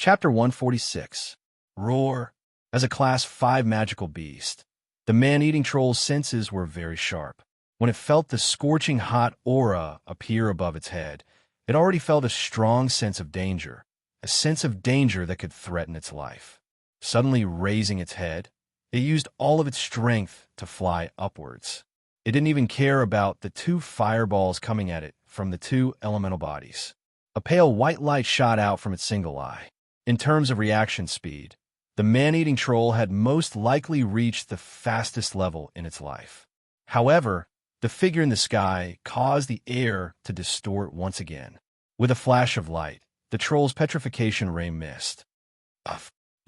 Chapter 146. Roar. As a Class 5 magical beast, the man-eating troll's senses were very sharp. When it felt the scorching hot aura appear above its head, it already felt a strong sense of danger, a sense of danger that could threaten its life. Suddenly raising its head, it used all of its strength to fly upwards. It didn't even care about the two fireballs coming at it from the two elemental bodies. A pale white light shot out from its single eye. In terms of reaction speed, the man-eating troll had most likely reached the fastest level in its life. However, the figure in the sky caused the air to distort once again. With a flash of light, the troll's petrification ray missed.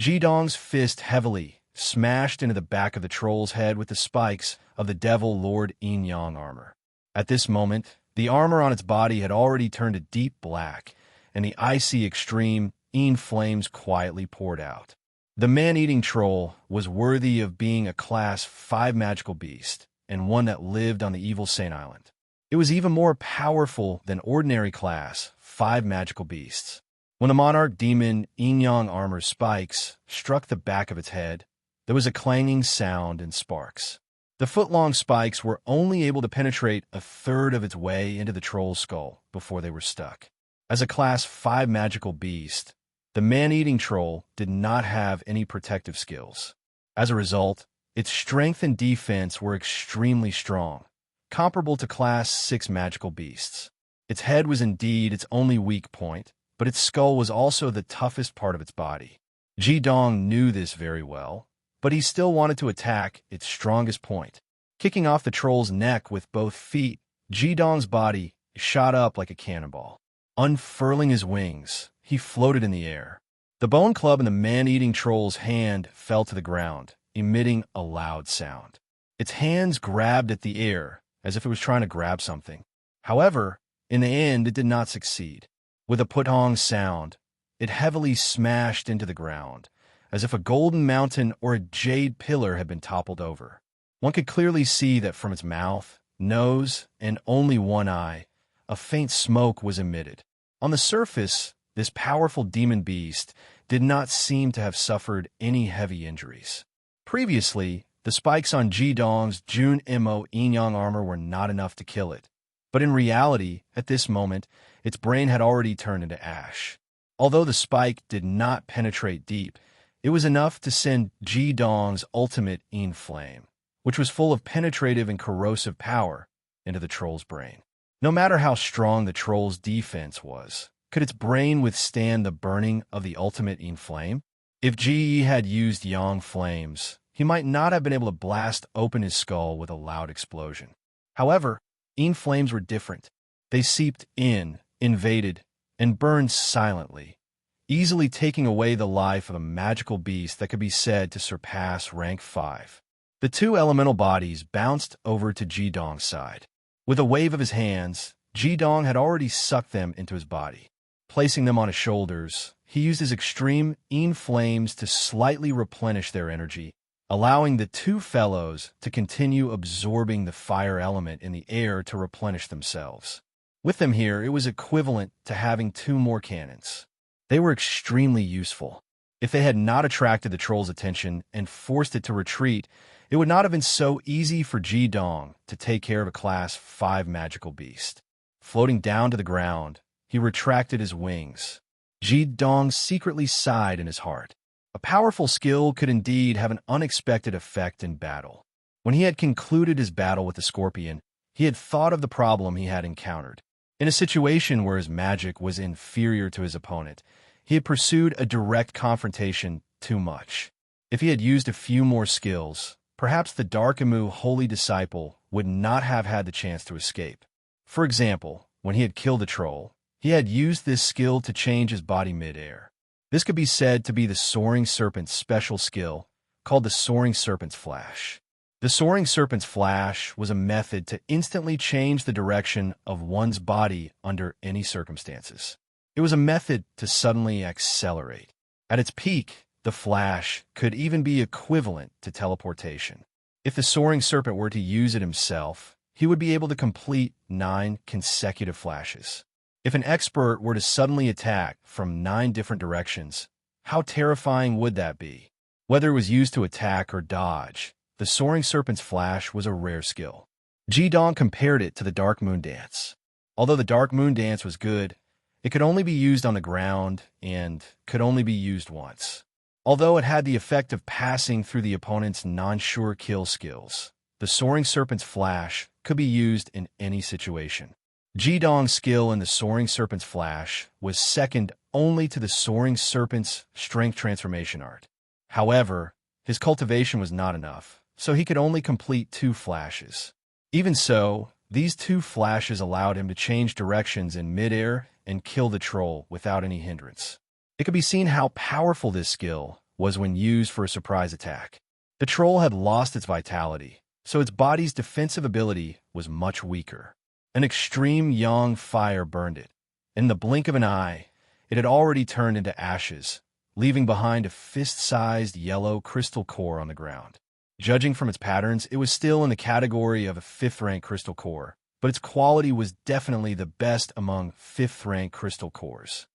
Jidong's fist heavily smashed into the back of the troll's head with the spikes of the Devil Lord Yin Yang armor. At this moment, the armor on its body had already turned a deep black, and the icy extreme Yin flames quietly poured out. The man-eating troll was worthy of being a Class 5 magical beast, and one that lived on the evil Saint Island. It was even more powerful than ordinary Class 5 magical beasts. When the monarch demon Yin Yang armor's spikes struck the back of its head, there was a clanging sound and sparks. The foot-long spikes were only able to penetrate a third of its way into the troll's skull before they were stuck. As a Class 5 magical beast, the man-eating troll did not have any protective skills. As a result, its strength and defense were extremely strong, comparable to Class 6 magical beasts. Its head was indeed its only weak point, but its skull was also the toughest part of its body. Jidong knew this very well, but he still wanted to attack its strongest point. Kicking off the troll's neck with both feet, Jidong's body shot up like a cannonball. Unfurling his wings, he floated in the air. The bone club in the man-eating troll's hand fell to the ground, emitting a loud sound. Its hands grabbed at the air, as if it was trying to grab something. However, in the end, it did not succeed. With a putong sound, it heavily smashed into the ground, as if a golden mountain or a jade pillar had been toppled over. One could clearly see that from its mouth, nose, and only one eye, a faint smoke was emitted. On the surface, this powerful demon beast did not seem to have suffered any heavy injuries. Previously, the spikes on Jidong's Jun Imo Yin Yang armor were not enough to kill it. But in reality, at this moment, its brain had already turned into ash. Although the spike did not penetrate deep, it was enough to send Jidong's ultimate Yin flame, which was full of penetrative and corrosive power, into the troll's brain. No matter how strong the troll's defense was, could its brain withstand the burning of the ultimate Yin flame? If Ji had used Yang flames, he might not have been able to blast open his skull with a loud explosion. However, Yin flames were different. They seeped in, invaded, and burned silently, easily taking away the life of a magical beast that could be said to surpass rank 5. The two elemental bodies bounced over to Jidong's side. With a wave of his hands, Jidong had already sucked them into his body. Placing them on his shoulders, he used his extreme Yin flames to slightly replenish their energy, allowing the two fellows to continue absorbing the fire element in the air to replenish themselves. With them here, it was equivalent to having two more cannons. They were extremely useful. If they had not attracted the troll's attention and forced it to retreat, it would not have been so easy for Jidong to take care of a Class 5 magical beast. Floating down to the ground, he retracted his wings. Jidong secretly sighed in his heart. A powerful skill could indeed have an unexpected effect in battle. When he had concluded his battle with the scorpion, he had thought of the problem he had encountered. In a situation where his magic was inferior to his opponent, he had pursued a direct confrontation too much. If he had used a few more skills, perhaps the Darkamu holy disciple would not have had the chance to escape. For example, when he had killed the troll, he had used this skill to change his body mid-air. This could be said to be the Soaring Serpent's special skill, called the Soaring Serpent's Flash. The Soaring Serpent's Flash was a method to instantly change the direction of one's body under any circumstances. It was a method to suddenly accelerate. At its peak, the Flash could even be equivalent to teleportation. If the Soaring Serpent were to use it himself, he would be able to complete 9 consecutive flashes. If an expert were to suddenly attack from 9 different directions, How terrifying would that be? Whether it was used to attack or dodge, the soaring serpent's flash was a rare skill. Ji-dong compared it to the dark moon dance. Although the dark moon dance was good, it could only be used on the ground and could only be used once. Although it had the effect of passing through the opponent's non-sure kill skills, the soaring serpent's flash could be used in any situation. Ji-dong's skill in the soaring serpent's flash was second only to the soaring serpent's strength transformation art. However, his cultivation was not enough, so he could only complete 2 flashes. Even so, these 2 flashes allowed him to change directions in midair and kill the troll without any hindrance. It could be seen how powerful this skill was when used for a surprise attack. The troll had lost its vitality, so its body's defensive ability was much weaker. An extreme yang fire burned it. In the blink of an eye, it had already turned into ashes, leaving behind a fist-sized yellow crystal core on the ground. Judging from its patterns, it was still in the category of a 5th-rank crystal core, but its quality was definitely the best among 5th-rank crystal cores.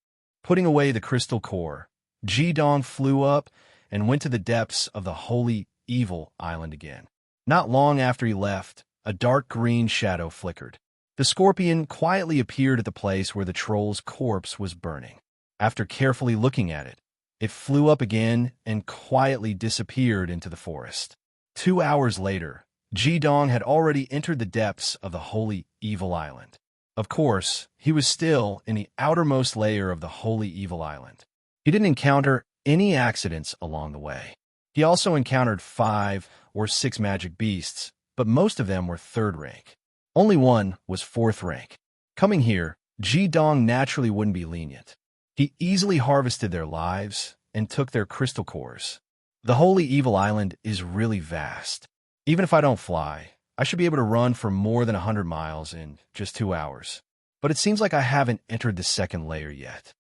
Putting away the crystal core, Ji-dong flew up and went to the depths of the holy evil island again. Not long after he left, a dark green shadow flickered. The scorpion quietly appeared at the place where the troll's corpse was burning. After carefully looking at it, it flew up again and quietly disappeared into the forest. 2 hours later, Ji-dong had already entered the depths of the holy evil island. Of course, he was still in the outermost layer of the holy evil island. He didn't encounter any accidents along the way. He also encountered 5 or 6 magic beasts, but most of them were 3rd rank. Only one was 4th rank. Coming here, Ji-dong naturally wouldn't be lenient. He easily harvested their lives and took their crystal cores. The holy evil island is really vast. Even if I don't fly, I should be able to run for more than 100 miles in just 2 hours. But it seems like I haven't entered the 2nd layer yet.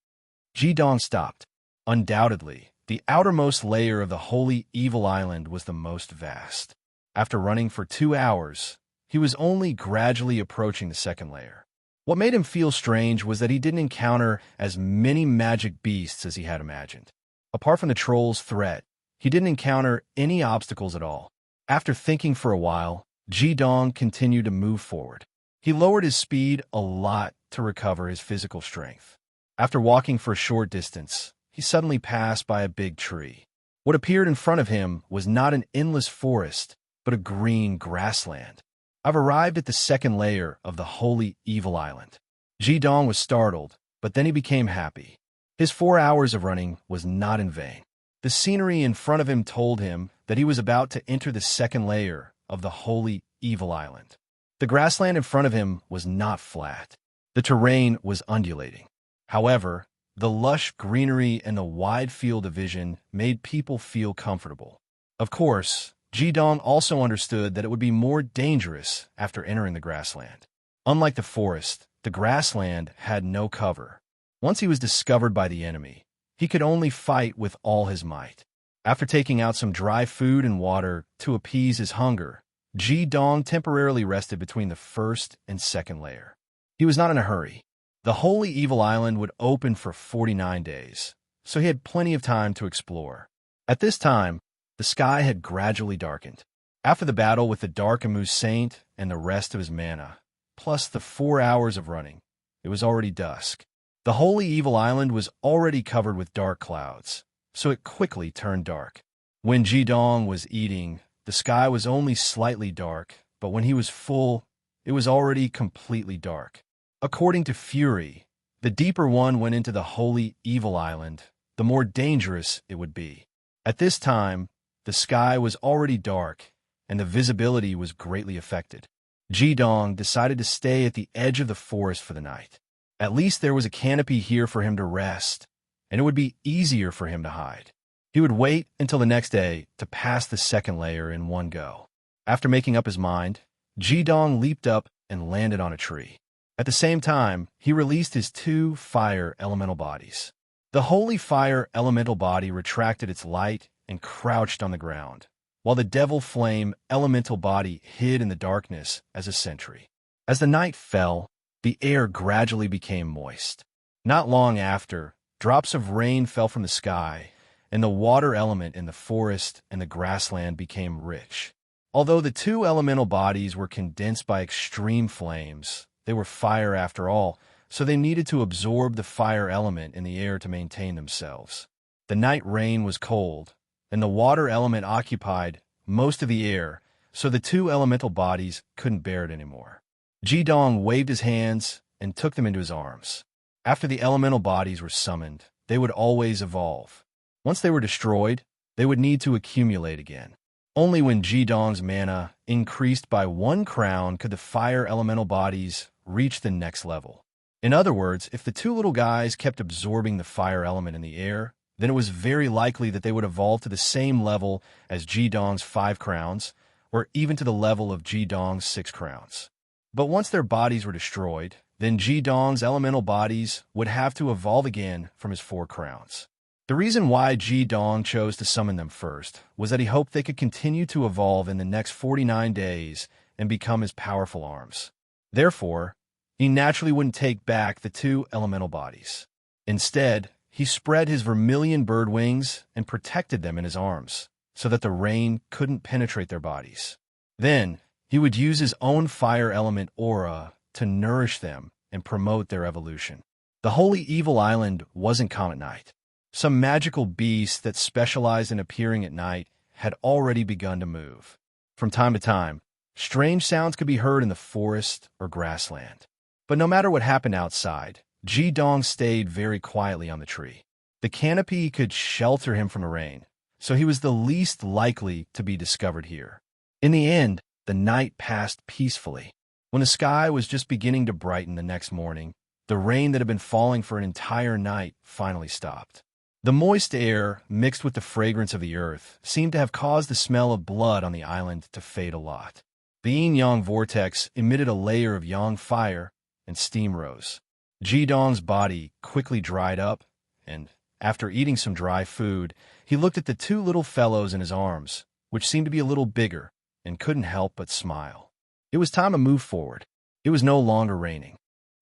Ji-dong stopped. Undoubtedly, the outermost layer of the holy evil island was the most vast. After running for 2 hours, he was only gradually approaching the 2nd layer. What made him feel strange was that he didn't encounter as many magic beasts as he had imagined. Apart from the troll's threat, he didn't encounter any obstacles at all. After thinking for a while, Ji-dong continued to move forward. He lowered his speed a lot to recover his physical strength. After walking for a short distance, he suddenly passed by a big tree. What appeared in front of him was not an endless forest, but a green grassland. I've arrived at the 2nd layer of the holy evil island. Ji-dong was startled, but then he became happy. His 4 hours of running was not in vain. The scenery in front of him told him that he was about to enter the 2nd layer of the holy evil island. The grassland in front of him was not flat. The terrain was undulating. However, the lush greenery and the wide field of vision made people feel comfortable. Of course, Ji-dong also understood that it would be more dangerous after entering the grassland. Unlike the forest, the grassland had no cover. Once he was discovered by the enemy, he could only fight with all his might. After taking out some dry food and water to appease his hunger, Ji-dong temporarily rested between the 1st and 2nd layer. He was not in a hurry. The holy evil island would open for 49 days, so he had plenty of time to explore. At this time, the sky had gradually darkened. After the battle with the Dark Amu Saint and the rest of his mana, plus the 4 hours of running, it was already dusk. The holy evil island was already covered with dark clouds, so it quickly turned dark. When Ji-dong was eating, the sky was only slightly dark, but when he was full, it was already completely dark. According to Fury, the deeper one went into the holy evil island, the more dangerous it would be. At this time, the sky was already dark, and the visibility was greatly affected. Ji-dong decided to stay at the edge of the forest for the night. At least there was a canopy here for him to rest, and it would be easier for him to hide. He would wait until the next day to pass the 2nd layer in one go. After making up his mind, Ji-dong leaped up and landed on a tree. At the same time, he released his 2 fire elemental bodies. The holy fire elemental body retracted its light and crouched on the ground, while the devil flame elemental body hid in the darkness as a sentry. As the night fell, the air gradually became moist. Not long after, drops of rain fell from the sky, and the water element in the forest and the grassland became rich. Although the two elemental bodies were condensed by extreme flames, they were fire after all, so they needed to absorb the fire element in the air to maintain themselves. The night rain was cold, and the water element occupied most of the air, so the two elemental bodies couldn't bear it anymore. Jidong waved his hands and took them into his arms. After the elemental bodies were summoned, they would always evolve. Once they were destroyed, they would need to accumulate again. Only when Jidong's mana increased by 1 crown could the fire elemental bodies reach the next level. In other words, if the two little guys kept absorbing the fire element in the air, then it was very likely that they would evolve to the same level as Jidong's 5 crowns, or even to the level of Jidong's 6 crowns. But once their bodies were destroyed, then Jidong's elemental bodies would have to evolve again from his 4 crowns. The reason why Jidong chose to summon them first was that he hoped they could continue to evolve in the next 49 days and become his powerful arms. Therefore, he naturally wouldn't take back the 2 elemental bodies. Instead, he spread his vermilion bird wings and protected them in his arms, so that the rain couldn't penetrate their bodies. Then, he would use his own fire element aura to nourish them and promote their evolution. The Holy Evil Island wasn't calm at night. Some magical beasts that specialized in appearing at night had already begun to move. From time to time, strange sounds could be heard in the forest or grassland. But no matter what happened outside, Jidong stayed very quietly on the tree. The canopy could shelter him from the rain, so he was the least likely to be discovered here. In the end, the night passed peacefully. When the sky was just beginning to brighten the next morning, the rain that had been falling for an entire night finally stopped. The moist air, mixed with the fragrance of the earth, seemed to have caused the smell of blood on the island to fade a lot. The yin-yang vortex emitted a layer of yang fire, and steam rose. Jidong's body quickly dried up, and, after eating some dry food, he looked at the 2 little fellows in his arms, which seemed to be a little bigger, and couldn't help but smile. It was time to move forward. It was no longer raining.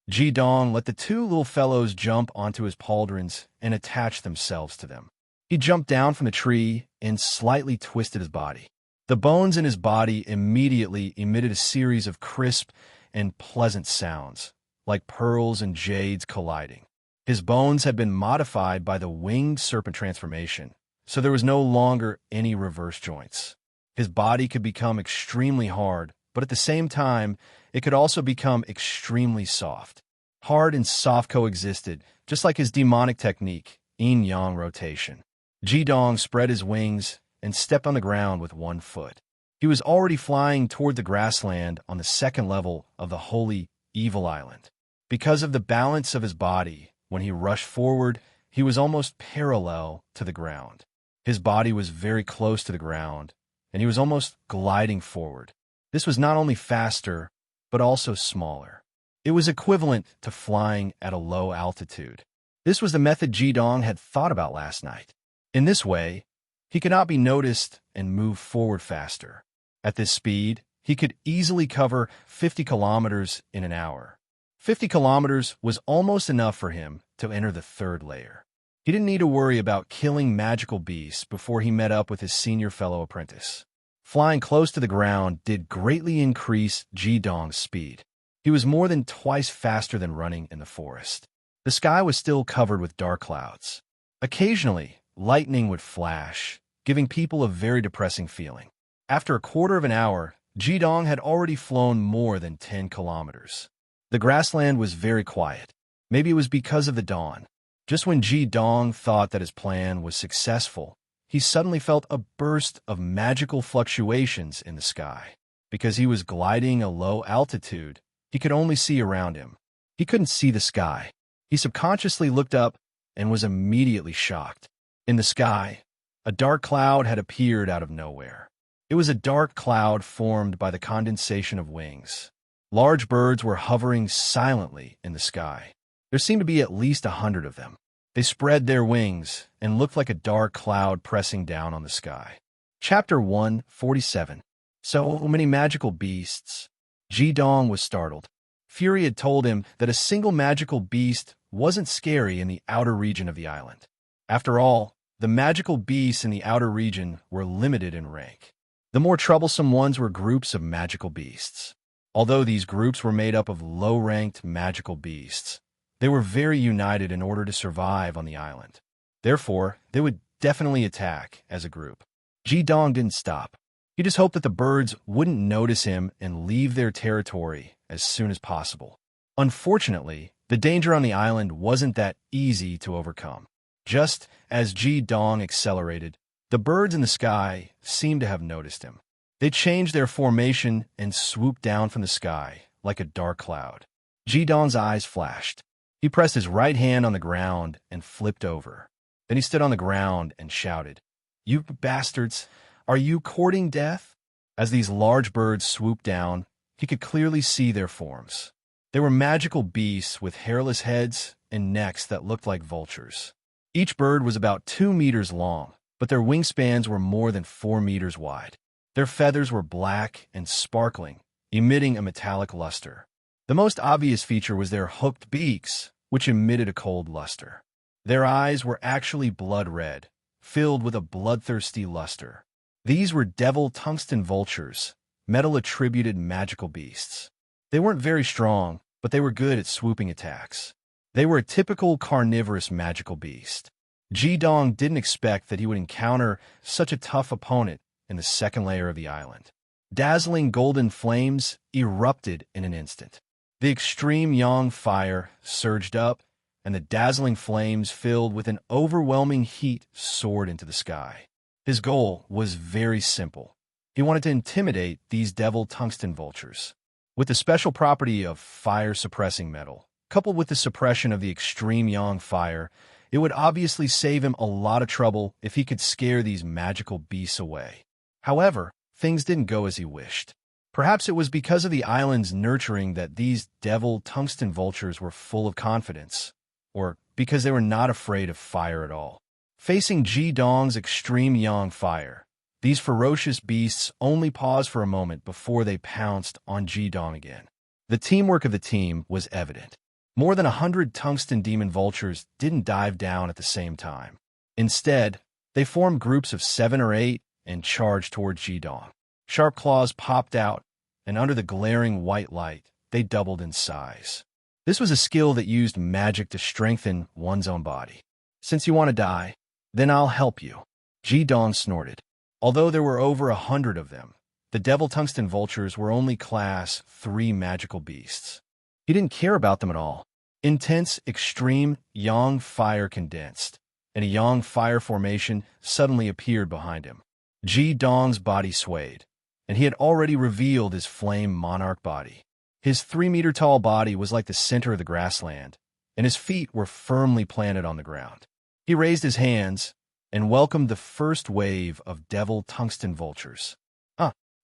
Jidong let the 2 little fellows jump onto his pauldrons and attach themselves to them. He jumped down from the tree and slightly twisted his body. The bones in his body immediately emitted a series of crisp and pleasant sounds, like pearls and jades colliding. His bones had been modified by the winged serpent transformation, so there was no longer any reverse joints. His body could become extremely hard, but at the same time, it could also become extremely soft. Hard and soft coexisted, just like his demonic technique, yin-yang rotation. Jidong spread his wings and stepped on the ground with 1 foot. He was already flying toward the grassland on the 2nd level of the Holy Evil Island. Because of the balance of his body, when he rushed forward, he was almost parallel to the ground. His body was very close to the ground, and he was almost gliding forward. This was not only faster, but also smaller. It was equivalent to flying at a low altitude. This was the method Jidong had thought about last night. In this way, he could not be noticed and move forward faster. At this speed, he could easily cover 50 kilometers in an hour. 50 kilometers was almost enough for him to enter the 3rd layer. He didn't need to worry about killing magical beasts before he met up with his senior fellow apprentice. Flying close to the ground did greatly increase Jidong's speed. He was more than twice faster than running in the forest. The sky was still covered with dark clouds. Occasionally, lightning would flash, giving people a very depressing feeling. After a quarter of an hour, Jidong had already flown more than 10 kilometers. The grassland was very quiet. Maybe it was because of the dawn. Just when Jidong thought that his plan was successful, he suddenly felt a burst of magical fluctuations in the sky. Because he was gliding a low altitude, he could only see around him. He couldn't see the sky. He subconsciously looked up and was immediately shocked. In the sky, a dark cloud had appeared out of nowhere. It was a dark cloud formed by the condensation of wings. Large birds were hovering silently in the sky. There seemed to be at least 100 of them. They spread their wings and looked like a dark cloud pressing down on the sky. Chapter 147. So many magical beasts. Jidong was startled. Fury had told him that a single magical beast wasn't scary in the outer region of the island. After all, The magical beasts in the outer region were limited in rank. The more troublesome ones were groups of magical beasts. Although these groups were made up of low-ranked magical beasts, they were very united in order to survive on the island. Therefore, they would definitely attack as a group. Ji Dong didn't stop. He just hoped that the birds wouldn't notice him and leave their territory as soon as possible. Unfortunately, the danger on the island wasn't that easy to overcome. Just as Ji Dong accelerated, the birds in the sky seemed to have noticed him. They changed their formation and swooped down from the sky like a dark cloud. Ji Dong's eyes flashed. He pressed his right hand on the ground and flipped over. Then he stood on the ground and shouted, "You bastards, are you courting death?" As these large birds swooped down, he could clearly see their forms. They were magical beasts with hairless heads and necks that looked like vultures. Each bird was about 2 meters long, but their wingspans were more than 4 meters wide. Their feathers were black and sparkling, emitting a metallic luster. The most obvious feature was their hooked beaks, which emitted a cold luster. Their eyes were actually blood red, filled with a bloodthirsty luster. These were devil tungsten vultures, metal-attributed magical beasts. They weren't very strong, but they were good at swooping attacks. They were a typical carnivorous magical beast. Ji Dong didn't expect that he would encounter such a tough opponent in the second layer of the island. Dazzling golden flames erupted in an instant. The extreme yang fire surged up, and the dazzling flames filled with an overwhelming heat soared into the sky. His goal was very simple. He wanted to intimidate these devil tungsten vultures. With the special property of fire-suppressing metal, coupled with the suppression of the extreme yang fire, it would obviously save him a lot of trouble if he could scare these magical beasts away. However, things didn't go as he wished. Perhaps it was because of the island's nurturing that these devil tungsten vultures were full of confidence, or because they were not afraid of fire at all. Facing Ji Dong's extreme yang fire, these ferocious beasts only paused for a moment before they pounced on Ji Dong again. The teamwork of the team was evident. More than 100 tungsten demon vultures didn't dive down at the same time. Instead, they formed groups of 7 or 8 and charged toward Ji Dong. Sharp claws popped out, and under the glaring white light, they doubled in size. This was a skill that used magic to strengthen one's own body. "Since you want to die, then I'll help you," Ji Dong snorted. Although there were over 100 of them, the devil tungsten vultures were only class 3 magical beasts. He didn't care about them at all. Intense, extreme yang fire condensed, and a yang fire formation suddenly appeared behind him. Ji Dong's body swayed, and he had already revealed his flame monarch body. His 3-meter-tall body was like the center of the grassland, and his feet were firmly planted on the ground. He raised his hands and welcomed the first wave of devil tungsten vultures.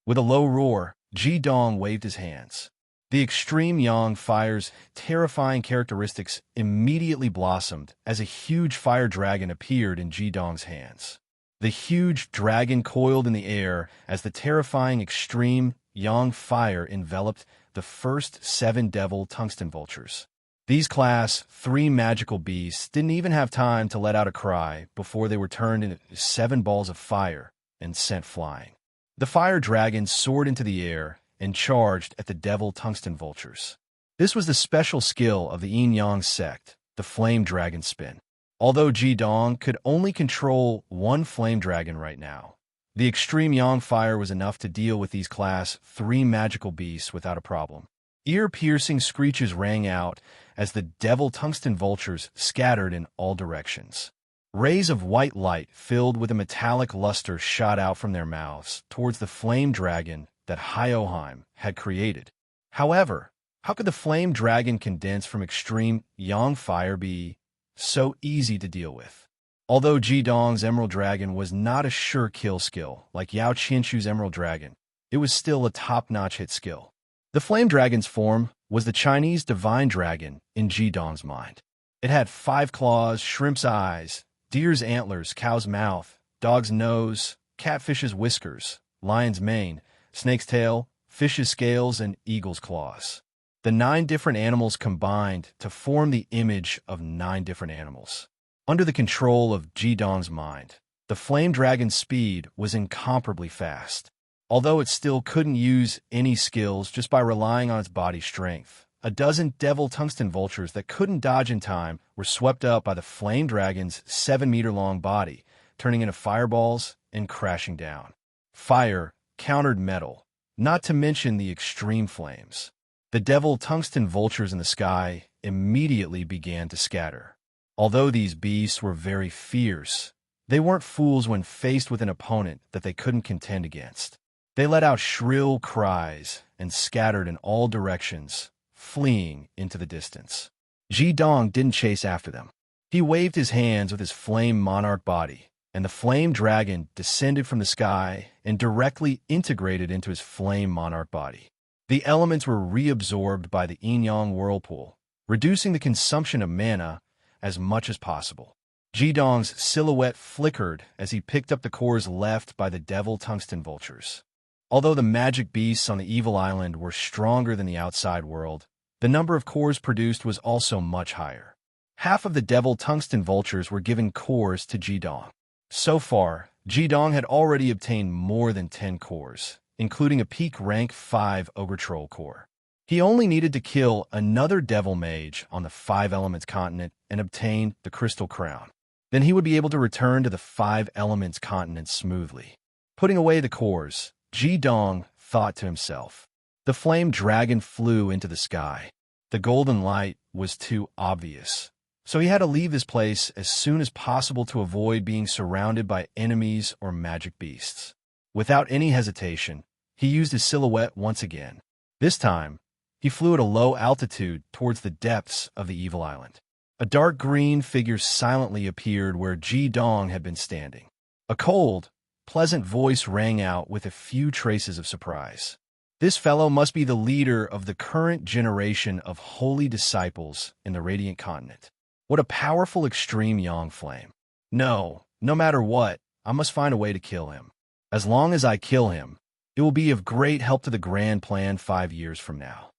With a low roar, Ji Dong waved his hands. The extreme yang fire's terrifying characteristics immediately blossomed as a huge fire dragon appeared in Ji Dong's hands. The huge dragon coiled in the air as the terrifying extreme yang fire enveloped the first 7 devil tungsten vultures. These class 3 magical beasts didn't even have time to let out a cry before they were turned into 7 balls of fire and sent flying. The fire dragon soared into the air and charged at the devil tungsten vultures. This was the special skill of the yin-yang sect, the flame dragon spin. Although Ji Dong could only control 1 flame dragon right now, the extreme yang fire was enough to deal with these class 3 magical beasts without a problem. Ear-piercing screeches rang out as the devil tungsten vultures scattered in all directions. Rays of white light filled with a metallic luster shot out from their mouths towards the flame dragon that Hyoheim had created. However, how could the flame dragon condensed from extreme yang fire be so easy to deal with? Although Ji Dong's Emerald Dragon was not a sure kill skill like Yao Qianshu's Emerald Dragon, it was still a top-notch hit skill. The flame dragon's form was the Chinese divine dragon in Ji Dong's mind. It had 5 claws, shrimp's eyes, deer's antlers, cow's mouth, dog's nose, catfish's whiskers, lion's mane, snake's tail, fish's scales, and eagle's claws. The 9 different animals combined to form the image of 9 different animals. Under the control of Jidong's mind, the flame dragon's speed was incomparably fast. Although it still couldn't use any skills just by relying on its body strength, a dozen devil tungsten vultures that couldn't dodge in time were swept up by the flame dragon's 7-meter-long body, turning into fireballs and crashing down. Fire countered metal, not to mention the extreme flames. The devil tungsten vultures in the sky immediately began to scatter. Although these beasts were very fierce, they weren't fools when faced with an opponent that they couldn't contend against. They let out shrill cries and scattered in all directions, fleeing into the distance. Jidong didn't chase after them. He waved his hands with his flame monarch body, and the flame dragon descended from the sky and directly integrated into his flame monarch body. The elements were reabsorbed by the yin-yang whirlpool, reducing the consumption of mana as much as possible. Jidong's silhouette flickered as he picked up the cores left by the devil tungsten vultures. Although the magic beasts on the evil island were stronger than the outside world, the number of cores produced was also much higher. Half of the devil tungsten vultures were given cores to Jidong. So far, Jidong had already obtained more than 10 cores, including a peak rank 5 ogre troll core. He only needed to kill another devil mage on the 5 Elements continent and obtain the crystal crown. Then he would be able to return to the 5 Elements continent smoothly. Putting away the cores, Jidong thought to himself. The flame dragon flew into the sky. The golden light was too obvious, so he had to leave this place as soon as possible to avoid being surrounded by enemies or magic beasts. Without any hesitation, he used his silhouette once again. This time, he flew at a low altitude towards the depths of the evil island. A dark green figure silently appeared where Jidong had been standing. A cold, pleasant voice rang out with a few traces of surprise. This fellow must be the leader of the current generation of holy disciples in the Radiant Continent. What a powerful extreme yang flame. No matter what, I must find a way to kill him. As long as I kill him, it will be of great help to the grand plan 5 years from now.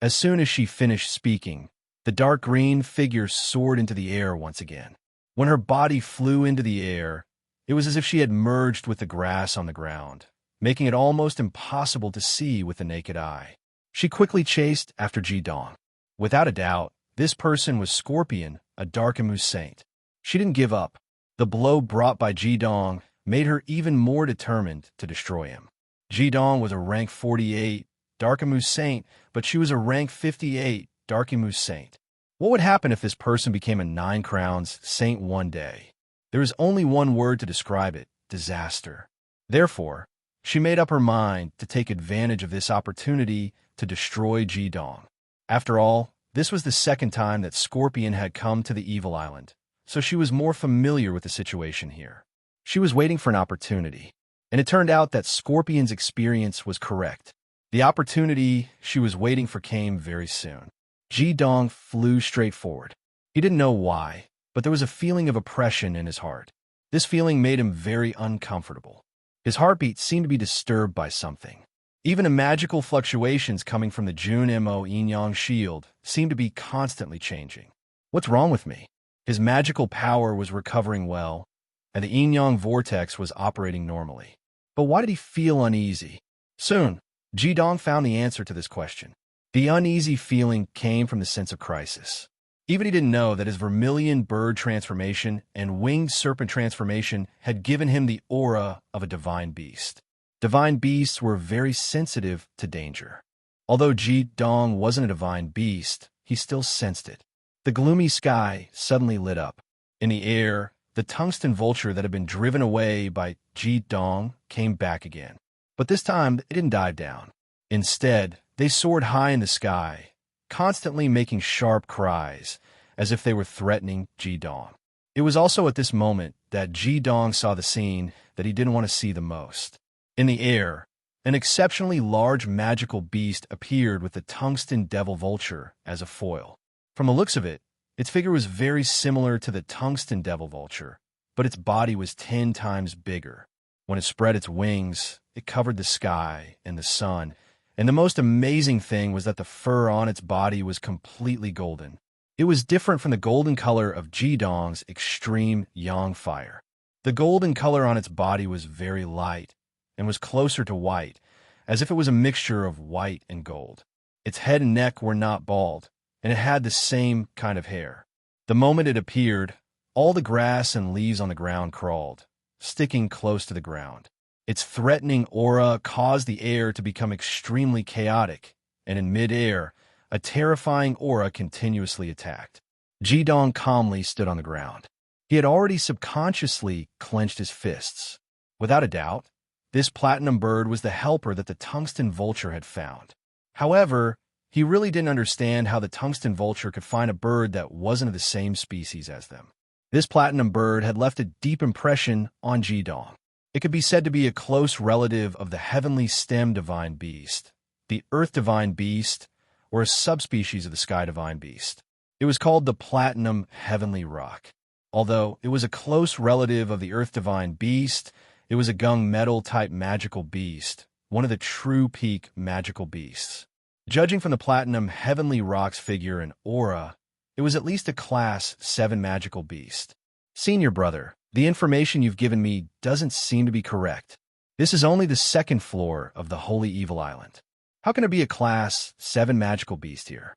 As soon as she finished speaking, the dark green figure soared into the air once again. When her body flew into the air, it was as if she had merged with the grass on the ground, making it almost impossible to see with the naked eye. She quickly chased after Jidong. Without a doubt, this person was Scorpion, a Darkamu saint. She didn't give up. The blow brought by Jidong made her even more determined to destroy him. Jidong was a rank 48 Darkamu saint, but she was a rank 58 Darkamu saint. What would happen if this person became a 9 crowns saint one day? There is only one word to describe it: disaster. Therefore, she made up her mind to take advantage of this opportunity to destroy Jidong. After all, this was the second time that Scorpion had come to the evil island, so she was more familiar with the situation here. She was waiting for an opportunity, and it turned out that Scorpion's experience was correct. The opportunity she was waiting for came very soon. Jidong flew straight forward. He didn't know why, but there was a feeling of oppression in his heart. This feeling made him very uncomfortable. His heartbeat seemed to be disturbed by something. Even the magical fluctuations coming from the Jun Mo yin-yang shield seemed to be constantly changing. What's wrong with me? His magical power was recovering well, and the yin-yang vortex was operating normally. But why did he feel uneasy? Soon, Jidong found the answer to this question. The uneasy feeling came from the sense of crisis. Even he didn't know that his vermilion bird transformation and winged serpent transformation had given him the aura of a divine beast. Divine beasts were very sensitive to danger. Although Jidong wasn't a divine beast, he still sensed it. The gloomy sky suddenly lit up. In the air, the tungsten vulture that had been driven away by Jidong came back again. But this time, it didn't dive down. Instead, they soared high in the sky, constantly making sharp cries, as if they were threatening Jidong. It was also at this moment that Jidong saw the scene that he didn't want to see the most. In the air, an exceptionally large magical beast appeared with the tungsten devil vulture as a foil. From the looks of it, its figure was very similar to the tungsten devil vulture, but its body was 10 times bigger. When it spread its wings, it covered the sky and the sun, and the most amazing thing was that the fur on its body was completely golden. It was different from the golden color of Jidong's extreme yang fire. The golden color on its body was very light and was closer to white, as if it was a mixture of white and gold. Its head and neck were not bald, and it had the same kind of hair. The moment it appeared, all the grass and leaves on the ground crawled, sticking close to the ground. Its threatening aura caused the air to become extremely chaotic, and in mid-air, a terrifying aura continuously attacked. Jidong calmly stood on the ground. He had already subconsciously clenched his fists. Without a doubt, this platinum bird was the helper that the tungsten vulture had found. However, he really didn't understand how the tungsten vulture could find a bird that wasn't of the same species as them. This platinum bird had left a deep impression on Jidong. It could be said to be a close relative of the heavenly stem divine beast, the earth divine beast, or a subspecies of the sky divine beast. It was called the platinum heavenly rock. Although it was a close relative of the earth divine beast, it was a gung metal type magical beast, one of the true peak magical beasts. Judging from the platinum heavenly rock's figure and aura, it was at least a class 7 magical beast. Senior brother, the information you've given me doesn't seem to be correct. This is only the second floor of the Holy Evil Island. How can there be a class 7 magical beast here?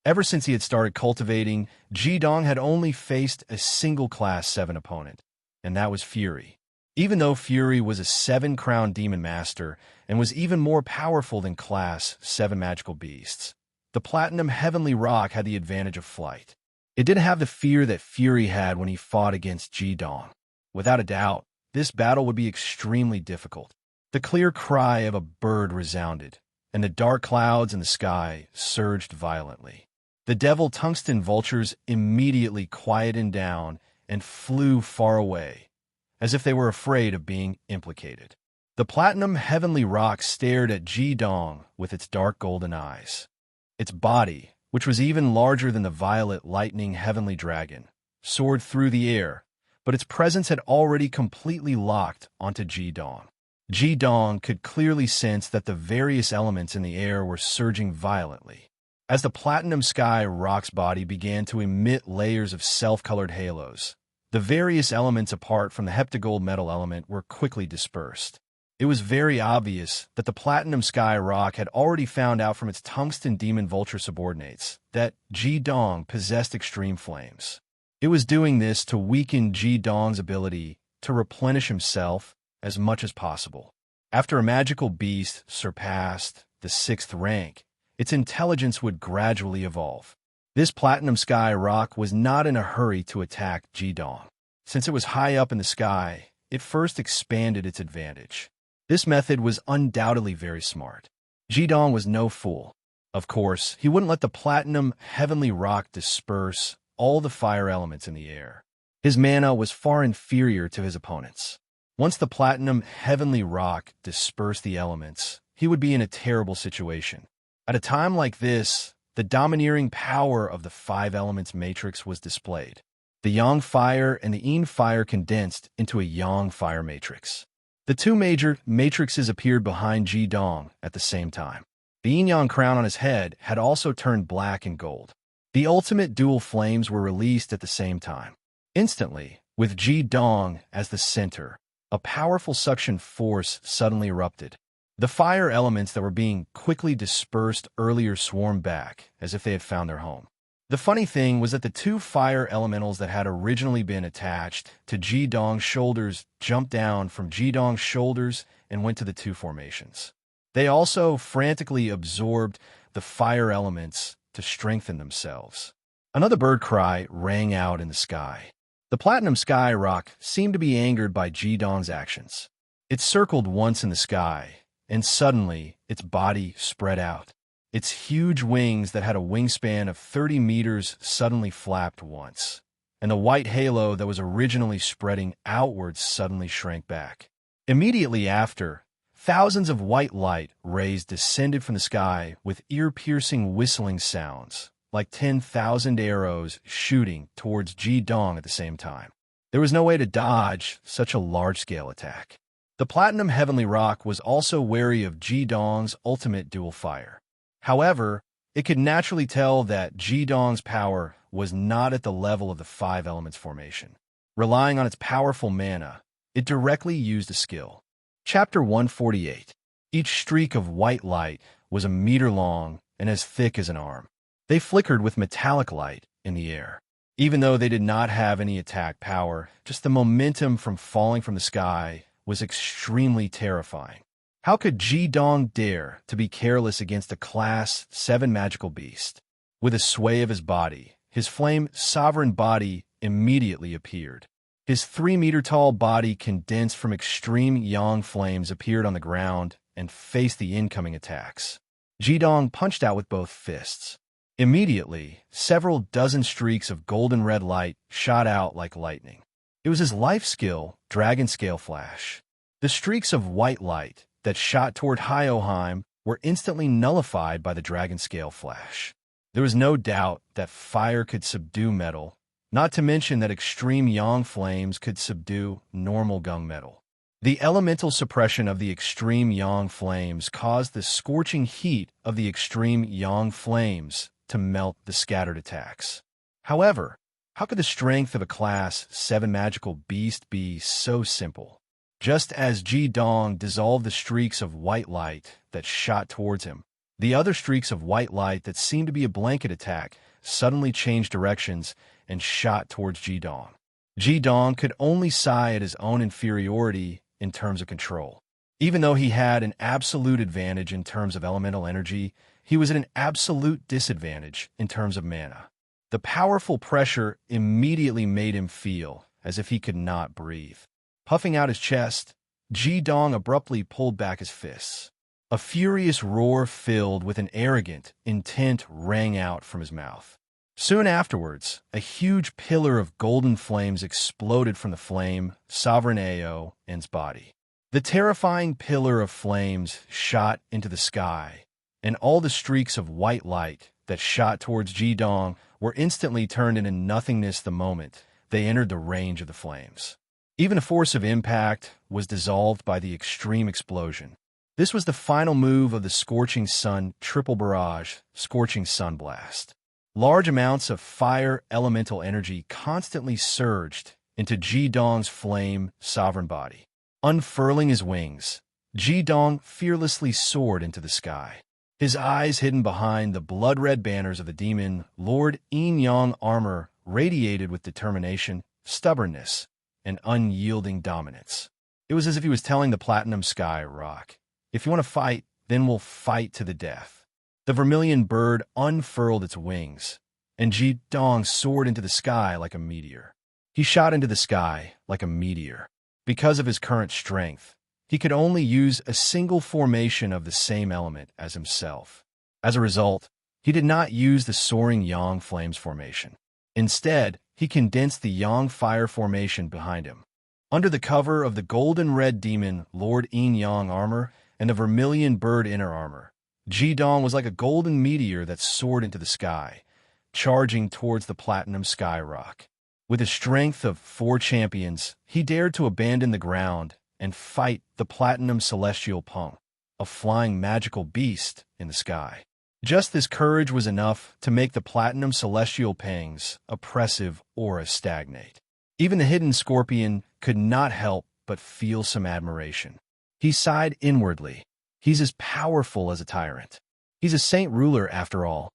Ever since he had started cultivating, Jidong had only faced a single class 7 opponent, and that was Fury. Even though Fury was a 7-crown demon master and was even more powerful than class 7 magical beasts, the platinum heavenly rock had the advantage of flight. It didn't have the fear that Fury had when he fought against Jidong. Without a doubt, this battle would be extremely difficult. The clear cry of a bird resounded, and the dark clouds in the sky surged violently. The devil tungsten vultures immediately quieted down and flew far away, as if they were afraid of being implicated. The platinum heavenly rock stared at Jidong with its dark golden eyes. Its body, which was even larger than the violet lightning heavenly dragon, soared through the air, but its presence had already completely locked onto Jidong. Jidong could clearly sense that the various elements in the air were surging violently. As the platinum sky rock's body began to emit layers of self-colored halos, the various elements apart from the heptagold metal element were quickly dispersed. It was very obvious that the platinum sky rock had already found out from its tungsten demon vulture subordinates that Jidong possessed extreme flames. It was doing this to weaken Jidong's ability to replenish himself as much as possible. After a magical beast surpassed the 6th rank, its intelligence would gradually evolve. This platinum sky rock was not in a hurry to attack Jidong. Since it was high up in the sky, it first expanded its advantage. This method was undoubtedly very smart. Jidong was no fool. Of course, he wouldn't let the platinum heavenly rock disperse all the fire elements in the air. His mana was far inferior to his opponent's. Once the platinum heavenly rock dispersed the elements, he would be in a terrible situation. At a time like this, the domineering power of the 5 elements matrix was displayed. The yang fire and the yin fire condensed into a yang fire matrix. The 2 major matrices appeared behind Jidong at the same time. The yin-yang crown on his head had also turned black and gold. The ultimate dual flames were released at the same time. Instantly, with Jidong as the center, a powerful suction force suddenly erupted. The fire elements that were being quickly dispersed earlier swarmed back, as if they had found their home. The funny thing was that the 2 fire elementals that had originally been attached to Jidong's shoulders jumped down from Jidong's shoulders and went to the 2 formations. They also frantically absorbed the fire elements to strengthen themselves. Another bird cry rang out in the sky. The platinum sky rock seemed to be angered by Jidong's actions. It circled once in the sky, and suddenly its body spread out. Its huge wings that had a wingspan of 30 meters suddenly flapped once, and the white halo that was originally spreading outwards suddenly shrank back. Immediately after, thousands of white light rays descended from the sky with ear-piercing whistling sounds, like 10,000 arrows shooting towards Jidong at the same time. There was no way to dodge such a large-scale attack. The platinum heavenly rock was also wary of Jidong's ultimate dual fire. However, it could naturally tell that Jidong's power was not at the level of the Five Elements formation. Relying on its powerful mana, it directly used a skill. Chapter 148. Each streak of white light was a meter long and as thick as an arm. They flickered with metallic light in the air. Even though they did not have any attack power, just the momentum from falling from the sky was extremely terrifying. How could Ji-Dong dare to be careless against a Class 7 magical beast? With a sway of his body, his flame sovereign body immediately appeared. His 3-meter-tall body, condensed from extreme yang flames, appeared on the ground and faced the incoming attacks. Ji-Dong punched out with both fists. Immediately, several dozen streaks of golden red light shot out like lightning. It was his life skill, Dragon Scale Flash. The streaks of white light that shot toward Hyoheim were instantly nullified by the Dragon Scale Flash. There was no doubt that fire could subdue metal, not to mention that extreme yang flames could subdue normal gunmetal. The elemental suppression of the extreme yang flames caused the scorching heat of the extreme yang flames to melt the scattered attacks. However, how could the strength of a Class 7 magical beast be so simple? Just as Ji-Dong dissolved the streaks of white light that shot towards him, the other streaks of white light that seemed to be a blanket attack suddenly changed directions and shot towards Ji-Dong. Ji-Dong could only sigh at his own inferiority in terms of control. Even though he had an absolute advantage in terms of elemental energy, he was at an absolute disadvantage in terms of mana. The powerful pressure immediately made him feel as if he could not breathe. Puffing out his chest, Ji-Dong abruptly pulled back his fists. A furious roar filled with an arrogant intent rang out from his mouth. Soon afterwards, a huge pillar of golden flames exploded from the flame Sovereign Ao's body. The terrifying pillar of flames shot into the sky, and all the streaks of white light that shot towards Ji-Dong were instantly turned into nothingness the moment they entered the range of the flames. Even the force of impact was dissolved by the extreme explosion. This was the final move of the Scorching Sun Triple Barrage, Scorching Sun Blast. Large amounts of fire elemental energy constantly surged into Ji-Dong's flame sovereign body. Unfurling his wings, Ji-Dong fearlessly soared into the sky. His eyes hidden behind the blood-red banners of the demon Lord Yin-Yang armor radiated with determination, stubbornness, and unyielding dominance. It was as if he was telling the Platinum Sky Rock, "If you want to fight, then we'll fight to the death." The vermilion bird unfurled its wings, and Ji-Dong soared into the sky like a meteor. He shot into the sky like a meteor. Because of his current strength, he could only use a single formation of the same element as himself. As a result, he did not use the soaring Yang Flames formation. Instead, he condensed the Yang Fire formation behind him. Under the cover of the golden red demon Lord Yin-Yang armor and the vermilion bird inner armor, Ji-Dong was like a golden meteor that soared into the sky, charging towards the Platinum Sky Rock. With the strength of 4 champions, he dared to abandon the ground and fight the Platinum Celestial Punk, a flying magical beast in the sky. Just this courage was enough to make the Platinum Celestial Pang's oppressive aura stagnate. Even the hidden scorpion could not help but feel some admiration. He sighed inwardly. He's as powerful as a tyrant. He's a saint ruler after all.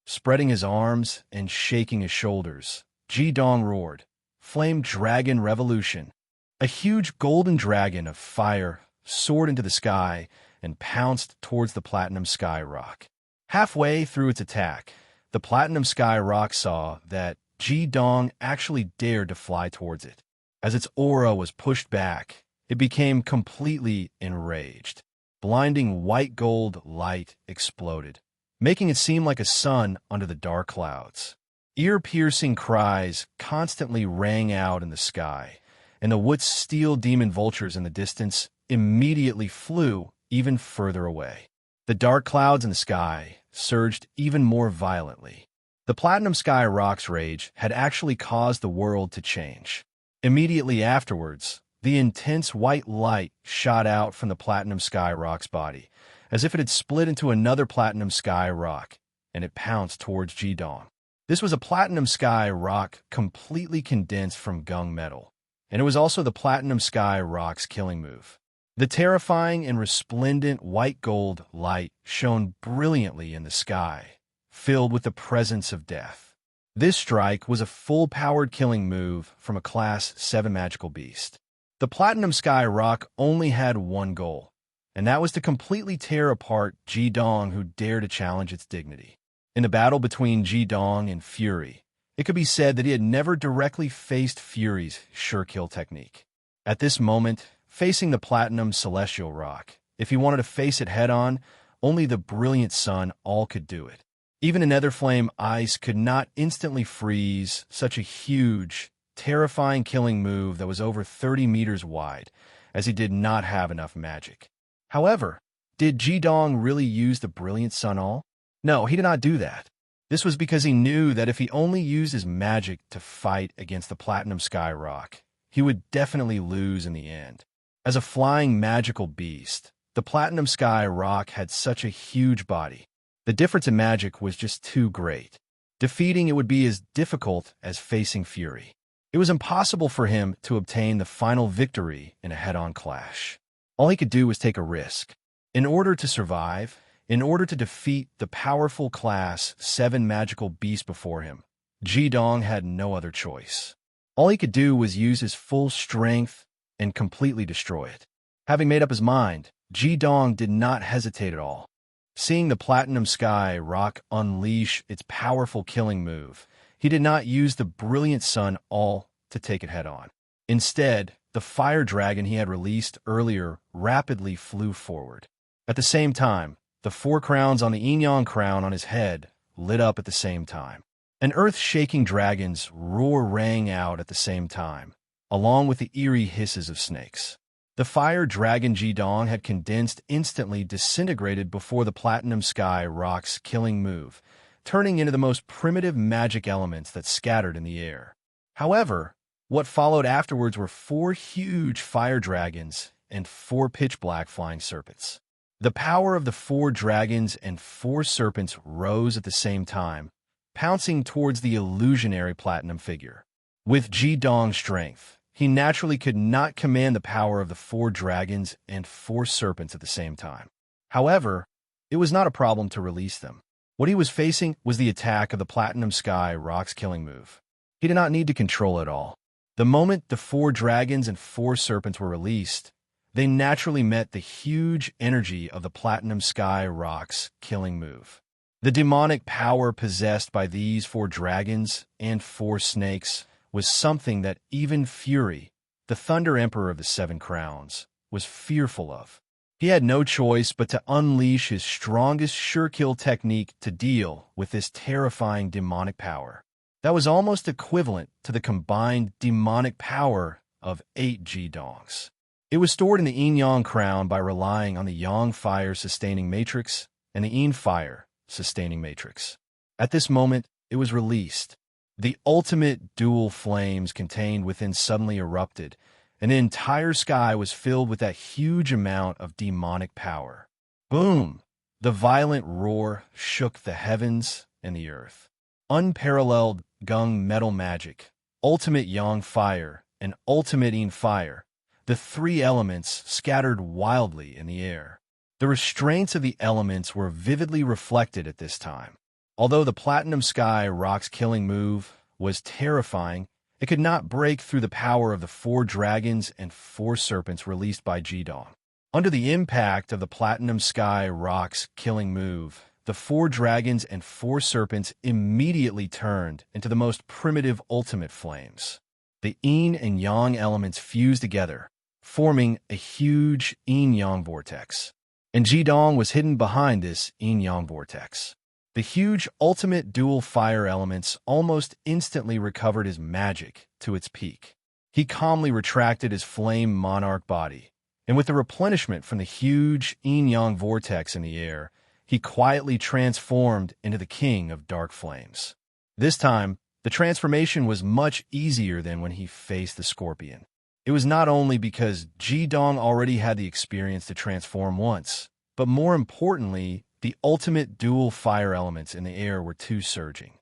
Spreading his arms and shaking his shoulders, Ji-Dong roared, "Flame Dragon Revolution!" A huge golden dragon of fire soared into the sky and pounced towards the Platinum Sky Rock. Halfway through its attack, the Platinum Sky Rock saw that Ji-Dong actually dared to fly towards it. As its aura was pushed back, it became completely enraged. Blinding white gold light exploded, making it seem like a sun under the dark clouds. Ear-piercing cries constantly rang out in the sky, and the Wood's steel demon vultures in the distance immediately flew even further away. The dark clouds in the sky surged even more violently. The Platinum Sky Rock's rage had actually caused the world to change. Immediately afterwards, the intense white light shot out from the Platinum Sky Rock's body, as if it had split into another Platinum Sky Rock, and it pounced towards Ji-Dong. This was a platinum sky rock completely condensed from gung metal, and it was also the platinum sky rock's killing move. The terrifying and resplendent white-gold light shone brilliantly in the sky, filled with the presence of death. This strike was a full-powered killing move from a Class 7 magical beast. The platinum sky rock only had one goal, and that was to completely tear apart Ji Dong, who dared to challenge its dignity. In the battle between Ji Dong and Fury, it could be said that he had never directly faced Fury's sure kill technique. At this moment, facing the platinum celestial rock, if he wanted to face it head-on, only the brilliant sun all could do it. Even a netherflame ice could not instantly freeze such a huge, terrifying killing move that was over 30 meters wide, as he did not have enough magic. However, did Ji Dong really use the brilliant sun all? No, he did not do that. This was because he knew that if he only used his magic to fight against the platinum sky rock, he would definitely lose in the end. As a flying magical beast, the platinum sky rock had such a huge body. The difference in magic was just too great. Defeating it would be as difficult as facing Fury. It was impossible for him to obtain the final victory in a head-on clash. All he could do was take a risk. In order to survive, in order to defeat the powerful Class 7 magical beast before him, Ji Dong had no other choice. All he could do was use his full strength and completely destroy it. Having made up his mind, Ji Dong did not hesitate at all. Seeing the platinum sky rock unleash its powerful killing move, he did not use the brilliant sun all to take it head-on. Instead, the fire dragon he had released earlier rapidly flew forward. At the same time, the 4 crowns on the yin-yang crown on his head lit up at the same time. An earth-shaking dragon's roar rang out at the same time, along with the eerie hisses of snakes. The fire dragon Ji Dong had condensed instantly disintegrated before the platinum sky rock's killing move, turning into the most primitive magic elements that scattered in the air. However, what followed afterwards were 4 huge fire dragons and 4 pitch-black flying serpents. The power of the 4 dragons and 4 serpents rose at the same time, pouncing towards the illusionary platinum figure. With Ji Dong's strength, he naturally could not command the power of the 4 dragons and 4 serpents at the same time. However, it was not a problem to release them. What he was facing was the attack of the platinum sky rock's killing move. He did not need to control it all. The moment the 4 dragons and 4 serpents were released, they naturally met the huge energy of the platinum sky rock's killing move. The demonic power possessed by these 4 dragons and 4 snakes was something that even Fury, the Thunder Emperor of the 7 Crowns, was fearful of. He had no choice but to unleash his strongest sure-kill technique to deal with this terrifying demonic power. That was almost equivalent to the combined demonic power of 8 Ji Dongs. It was stored in the yin-yang crown by relying on the yang fire sustaining matrix and the yin fire sustaining matrix. At this moment, it was released. The ultimate dual flames contained within suddenly erupted, and the entire sky was filled with that huge amount of demonic power. Boom! The violent roar shook the heavens and the earth. Unparalleled gung metal magic, ultimate yang fire, and ultimate yin fire, the 3 elements scattered wildly in the air. The restraints of the elements were vividly reflected at this time. Although the platinum sky rock's killing move was terrifying, it could not break through the power of the 4 dragons and 4 serpents released by Ji Dong. Under the impact of the platinum sky rock's killing move, the 4 dragons and 4 serpents immediately turned into the most primitive ultimate flames. The yin and yang elements fused together, forming a huge yin-yang vortex. And Ji Dong was hidden behind this yin-yang vortex. The huge ultimate dual fire elements almost instantly recovered his magic to its peak. He calmly retracted his flame monarch body, and with the replenishment from the huge yin-yang vortex in the air, he quietly transformed into the king of dark flames. This time, the transformation was much easier than when he faced the scorpion. It was not only because Ji Dong already had the experience to transform once, but more importantly, the ultimate dual fire elements in the air were too surging.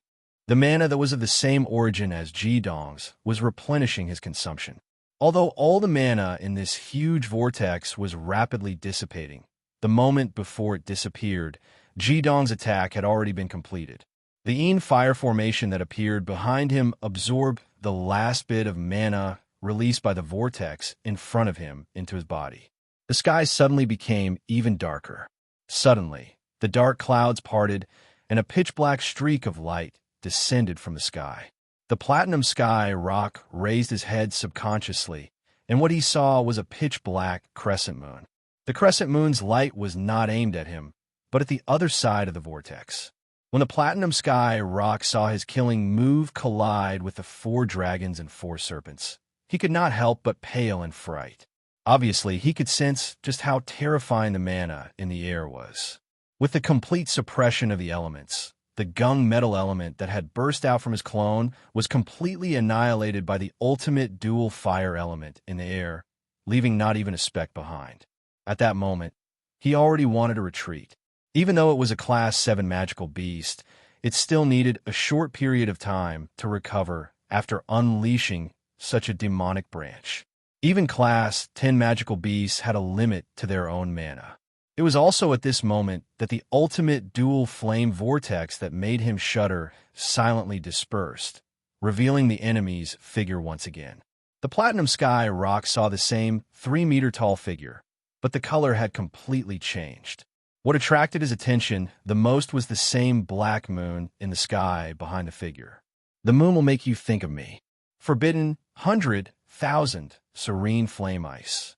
The mana that was of the same origin as Ji-Dong's was replenishing his consumption. Although all the mana in this huge vortex was rapidly dissipating, the moment before it disappeared, Ji-Dong's attack had already been completed. The Yin fire formation that appeared behind him absorbed the last bit of mana released by the vortex in front of him into his body. The sky suddenly became even darker. Suddenly, the dark clouds parted, and a pitch-black streak of light descended from the sky. The platinum sky rock raised his head subconsciously, and what he saw was a pitch-black crescent moon. The crescent moon's light was not aimed at him, but at the other side of the vortex. When the platinum sky rock saw his killing move collide with the 4 dragons and 4 serpents, he could not help but pale in fright. Obviously, he could sense just how terrifying the mana in the air was. With the complete suppression of the elements, the gung metal element that had burst out from his clone was completely annihilated by the ultimate dual fire element in the air, leaving not even a speck behind. At that moment, he already wanted to retreat. Even though it was a Class 7 magical beast, it still needed a short period of time to recover after unleashing such a demonic branch. Even Class 10 magical beasts had a limit to their own mana. It was also at this moment that the ultimate dual flame vortex that made him shudder silently dispersed, revealing the enemy's figure once again. The platinum sky rock saw the same 3-meter-tall figure, but the color had completely changed. What attracted his attention the most was the same black moon in the sky behind the figure. The moon will make you think of me. Forbidden 100,000 serene flame ice.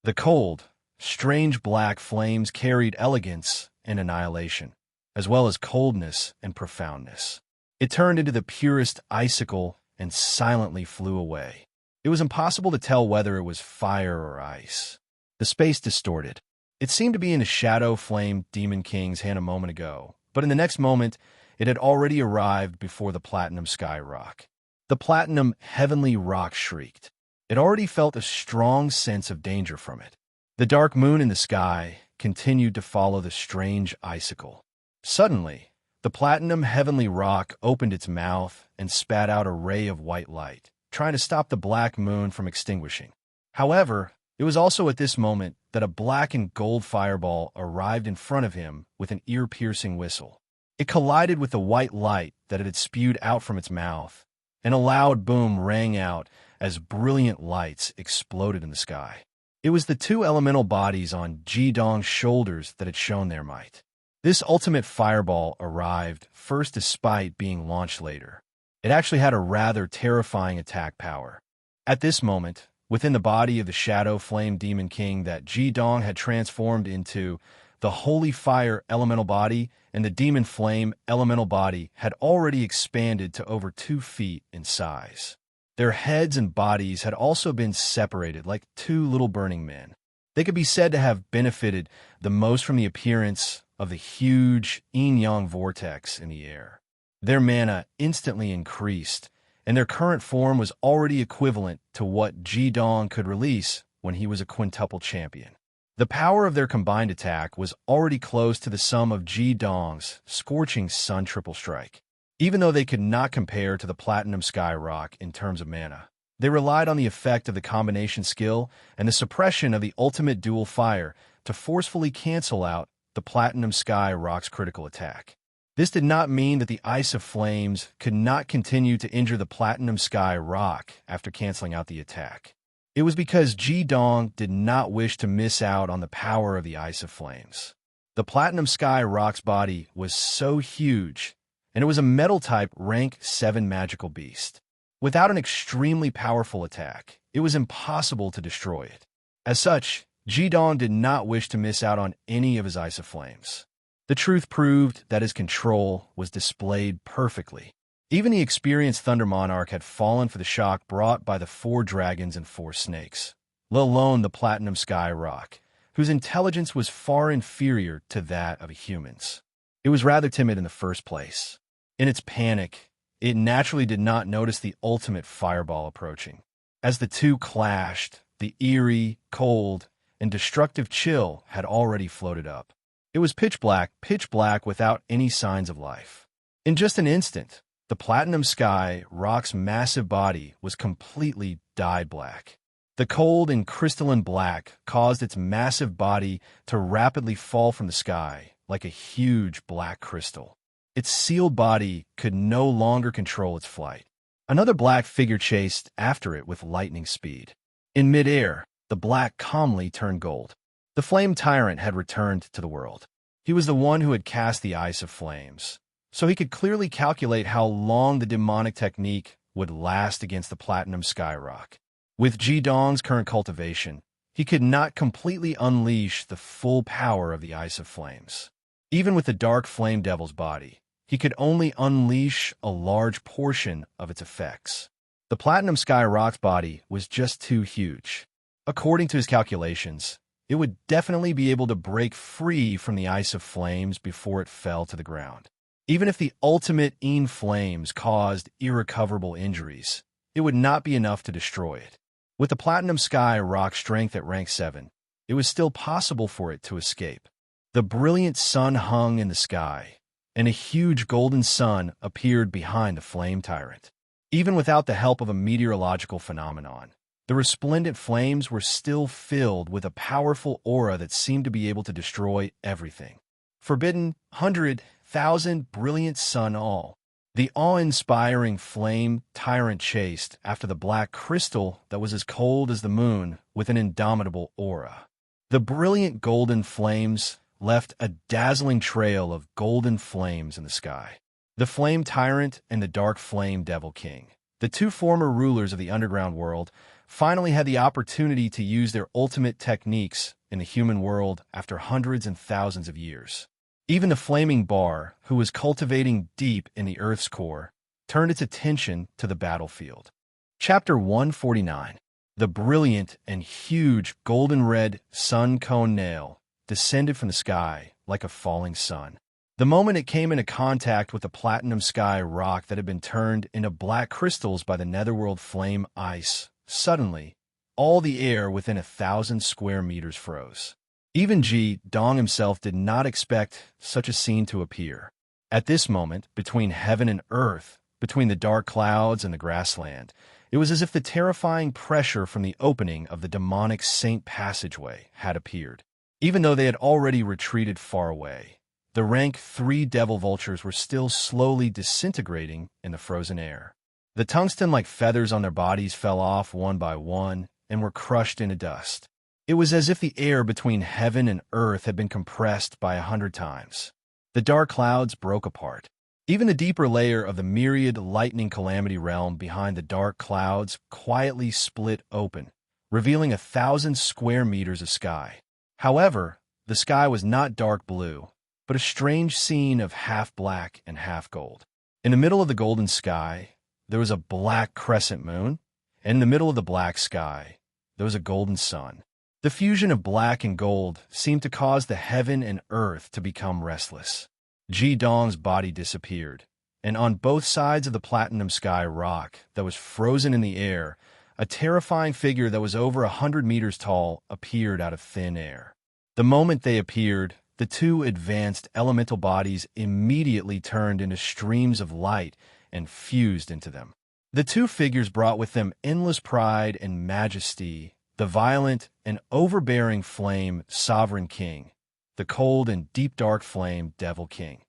The cold, strange black flames carried elegance and annihilation, as well as coldness and profoundness. It turned into the purest icicle and silently flew away. It was impossible to tell whether it was fire or ice. The space distorted. It seemed to be in the shadow flame Demon King's hand a moment ago, but in the next moment, it had already arrived before the platinum sky rock. The platinum heavenly rock shrieked. It already felt a strong sense of danger from it. The dark moon in the sky continued to follow the strange icicle. Suddenly, the platinum heavenly rock opened its mouth and spat out a ray of white light, trying to stop the black moon from extinguishing. However, it was also at this moment that a black and gold fireball arrived in front of him with an ear-piercing whistle. It collided with the white light that it had spewed out from its mouth, and a loud boom rang out as brilliant lights exploded in the sky. It was the 2 elemental bodies on Ji-Dong's shoulders that had shown their might. This ultimate fireball arrived first despite being launched later. It actually had a rather terrifying attack power. At this moment, within the body of the Shadow Flame Demon King that Ji-Dong had transformed into, the Holy Fire elemental body and the Demon Flame elemental body had already expanded to over 2 feet in size. Their heads and bodies had also been separated like 2 little burning men. They could be said to have benefited the most from the appearance of the huge yin-yang vortex in the air. Their mana instantly increased, and their current form was already equivalent to what Ji-Dong could release when he was a quintuple champion. The power of their combined attack was already close to the sum of Ji-Dong's scorching sun triple strike. Even though they could not compare to the platinum sky rock in terms of mana, they relied on the effect of the combination skill and the suppression of the ultimate dual fire to forcefully cancel out the platinum sky rock's critical attack. This did not mean that the ice of flames could not continue to injure the platinum sky rock after canceling out the attack. It was because Ji-Dong did not wish to miss out on the power of the ice of flames. The platinum sky rock's body was so huge, and it was a metal-type rank 7 magical beast. Without an extremely powerful attack, it was impossible to destroy it. As such, Ji-Dong did not wish to miss out on any of his ice of flames. The truth proved that his control was displayed perfectly. Even the experienced Thunder Monarch had fallen for the shock brought by the 4 dragons and 4 snakes, let alone the platinum sky rock, whose intelligence was far inferior to that of humans. It was rather timid in the first place. In its panic, it naturally did not notice the ultimate fireball approaching. As the 2 clashed, the eerie, cold, and destructive chill had already floated up. It was pitch black without any signs of life. In just an instant, The platinum sky rock's massive body was completely dyed black. The cold and crystalline black caused its massive body to rapidly fall from the sky like a huge black crystal. Its sealed body could no longer control its flight. Another black figure chased after it with lightning speed. In midair, the black calmly turned gold. The flame tyrant had returned to the world. He was the one who had cast the ice of flames, so he could clearly calculate how long the demonic technique would last against the platinum skyrock. With Ji-Dong's current cultivation, he could not completely unleash the full power of the ice of flames. Even with the dark flame devil's body, he could only unleash a large portion of its effects. The platinum skyrock's body was just too huge. According to his calculations, it would definitely be able to break free from the ice of flames before it fell to the ground. Even if the ultimate Een flames caused irrecoverable injuries, it would not be enough to destroy it. With the platinum sky rock's strength at rank 7, it was still possible for it to escape. The brilliant sun hung in the sky, and a huge golden sun appeared behind the flame tyrant. Even without the help of a meteorological phenomenon, the resplendent flames were still filled with a powerful aura that seemed to be able to destroy everything. Forbidden, 100,000 brilliant sun all. The awe-inspiring flame tyrant chased after the black crystal that was as cold as the moon with an indomitable aura. The brilliant golden flames left a dazzling trail of golden flames in the sky. The flame tyrant and the dark flame devil king, the two former rulers of the underground world, finally had the opportunity to use their ultimate techniques in the human world after hundreds and thousands of years. Even the flaming bar, who was cultivating deep in the Earth's core, turned its attention to the battlefield. Chapter 149. The brilliant and huge golden-red sun cone nail descended from the sky like a falling sun. The moment it came into contact with the platinum sky rock that had been turned into black crystals by the netherworld flame ice, suddenly, all the air within 1,000 square meters froze. Even Ji-Dong himself did not expect such a scene to appear. At this moment, between heaven and earth, between the dark clouds and the grassland, it was as if the terrifying pressure from the opening of the demonic Saint passageway had appeared. Even though they had already retreated far away, the rank 3 devil vultures were still slowly disintegrating in the frozen air. The tungsten-like feathers on their bodies fell off one by one and were crushed into dust. It was as if the air between heaven and earth had been compressed by 100 times. The dark clouds broke apart. Even the deeper layer of the myriad lightning calamity realm behind the dark clouds quietly split open, revealing 1,000 square meters of sky. However, the sky was not dark blue, but a strange scene of half black and half gold. In the middle of the golden sky, there was a black crescent moon, and in the middle of the black sky, there was a golden sun. The fusion of black and gold seemed to cause the heaven and earth to become restless. Ji-Dong's body disappeared, and on both sides of the platinum sky rock that was frozen in the air, a terrifying figure that was over 100 meters tall appeared out of thin air. The moment they appeared, the two advanced elemental bodies immediately turned into streams of light and fused into them. The two figures brought with them endless pride and majesty, the violent and overbearing flame sovereign king, the cold and deep dark flame devil king.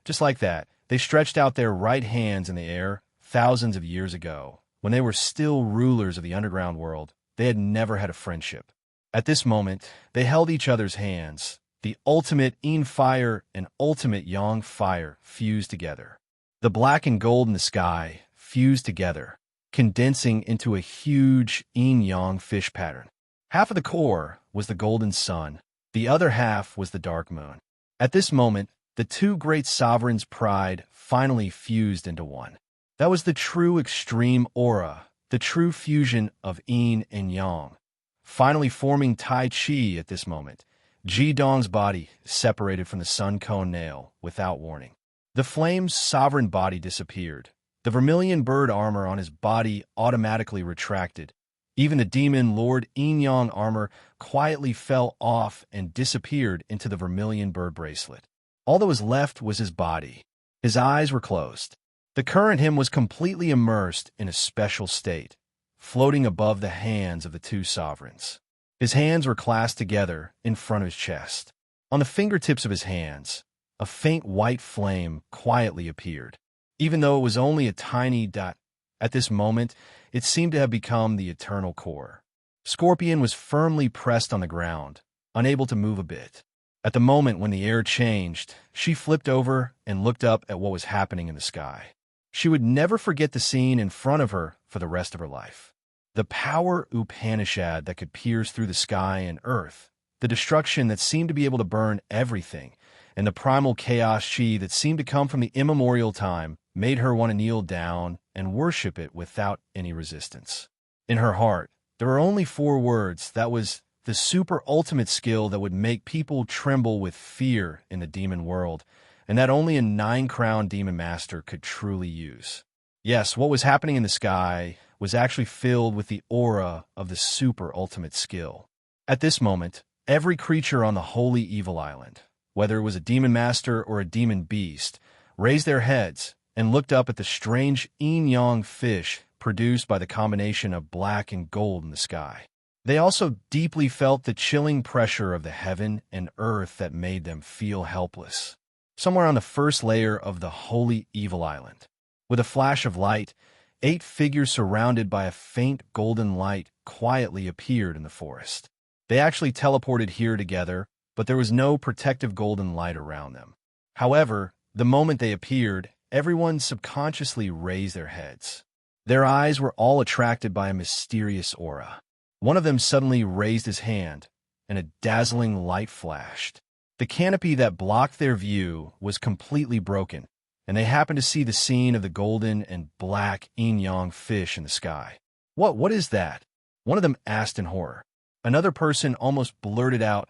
Just like that, they stretched out their right hands in the air thousands of years ago. When they were still rulers of the underground world, they had never had a friendship. At this moment, they held each other's hands. The ultimate Een fire and ultimate Yang fire fused together. The black and gold in the sky fused together, condensing into a huge yin-yang fish pattern. Half of the core was the golden sun, the other half was the dark moon. At this moment, the two great sovereigns' pride finally fused into one. That was the true extreme aura, the true fusion of yin and yang, finally forming Tai Chi at this moment. Ji-Dong's body separated from the sun cone nail without warning. The flame's sovereign body disappeared. The vermilion bird armor on his body automatically retracted. Even the demon Lord Yin-Yang armor quietly fell off and disappeared into the vermilion bird bracelet. All that was left was his body. His eyes were closed. The current him was completely immersed in a special state, floating above the hands of the two sovereigns. His hands were clasped together in front of his chest. On the fingertips of his hands, a faint white flame quietly appeared. Even though it was only a tiny dot, at this moment, it seemed to have become the eternal core. Scorpion was firmly pressed on the ground, unable to move a bit. At the moment when the air changed, she flipped over and looked up at what was happening in the sky. She would never forget the scene in front of her for the rest of her life. The power Upanishad that could pierce through the sky and earth, the destruction that seemed to be able to burn everything, and the primal chaos chi that seemed to come from the immemorial time made her want to kneel down and worship it without any resistance. In her heart, there were only 4 words. That was the super ultimate skill that would make people tremble with fear in the demon world, and that only a 9-crown demon master could truly use. Yes, what was happening in the sky was actually filled with the aura of the super ultimate skill. At this moment, every creature on the holy evil island, whether it was a demon master or a demon beast, raised their heads and looked up at the strange yin-yang fish produced by the combination of black and gold in the sky. They also deeply felt the chilling pressure of the heaven and earth that made them feel helpless. Somewhere on the first layer of the holy evil island, with a flash of light, 8 figures surrounded by a faint golden light quietly appeared in the forest. They actually teleported here together, but there was no protective golden light around them. However, the moment they appeared, everyone subconsciously raised their heads. Their eyes were all attracted by a mysterious aura. One of them suddenly raised his hand, and a dazzling light flashed. The canopy that blocked their view was completely broken, and they happened to see the scene of the golden and black yin-yang fish in the sky. What is that?" One of them asked in horror. Another person almost blurted out,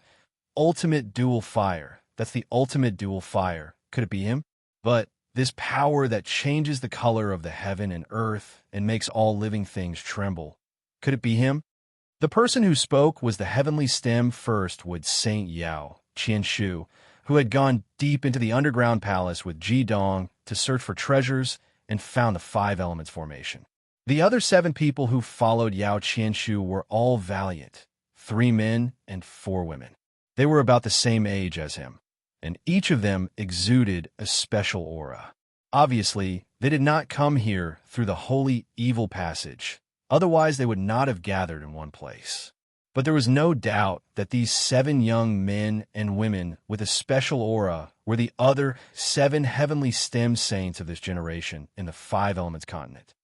"Ultimate dual fire. That's the ultimate dual fire. Could it be him?" But this power that changes the color of the heaven and earth and makes all living things tremble. Could it be him? The person who spoke was the heavenly stem first with Saint Yao Qianshu, who had gone deep into the underground palace with Ji Dong to search for treasures and found the 5 elements formation. The other 7 people who followed Yao Qianshu were all valiant, 3 men and 4 women. They were about the same age as him, and each of them exuded a special aura. Obviously, they did not come here through the holy evil passage. Otherwise, they would not have gathered in one place. But there was no doubt that these 7 young men and women with a special aura were the other 7 heavenly stem saints of this generation in the 5 elements continent.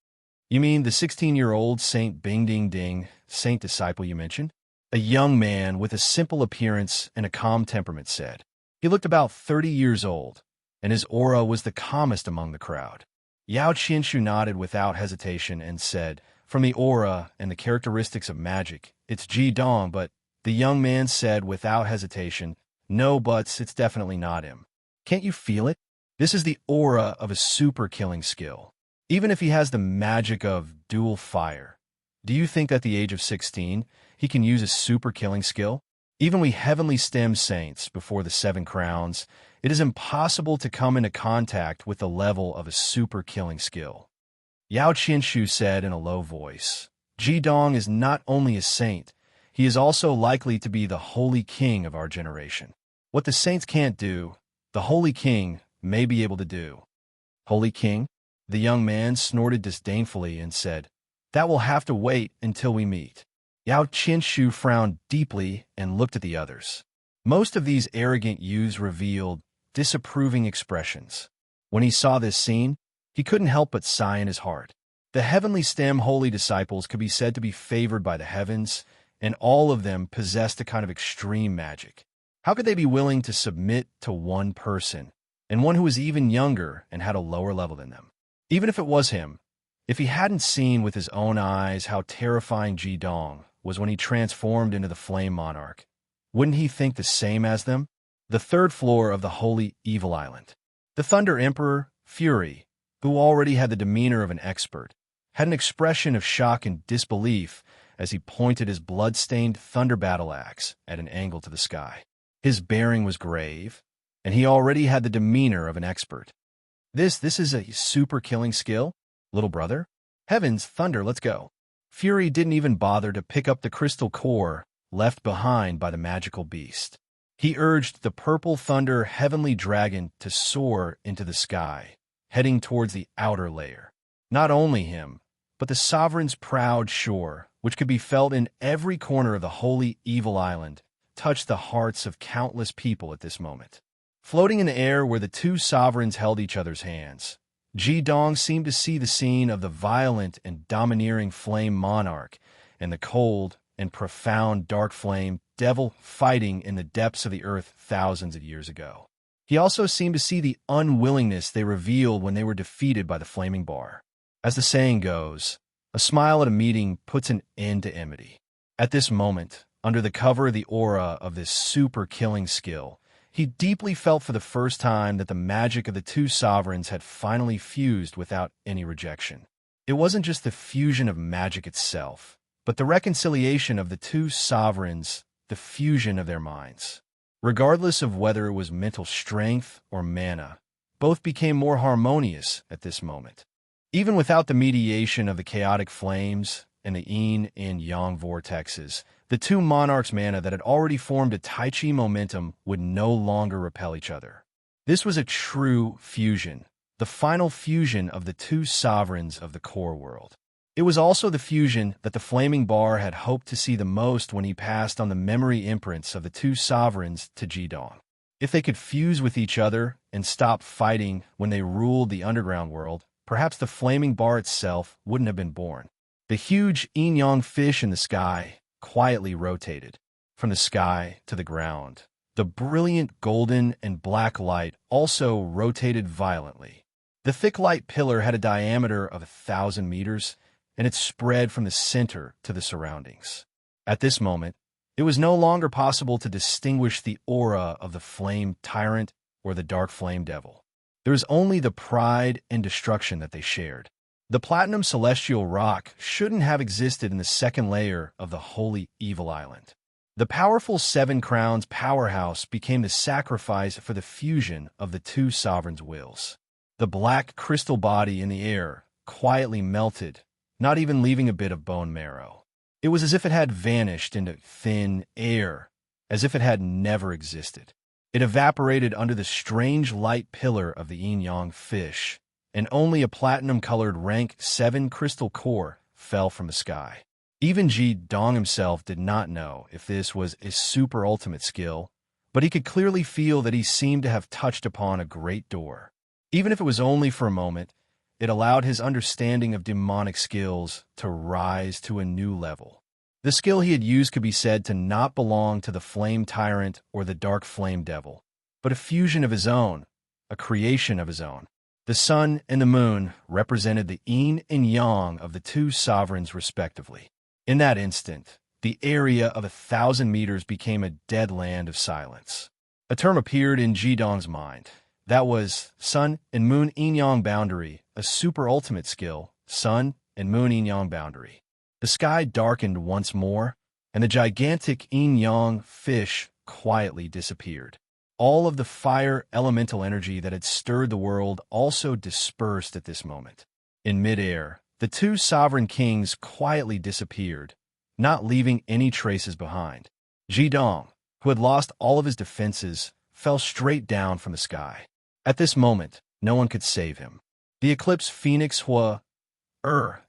"You mean the 16-year-old Saint Bing Ding Ding, saint disciple you mentioned?" A young man with a simple appearance and a calm temperament said. He looked about 30 years old, and his aura was the calmest among the crowd. Yao Qianshu nodded without hesitation and said, "From the aura and the characteristics of magic, it's Ji Dong," but the young man said without hesitation, "No buts, it's definitely not him. Can't you feel it? This is the aura of a super killing skill. Even if he has the magic of dual fire, do you think at the age of 16 he can use a super killing skill? Even we heavenly stem saints before the 7 crowns, it is impossible to come into contact with the level of a super killing skill." Yao Qianshu said in a low voice, "Ji Dong is not only a saint, he is also likely to be the holy king of our generation. What the saints can't do, the holy king may be able to do." "Holy king?" The young man snorted disdainfully and said, "That will have to wait until we meet." Yao Qianshu frowned deeply and looked at the others. Most of these arrogant youths revealed disapproving expressions. When he saw this scene, he couldn't help but sigh in his heart. The heavenly stem holy disciples could be said to be favored by the heavens, and all of them possessed a kind of extreme magic. How could they be willing to submit to one person, and one who was even younger and had a lower level than them? Even if it was him, if he hadn't seen with his own eyes how terrifying Ji Dong was when he transformed into the Flame Monarch, wouldn't he think the same as them? The 3rd floor of the holy evil island. The Thunder Emperor, Fury, who already had the demeanor of an expert, had an expression of shock and disbelief as he pointed his blood-stained thunder battle axe at an angle to the sky. His bearing was grave, and he already had the demeanor of an expert. This is a super killing skill, little brother? Heavens, thunder, let's go. Fury didn't even bother to pick up the crystal core left behind by the magical beast. He urged the purple thunder heavenly dragon to soar into the sky, heading towards the outer layer. Not only him, but the sovereign's proud shore, which could be felt in every corner of the holy evil island, touched the hearts of countless people at this moment. Floating in the air where the two sovereigns held each other's hands, Ji Dong seemed to see the scene of the violent and domineering flame monarch and the cold and profound dark flame devil fighting in the depths of the earth thousands of years ago. He also seemed to see the unwillingness they revealed when they were defeated by the flaming bar. As the saying goes, a smile at a meeting puts an end to enmity. At this moment, under the cover of the aura of this super killing skill, he deeply felt for the first time that the magic of the two sovereigns had finally fused without any rejection. It wasn't just the fusion of magic itself, but the reconciliation of the two sovereigns, the fusion of their minds. Regardless of whether it was mental strength or mana, both became more harmonious at this moment. Even without the mediation of the chaotic flames and the yin and yang vortexes, the two monarchs' mana that had already formed a Tai Chi momentum would no longer repel each other. This was a true fusion, the final fusion of the two sovereigns of the core world. It was also the fusion that the flaming bar had hoped to see the most when he passed on the memory imprints of the two sovereigns to Ji Dong. If they could fuse with each other and stop fighting when they ruled the underground world, perhaps the flaming bar itself wouldn't have been born. The huge yin-yang fish in the sky quietly rotated, from the sky to the ground. The brilliant golden and black light also rotated violently. The thick light pillar had a diameter of 1,000 meters, and it spread from the center to the surroundings. At this moment, it was no longer possible to distinguish the aura of the flame tyrant or the dark flame devil. There was only the pride and destruction that they shared. The platinum celestial rock shouldn't have existed in the second layer of the holy evil island. The powerful Seven Crowns powerhouse became the sacrifice for the fusion of the two sovereigns' wills. The black crystal body in the air quietly melted, not even leaving a bit of bone marrow. It was as if it had vanished into thin air, as if it had never existed. It evaporated under the strange light pillar of the yin-yang fish, and only a platinum-colored rank 7 crystal core fell from the sky. Even Ji Dong himself did not know if this was a super ultimate skill, but he could clearly feel that he seemed to have touched upon a great door. Even if it was only for a moment, it allowed his understanding of demonic skills to rise to a new level. The skill he had used could be said to not belong to the flame tyrant or the dark flame devil, but a fusion of his own, a creation of his own. The sun and the moon represented the yin and yang of the two sovereigns respectively. In that instant, the area of 1,000 meters became a dead land of silence. A term appeared in Ji Dong's mind. That was sun and moon yin-yang boundary, a super ultimate skill, sun and moon yin-yang boundary. The sky darkened once more, and the gigantic yin-yang fish quietly disappeared. All of the fire elemental energy that had stirred the world also dispersed at this moment. In midair, the two sovereign kings quietly disappeared, not leaving any traces behind. Ji Dong, who had lost all of his defenses, fell straight down from the sky. At this moment, no one could save him. The Eclipse Phoenix Hua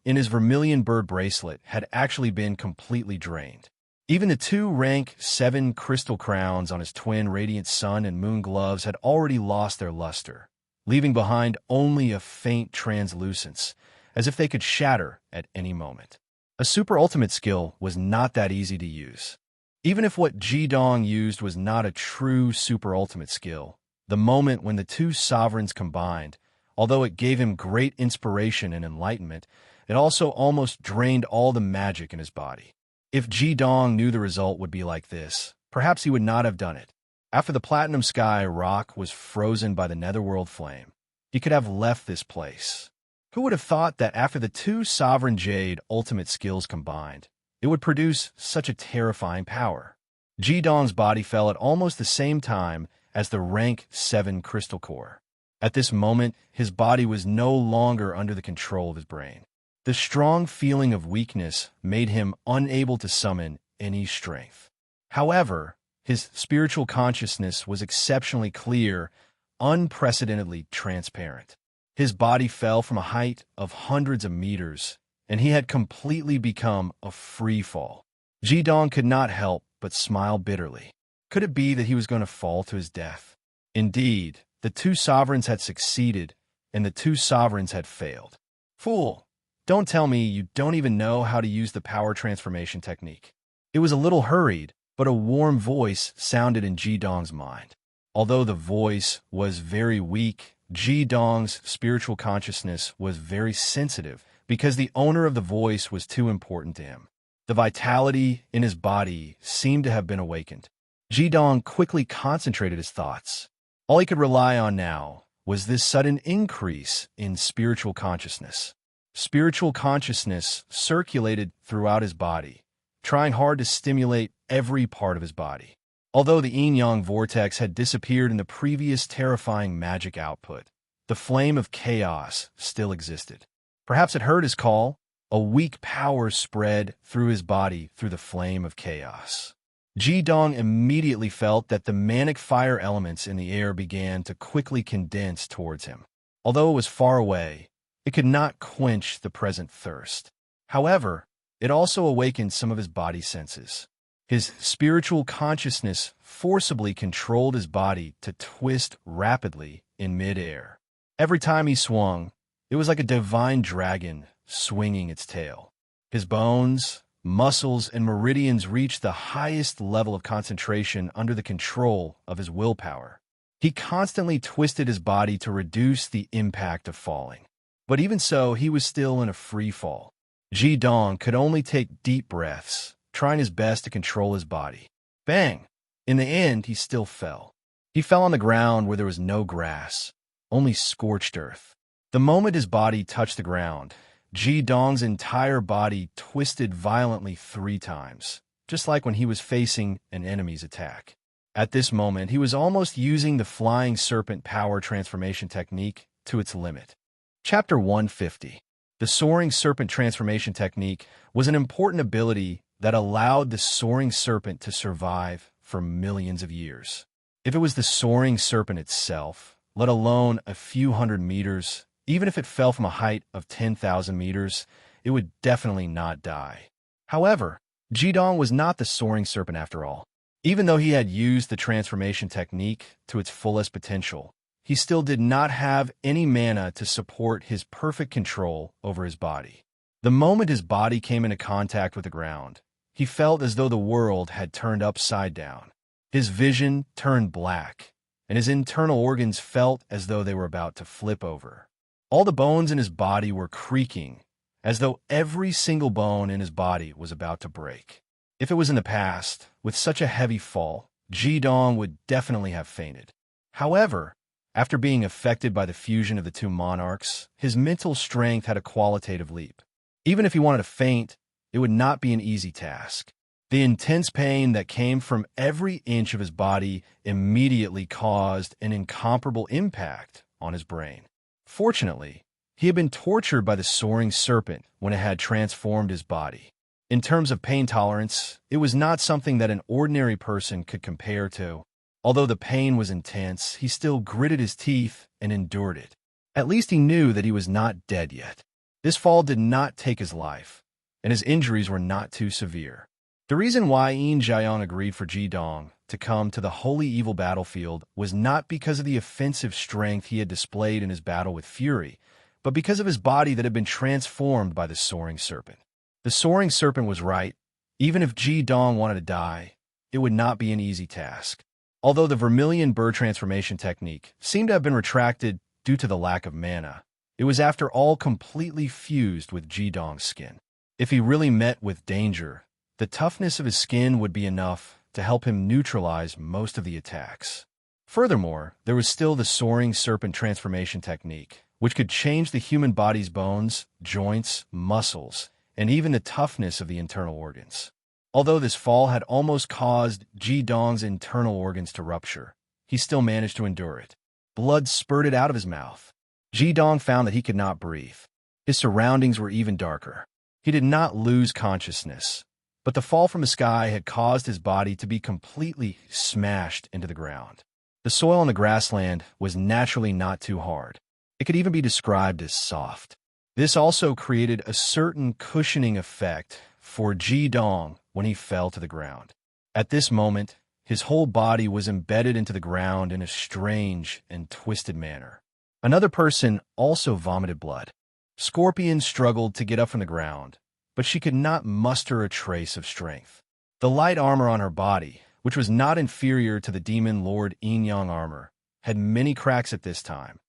in his vermilion bird bracelet had actually been completely drained. Even the 2 rank 7 crystal crowns on his twin radiant sun and moon gloves had already lost their luster, leaving behind only a faint translucence, as if they could shatter at any moment. A super ultimate skill was not that easy to use. Even if what Ji Dong used was not a true super ultimate skill, the moment when the two sovereigns combined, although it gave him great inspiration and enlightenment, it also almost drained all the magic in his body. If Ji Dong knew the result would be like this, perhaps he would not have done it. After the platinum sky rock was frozen by the netherworld flame, he could have left this place. Who would have thought that after the 2 sovereign jade ultimate skills combined, it would produce such a terrifying power? Ji Dong's body fell at almost the same time as the rank 7 crystal core. At this moment, his body was no longer under the control of his brain. The strong feeling of weakness made him unable to summon any strength. However, his spiritual consciousness was exceptionally clear, unprecedentedly transparent. His body fell from a height of hundreds of meters, and he had completely become a free fall. Jidong could not help but smile bitterly. Could it be that he was going to fall to his death? Indeed, the two sovereigns had succeeded, and the two sovereigns had failed. Fool! Don't tell me you don't even know how to use the power transformation technique. It was a little hurried, but a warm voice sounded in Jidong's mind. Although the voice was very weak, Jidong's spiritual consciousness was very sensitive because the owner of the voice was too important to him. The vitality in his body seemed to have been awakened. Jidong quickly concentrated his thoughts. All he could rely on now was this sudden increase in spiritual consciousness. Spiritual consciousness circulated throughout his body, trying hard to stimulate every part of his body. Although the yin-yang vortex had disappeared in the previous terrifying magic output, the flame of chaos still existed. Perhaps it heard his call. A weak power spread through his body through the flame of chaos. Jidong immediately felt that the manic fire elements in the air began to quickly condense towards him. Although it was far away, it could not quench the present thirst. However, it also awakened some of his body senses. His spiritual consciousness forcibly controlled his body to twist rapidly in mid-air. Every time he swung, it was like a divine dragon swinging its tail. His bones, muscles, and meridians reached the highest level of concentration under the control of his willpower. He constantly twisted his body to reduce the impact of falling. But even so, he was still in a free fall. Jidong could only take deep breaths, trying his best to control his body. Bang! In the end, he still fell. He fell on the ground where there was no grass, only scorched earth. The moment his body touched the ground, Jidong's entire body twisted violently 3 times, just like when he was facing an enemy's attack. At this moment, he was almost using the flying serpent power transformation technique to its limit. Chapter 150. The soaring serpent transformation technique was an important ability that allowed the soaring serpent to survive for millions of years. If it was the soaring serpent itself, let alone a few hundred meters, even if it fell from a height of 10,000 meters, it would definitely not die. However, Jidong was not the soaring serpent after all. Even though he had used the transformation technique to its fullest potential, he still did not have any mana to support his perfect control over his body. The moment his body came into contact with the ground, he felt as though the world had turned upside down. His vision turned black, and his internal organs felt as though they were about to flip over. All the bones in his body were creaking, as though every single bone in his body was about to break. If it was in the past, with such a heavy fall, Jidong would definitely have fainted. However, after being affected by the fusion of the two monarchs, his mental strength had a qualitative leap. Even if he wanted to faint, it would not be an easy task. The intense pain that came from every inch of his body immediately caused an incomparable impact on his brain. Fortunately, he had been tortured by the soaring serpent when it had transformed his body. In terms of pain tolerance, it was not something that an ordinary person could compare to. Although the pain was intense, he still gritted his teeth and endured it. At least he knew that he was not dead yet. This fall did not take his life, and his injuries were not too severe. The reason why Yin Jiang agreed for Jidong to come to the Holy Evil battlefield was not because of the offensive strength he had displayed in his battle with Fury, but because of his body that had been transformed by the soaring serpent. The soaring serpent was right. Even if Jidong wanted to die, it would not be an easy task. Although the vermilion bird transformation technique seemed to have been retracted due to the lack of mana, it was after all completely fused with Jidong's skin. If he really met with danger, the toughness of his skin would be enough to help him neutralize most of the attacks. Furthermore, there was still the soaring serpent transformation technique, which could change the human body's bones, joints, muscles, and even the toughness of the internal organs. Although this fall had almost caused Jidong's internal organs to rupture, he still managed to endure it. Blood spurted out of his mouth. Ji-dong found that he could not breathe. His surroundings were even darker. He did not lose consciousness, but the fall from the sky had caused his body to be completely smashed into the ground. The soil on the grassland was naturally not too hard. It could even be described as soft. This also created a certain cushioning effect for Ji-dong when he fell to the ground. At this moment, his whole body was embedded into the ground in a strange and twisted manner. Another person also vomited blood. Scorpion struggled to get up from the ground, but she could not muster a trace of strength. The light armor on her body, which was not inferior to the demon Lord Yin-yang armor, had many cracks at this time,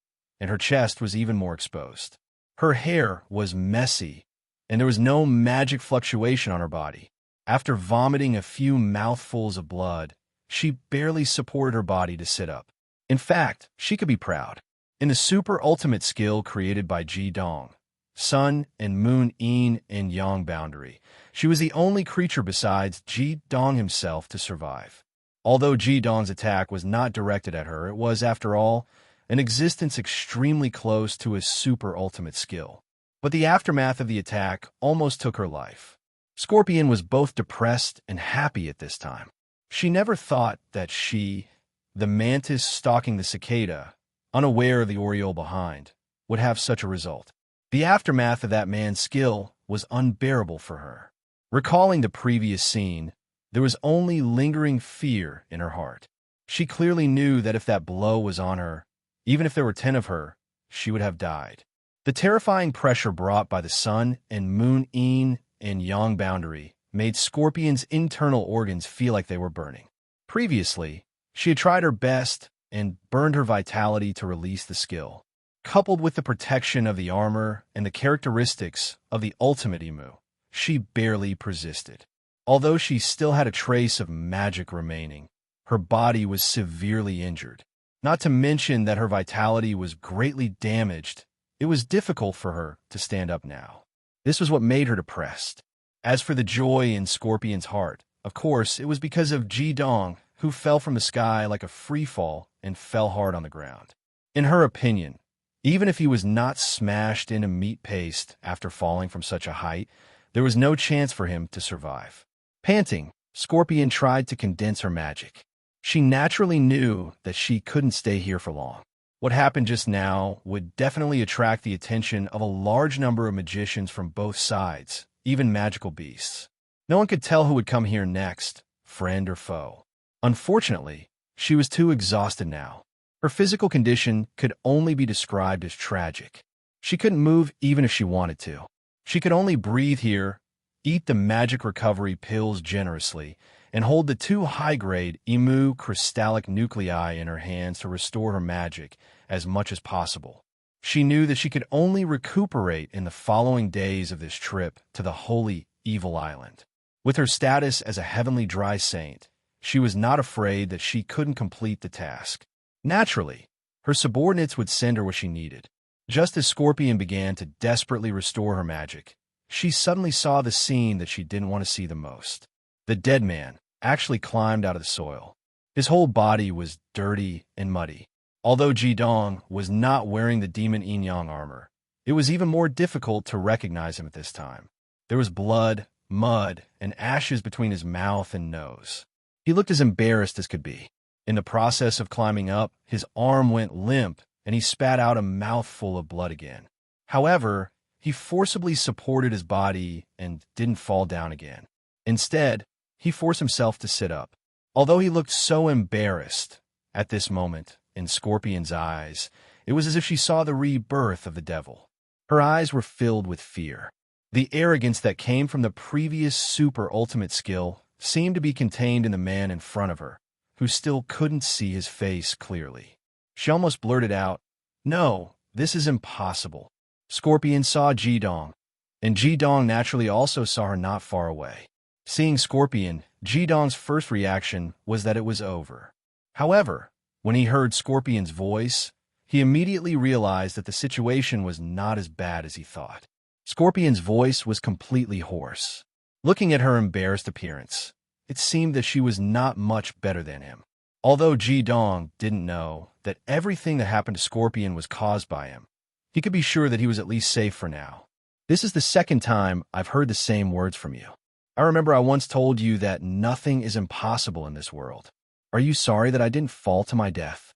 and her chest was even more exposed. Her hair was messy, and there was no magic fluctuation on her body. After vomiting a few mouthfuls of blood, she barely supported her body to sit up. In fact, she could be proud. In the super ultimate skill created by Ji-dong, Sun and Moon Yin and Yang boundary, she was the only creature besides Ji-dong himself to survive. Although Ji-dong's attack was not directed at her, it was, after all, an existence extremely close to his super ultimate skill. But the aftermath of the attack almost took her life. Scorpion was both depressed and happy at this time. She never thought that she, the mantis stalking the cicada, unaware of the oriole behind, would have such a result. The aftermath of that man's skill was unbearable for her. Recalling the previous scene, there was only lingering fear in her heart. She clearly knew that if that blow was on her, even if there were 10 of her, she would have died. The terrifying pressure brought by the Sun and Moon Yin and Yang boundary made Scorpion's internal organs feel like they were burning. Previously, she had tried her best and burned her vitality to release the skill. Coupled with the protection of the armor and the characteristics of the ultimate emu, she barely persisted. Although she still had a trace of magic remaining, her body was severely injured. Not to mention that her vitality was greatly damaged, it was difficult for her to stand up now. This was what made her depressed. As for the joy in Scorpion's heart, of course, it was because of Ji-dong, who fell from the sky like a free fall and fell hard on the ground. In her opinion, even if he was not smashed into meat paste after falling from such a height, there was no chance for him to survive. Panting, Scorpion tried to condense her magic. She naturally knew that she couldn't stay here for long. What happened just now would definitely attract the attention of a large number of magicians from both sides, even magical beasts. No one could tell who would come here next, friend or foe. Unfortunately, she was too exhausted now. Her physical condition could only be described as tragic. She couldn't move even if she wanted to. She could only breathe here, eat the magic recovery pills generously, and hold the 2 high-grade emu crystallic nuclei in her hands to restore her magic as much as possible. She knew that she could only recuperate in the following days of this trip to the holy evil island. With her status as a heavenly dry saint, she was not afraid that she couldn't complete the task. Naturally, her subordinates would send her what she needed. Just as Scorpion began to desperately restore her magic, she suddenly saw the scene that she didn't want to see the most. The dead man actually climbed out of the soil. His whole body was dirty and muddy. Although Ji-dong was not wearing the demon Yin-yang armor, it was even more difficult to recognize him at this time. There was blood, mud, and ashes between his mouth and nose. He looked as embarrassed as could be. In the process of climbing up, his arm went limp, and he spat out a mouthful of blood again. However, he forcibly supported his body and didn't fall down again. Instead, he forced himself to sit up. Although he looked so embarrassed at this moment in Scorpion's eyes, it was as if she saw the rebirth of the devil. Her eyes were filled with fear. The arrogance that came from the previous super ultimate skill seemed to be contained in the man in front of her, who still couldn't see his face clearly. She almost blurted out, "No, this is impossible." Scorpion saw Ji-dong, and Ji-dong naturally also saw her not far away. Seeing Scorpion, Ji-dong's first reaction was that it was over. However, when he heard Scorpion's voice, he immediately realized that the situation was not as bad as he thought. Scorpion's voice was completely hoarse. Looking at her embarrassed appearance, it seemed that she was not much better than him. Although Ji Dong didn't know that everything that happened to Scorpion was caused by him, he could be sure that he was at least safe for now. This is the second time I've heard the same words from you. I remember I once told you that nothing is impossible in this world. Are you sorry that I didn't fall to my death?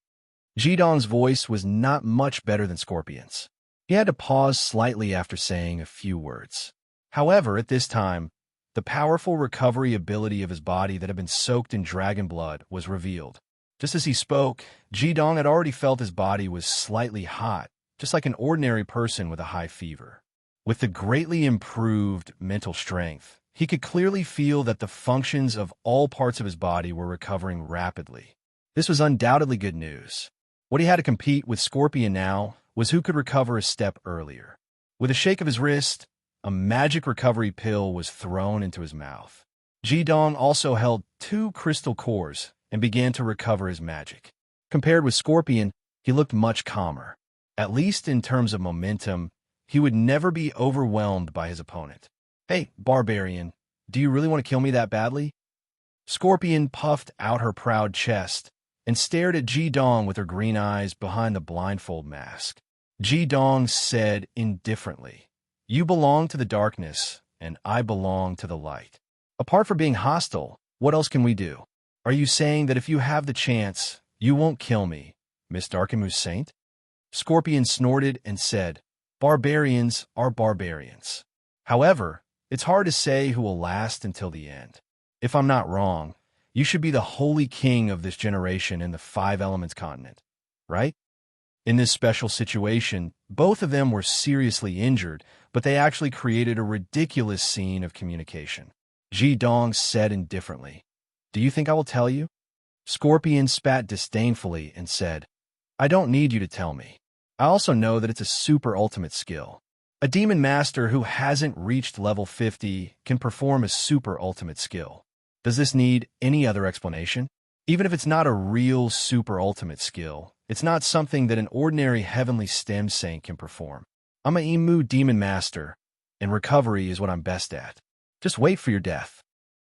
Ji Dong's voice was not much better than Scorpion's. He had to pause slightly after saying a few words. However, at this time, the powerful recovery ability of his body that had been soaked in dragon blood was revealed. Just as he spoke, Ji Dong had already felt his body was slightly hot, just like an ordinary person with a high fever. With the greatly improved mental strength, he could clearly feel that the functions of all parts of his body were recovering rapidly. This was undoubtedly good news. What he had to compete with Scorpion now was who could recover a step earlier. With a shake of his wrist, a magic recovery pill was thrown into his mouth. Ji Dong also held 2 crystal cores and began to recover his magic. Compared with Scorpion, he looked much calmer. At least in terms of momentum, he would never be overwhelmed by his opponent. Hey, barbarian, do you really want to kill me that badly? Scorpion puffed out her proud chest and stared at Ji Dong with her green eyes behind the blindfold mask. Ji Dong said indifferently, "You belong to the darkness, and I belong to the light. Apart from being hostile, what else can we do? Are you saying that if you have the chance, you won't kill me, Miss Darkimu's saint?" Scorpion snorted and said, "Barbarians are barbarians. However, it's hard to say who will last until the end. If I'm not wrong, you should be the holy king of this generation in the 5 Elements continent, right?" In this special situation, both of them were seriously injured, but they actually created a ridiculous scene of communication. Ji Dong said indifferently, "Do you think I will tell you?" Scorpion spat disdainfully and said, "I don't need you to tell me. I also know that it's a super ultimate skill. A demon master who hasn't reached level 50 can perform a super ultimate skill. Does this need any other explanation? Even if it's not a real super ultimate skill, it's not something that an ordinary heavenly stem saint can perform. I'm a Emu demon master, and recovery is what I'm best at. Just wait for your death."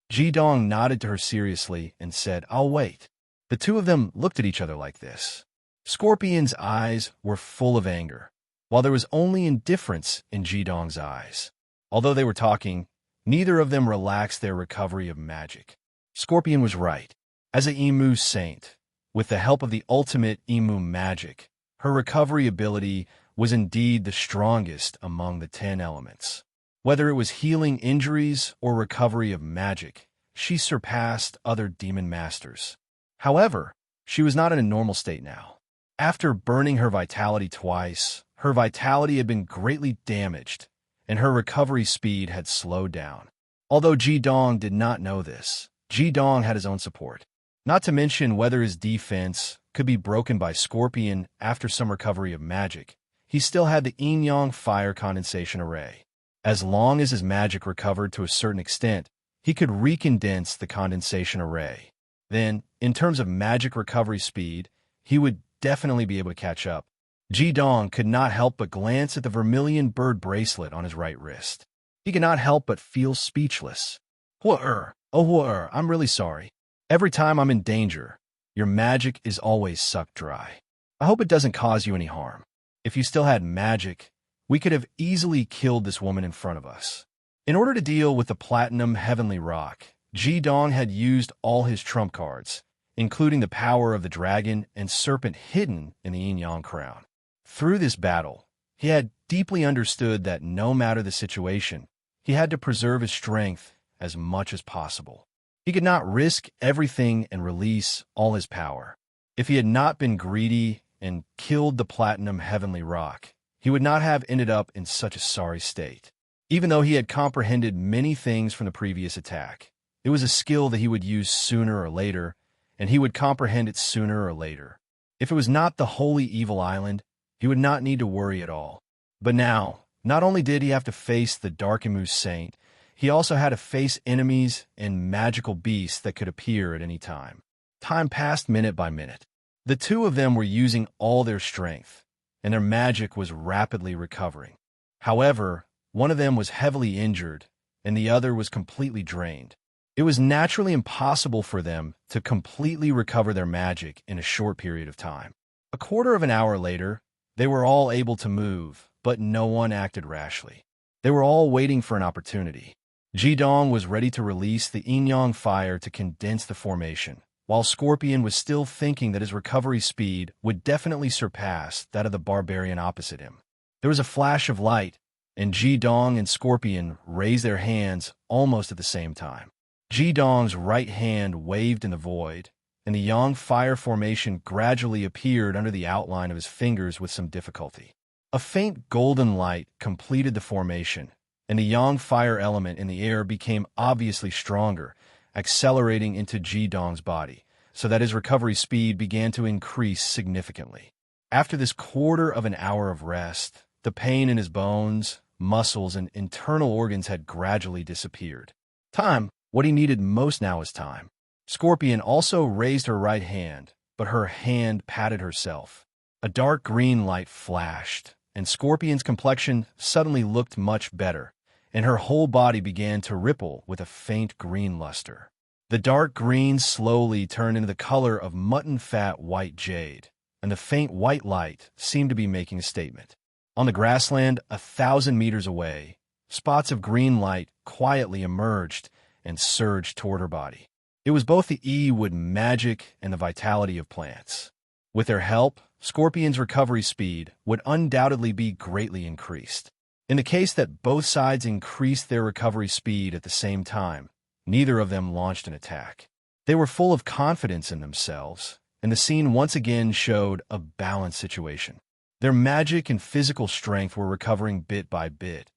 Ji Dong nodded to her seriously and said, "I'll wait." The two of them looked at each other like this. Scorpion's eyes were full of anger, while there was only indifference in Ji Dong's eyes. Although they were talking, neither of them relaxed their recovery of magic. Scorpion was right. As a Emu saint, with the help of the ultimate Emu magic, her recovery ability was indeed the strongest among the 10 elements. Whether it was healing injuries or recovery of magic, she surpassed other demon masters. However, she was not in a normal state now. After burning her vitality twice, her vitality had been greatly damaged, and her recovery speed had slowed down. Although Ji Dong did not know this, Ji Dong had his own support. Not to mention whether his defense could be broken by Scorpion after some recovery of magic, he still had the yin-yang fire condensation array. As long as his magic recovered to a certain extent, he could recondense the condensation array. Then, in terms of magic recovery speed, he would definitely be able to catch up. Ji Dong could not help but glance at the vermilion bird bracelet on his right wrist. He could not help but feel speechless. I'm really sorry. Every time I'm in danger, your magic is always sucked dry. I hope it doesn't cause you any harm. If you still had magic, we could have easily killed this woman in front of us." In order to deal with the platinum heavenly rock, Ji Dong had used all his trump cards, including the power of the dragon and serpent hidden in the yin-yang crown. Through this battle, he had deeply understood that no matter the situation, he had to preserve his strength as much as possible. He could not risk everything and release all his power. If he had not been greedy and killed the platinum heavenly rock, he would not have ended up in such a sorry state. Even though he had comprehended many things from the previous attack, it was a skill that he would use sooner or later, and he would comprehend it sooner or later. If it was not the Holy Evil Island, he would not need to worry at all. But now, not only did he have to face the Darkimu Saint, he also had to face enemies and magical beasts that could appear at any time. Time passed minute by minute. The two of them were using all their strength, and their magic was rapidly recovering. However, one of them was heavily injured, and the other was completely drained. It was naturally impossible for them to completely recover their magic in a short period of time. A quarter of an hour later, they were all able to move, but no one acted rashly. They were all waiting for an opportunity. Jidong was ready to release the yin-yang fire to condense the formation, while Scorpion was still thinking that his recovery speed would definitely surpass that of the barbarian opposite him. There was a flash of light, and Jidong and Scorpion raised their hands almost at the same time. Jidong's right hand waved in the void, and the yang fire formation gradually appeared under the outline of his fingers with some difficulty. A faint golden light completed the formation, and the yang fire element in the air became obviously stronger, accelerating into Jidong's body, so that his recovery speed began to increase significantly. After this quarter of an hour of rest, the pain in his bones, muscles, and internal organs had gradually disappeared. Time. What he needed most now was time. Scorpion also raised her right hand, but her hand patted herself. A dark green light flashed, and Scorpion's complexion suddenly looked much better, and her whole body began to ripple with a faint green luster. The dark green slowly turned into the color of mutton-fat white jade, and the faint white light seemed to be making a statement. On the grassland 1,000 meters away, spots of green light quietly emerged and surged toward her body. It was both the E-wood magic and the vitality of plants. With their help, Scorpion's recovery speed would undoubtedly be greatly increased. In the case that both sides increased their recovery speed at the same time, neither of them launched an attack. They were full of confidence in themselves, and the scene once again showed a balanced situation. Their magic and physical strength were recovering bit by bit,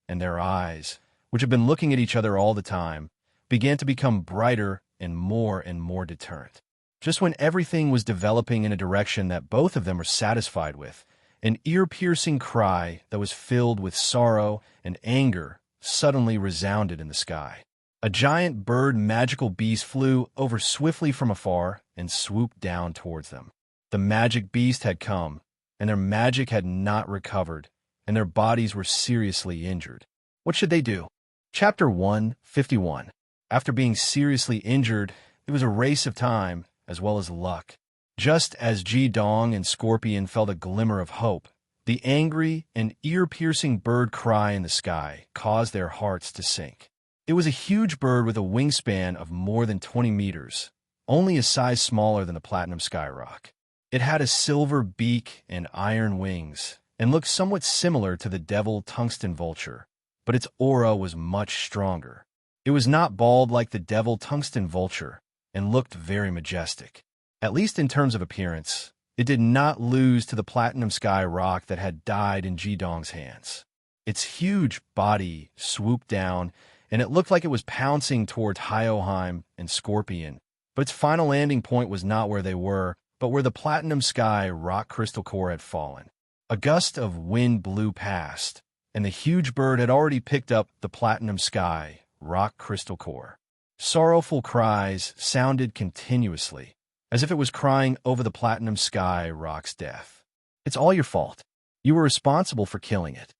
and their eyes, which had been looking at each other all the time, began to become brighter and more deterrent. Just when everything was developing in a direction that both of them were satisfied with, an ear-piercing cry that was filled with sorrow and anger suddenly resounded in the sky. A giant bird magical beast flew over swiftly from afar and swooped down towards them. The magic beast had come, and their magic had not recovered, and their bodies were seriously injured. What should they do? Chapter 151. After being seriously injured, it was a race of time as well as luck. Just as Jidong and Scorpion felt a glimmer of hope, the angry and ear-piercing bird cry in the sky caused their hearts to sink. It was a huge bird with a wingspan of more than 20 meters, only a size smaller than the platinum skyrock. It had a silver beak and iron wings, and looked somewhat similar to the devil tungsten vulture, but its aura was much stronger. It was not bald like the devil tungsten vulture, and looked very majestic. At least in terms of appearance, it did not lose to the platinum sky rock that had died in Jidong's hands. Its huge body swooped down, and it looked like it was pouncing toward Hyoheim and Scorpion, but its final landing point was not where they were, but where the platinum sky rock crystal core had fallen. A gust of wind blew past, and the huge bird had already picked up the platinum sky rock crystal core. Sorrowful cries sounded continuously, as if it was crying over the platinum sky rock's death. It's all your fault. You were responsible for killing it,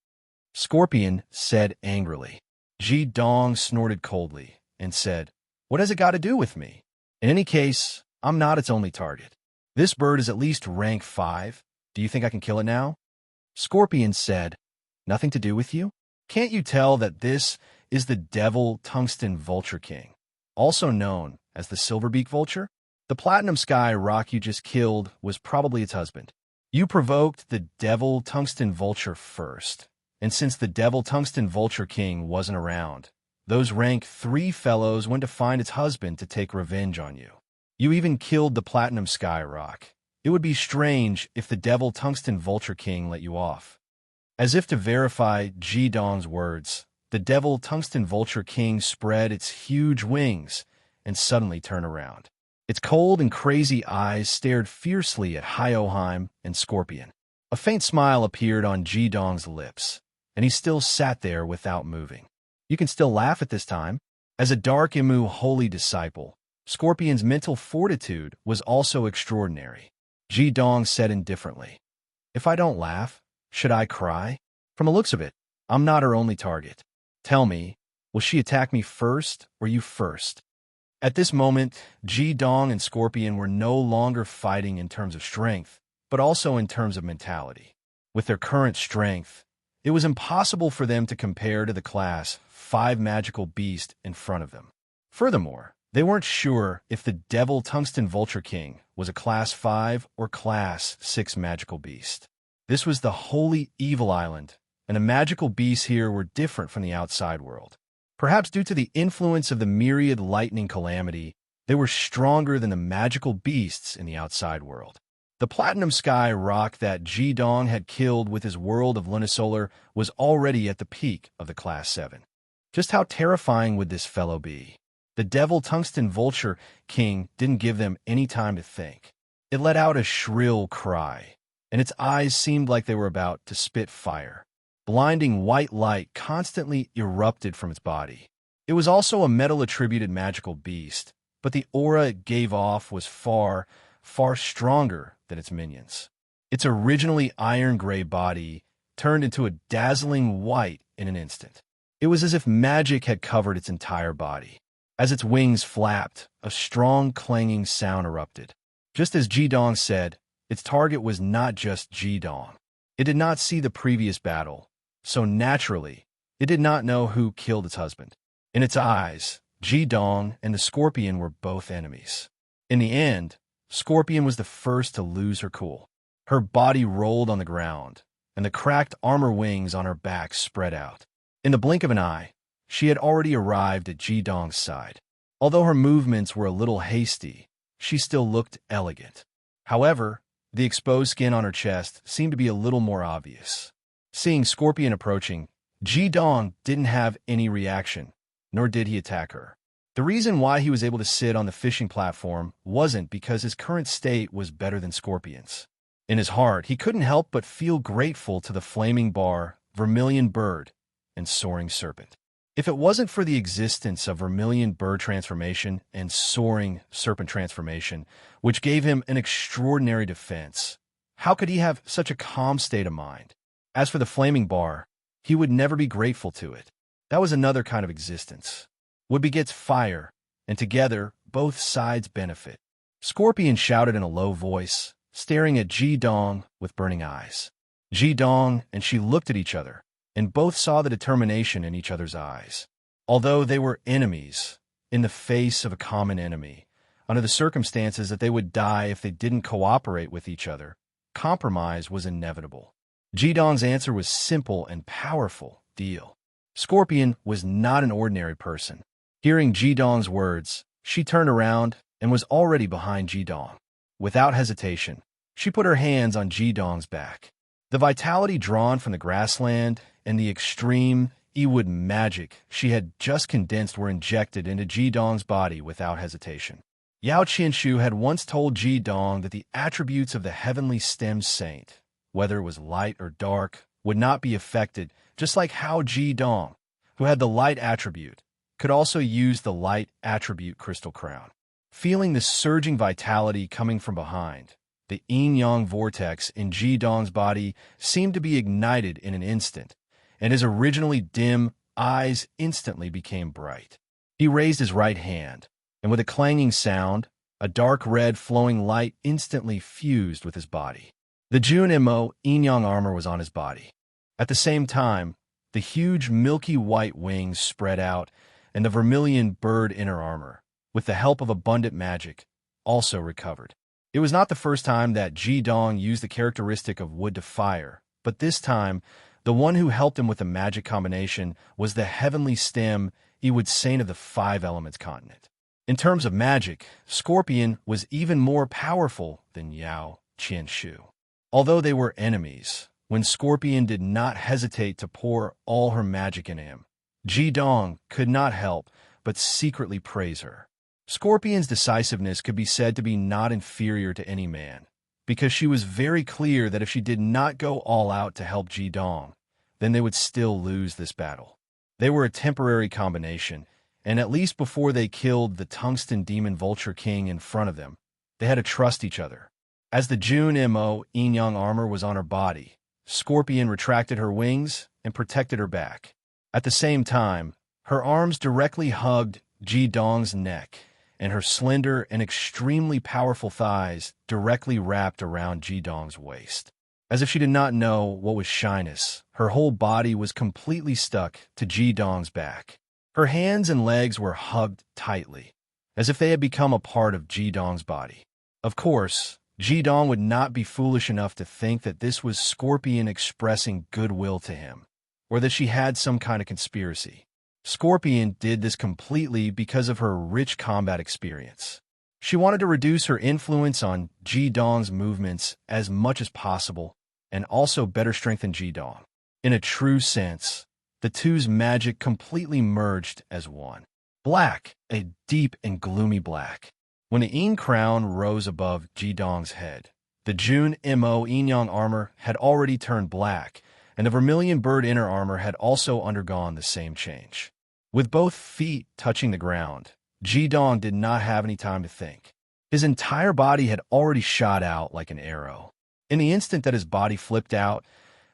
Scorpion said angrily. Jidong snorted coldly and said, "What has it got to do with me? In any case, I'm not its only target. This bird is at least rank 5. Do you think I can kill it now?" Scorpion said, "Nothing to do with you? Can't you tell that this is the devil tungsten vulture king, also known as the silverbeak vulture? The platinum sky rock you just killed was probably its husband. You provoked the devil tungsten vulture first, and since the devil tungsten vulture king wasn't around, those rank 3 fellows went to find its husband to take revenge on you. You even killed the platinum sky rock. It would be strange if the devil tungsten vulture king let you off." As if to verify Jidong's words, the devil tungsten vulture king spread its huge wings and suddenly turned around. Its cold and crazy eyes stared fiercely at Hyoheim and Scorpion. A faint smile appeared on Jidong's lips, and he still sat there without moving. You can still laugh at this time. As a dark Imu holy disciple, Scorpion's mental fortitude was also extraordinary. Jidong said indifferently, "If I don't laugh, should I cry? From the looks of it, I'm not her only target. Tell me, will she attack me first or you first?" At this moment, Ji Dong and Scorpion were no longer fighting in terms of strength, but also in terms of mentality. With their current strength, it was impossible for them to compare to the Class 5 magical beast in front of them. Furthermore, they weren't sure if the Devil Tungsten Vulture King was a Class 5 or Class 6 magical beast. This was the Holy Evil Island, and the magical beasts here were different from the outside world. Perhaps due to the influence of the myriad lightning calamity, they were stronger than the magical beasts in the outside world. The platinum sky rock that Ji Dong had killed with his world of lunisolar was already at the peak of the Class 7. Just how terrifying would this fellow be? The Devil Tungsten Vulture King didn't give them any time to think. It let out a shrill cry, and its eyes seemed like they were about to spit fire. Blinding white light constantly erupted from its body. It was also a metal-attributed magical beast, but the aura it gave off was far, far stronger than its minions. Its originally iron-gray body turned into a dazzling white in an instant. It was as if magic had covered its entire body. As its wings flapped, a strong clanging sound erupted. Just as Ji Dong said, its target was not just Ji Dong. It did not see the previous battle, so naturally, it did not know who killed its husband. In its eyes, Ji Dong and the Scorpion were both enemies. In the end, Scorpion was the first to lose her cool. Her body rolled on the ground, and the cracked armor wings on her back spread out. In the blink of an eye, she had already arrived at Ji Dong's side. Although her movements were a little hasty, she still looked elegant. However, the exposed skin on her chest seemed to be a little more obvious. Seeing Scorpion approaching, Ji Dong didn't have any reaction, nor did he attack her. The reason why he was able to sit on the fishing platform wasn't because his current state was better than Scorpion's. In his heart, he couldn't help but feel grateful to the flaming bar, vermilion bird, and soaring serpent. If it wasn't for the existence of vermilion bird transformation and soaring serpent transformation, which gave him an extraordinary defense, how could he have such a calm state of mind? As for the flaming bar, he would never be grateful to it. That was another kind of existence. Wood begets fire, and together, both sides benefit. Scorpion shouted in a low voice, staring at Ji Dong with burning eyes. Ji Dong and she looked at each other, and both saw the determination in each other's eyes. Although they were enemies, in the face of a common enemy, under the circumstances that they would die if they didn't cooperate with each other, compromise was inevitable. Ji Dong's answer was simple and powerful: deal. Scorpion was not an ordinary person. Hearing Ji Dong's words, she turned around and was already behind Ji Dong. Without hesitation, she put her hands on Ji Dong's back. The vitality drawn from the grassland and the extreme Ewood magic she had just condensed were injected into Ji Dong's body without hesitation. Yao Qianshu had once told Ji Dong that the attributes of the heavenly stem saint, whether it was light or dark, would not be affected, just like how Ji Dong, who had the light attribute, could also use the light attribute crystal crown. Feeling the surging vitality coming from behind, the yin-yang vortex in Ji Dong's body seemed to be ignited in an instant, and his originally dim eyes instantly became bright. He raised his right hand, and with a clanging sound, a dark red flowing light instantly fused with his body. The Jun Mo yin-yang armor was on his body. At the same time, the huge milky white wings spread out, and the vermilion bird inner armor, with the help of abundant magic, also recovered. It was not the first time that Ji Dong used the characteristic of wood to fire, but this time, the one who helped him with the magic combination was the heavenly stem Ewood Saint of the Five Elements continent. In terms of magic, Scorpion was even more powerful than Yao Qianshu. Although they were enemies, when Scorpion did not hesitate to pour all her magic into him, Ji Dong could not help but secretly praise her. Scorpion's decisiveness could be said to be not inferior to any man, because she was very clear that if she did not go all out to help Ji Dong, then they would still lose this battle. They were a temporary combination, and at least before they killed the Tungsten Demon Vulture King in front of them, they had to trust each other. As the Jun Mo yin-yang armor was on her body, Scorpion retracted her wings and protected her back. At the same time, her arms directly hugged Ji Dong's neck, and her slender and extremely powerful thighs directly wrapped around Ji-dong's waist. As if she did not know what was shyness, her whole body was completely stuck to Ji-dong's back. Her hands and legs were hugged tightly, as if they had become a part of Ji-dong's body. Of course, Ji-dong would not be foolish enough to think that this was Scorpion expressing goodwill to him, or that she had some kind of conspiracy. Scorpion did this completely because of her rich combat experience. She wanted to reduce her influence on Ji-dong's movements as much as possible, and also better strengthen Ji-dong. In a true sense, the two's magic completely merged as one. Black, a deep and gloomy black. When the Yin crown rose above Ji-dong's head, the Jun Mo Yin-yang armor had already turned black, and the vermilion bird inner armor had also undergone the same change. With both feet touching the ground, Ji-dong did not have any time to think. His entire body had already shot out like an arrow. In the instant that his body flipped out,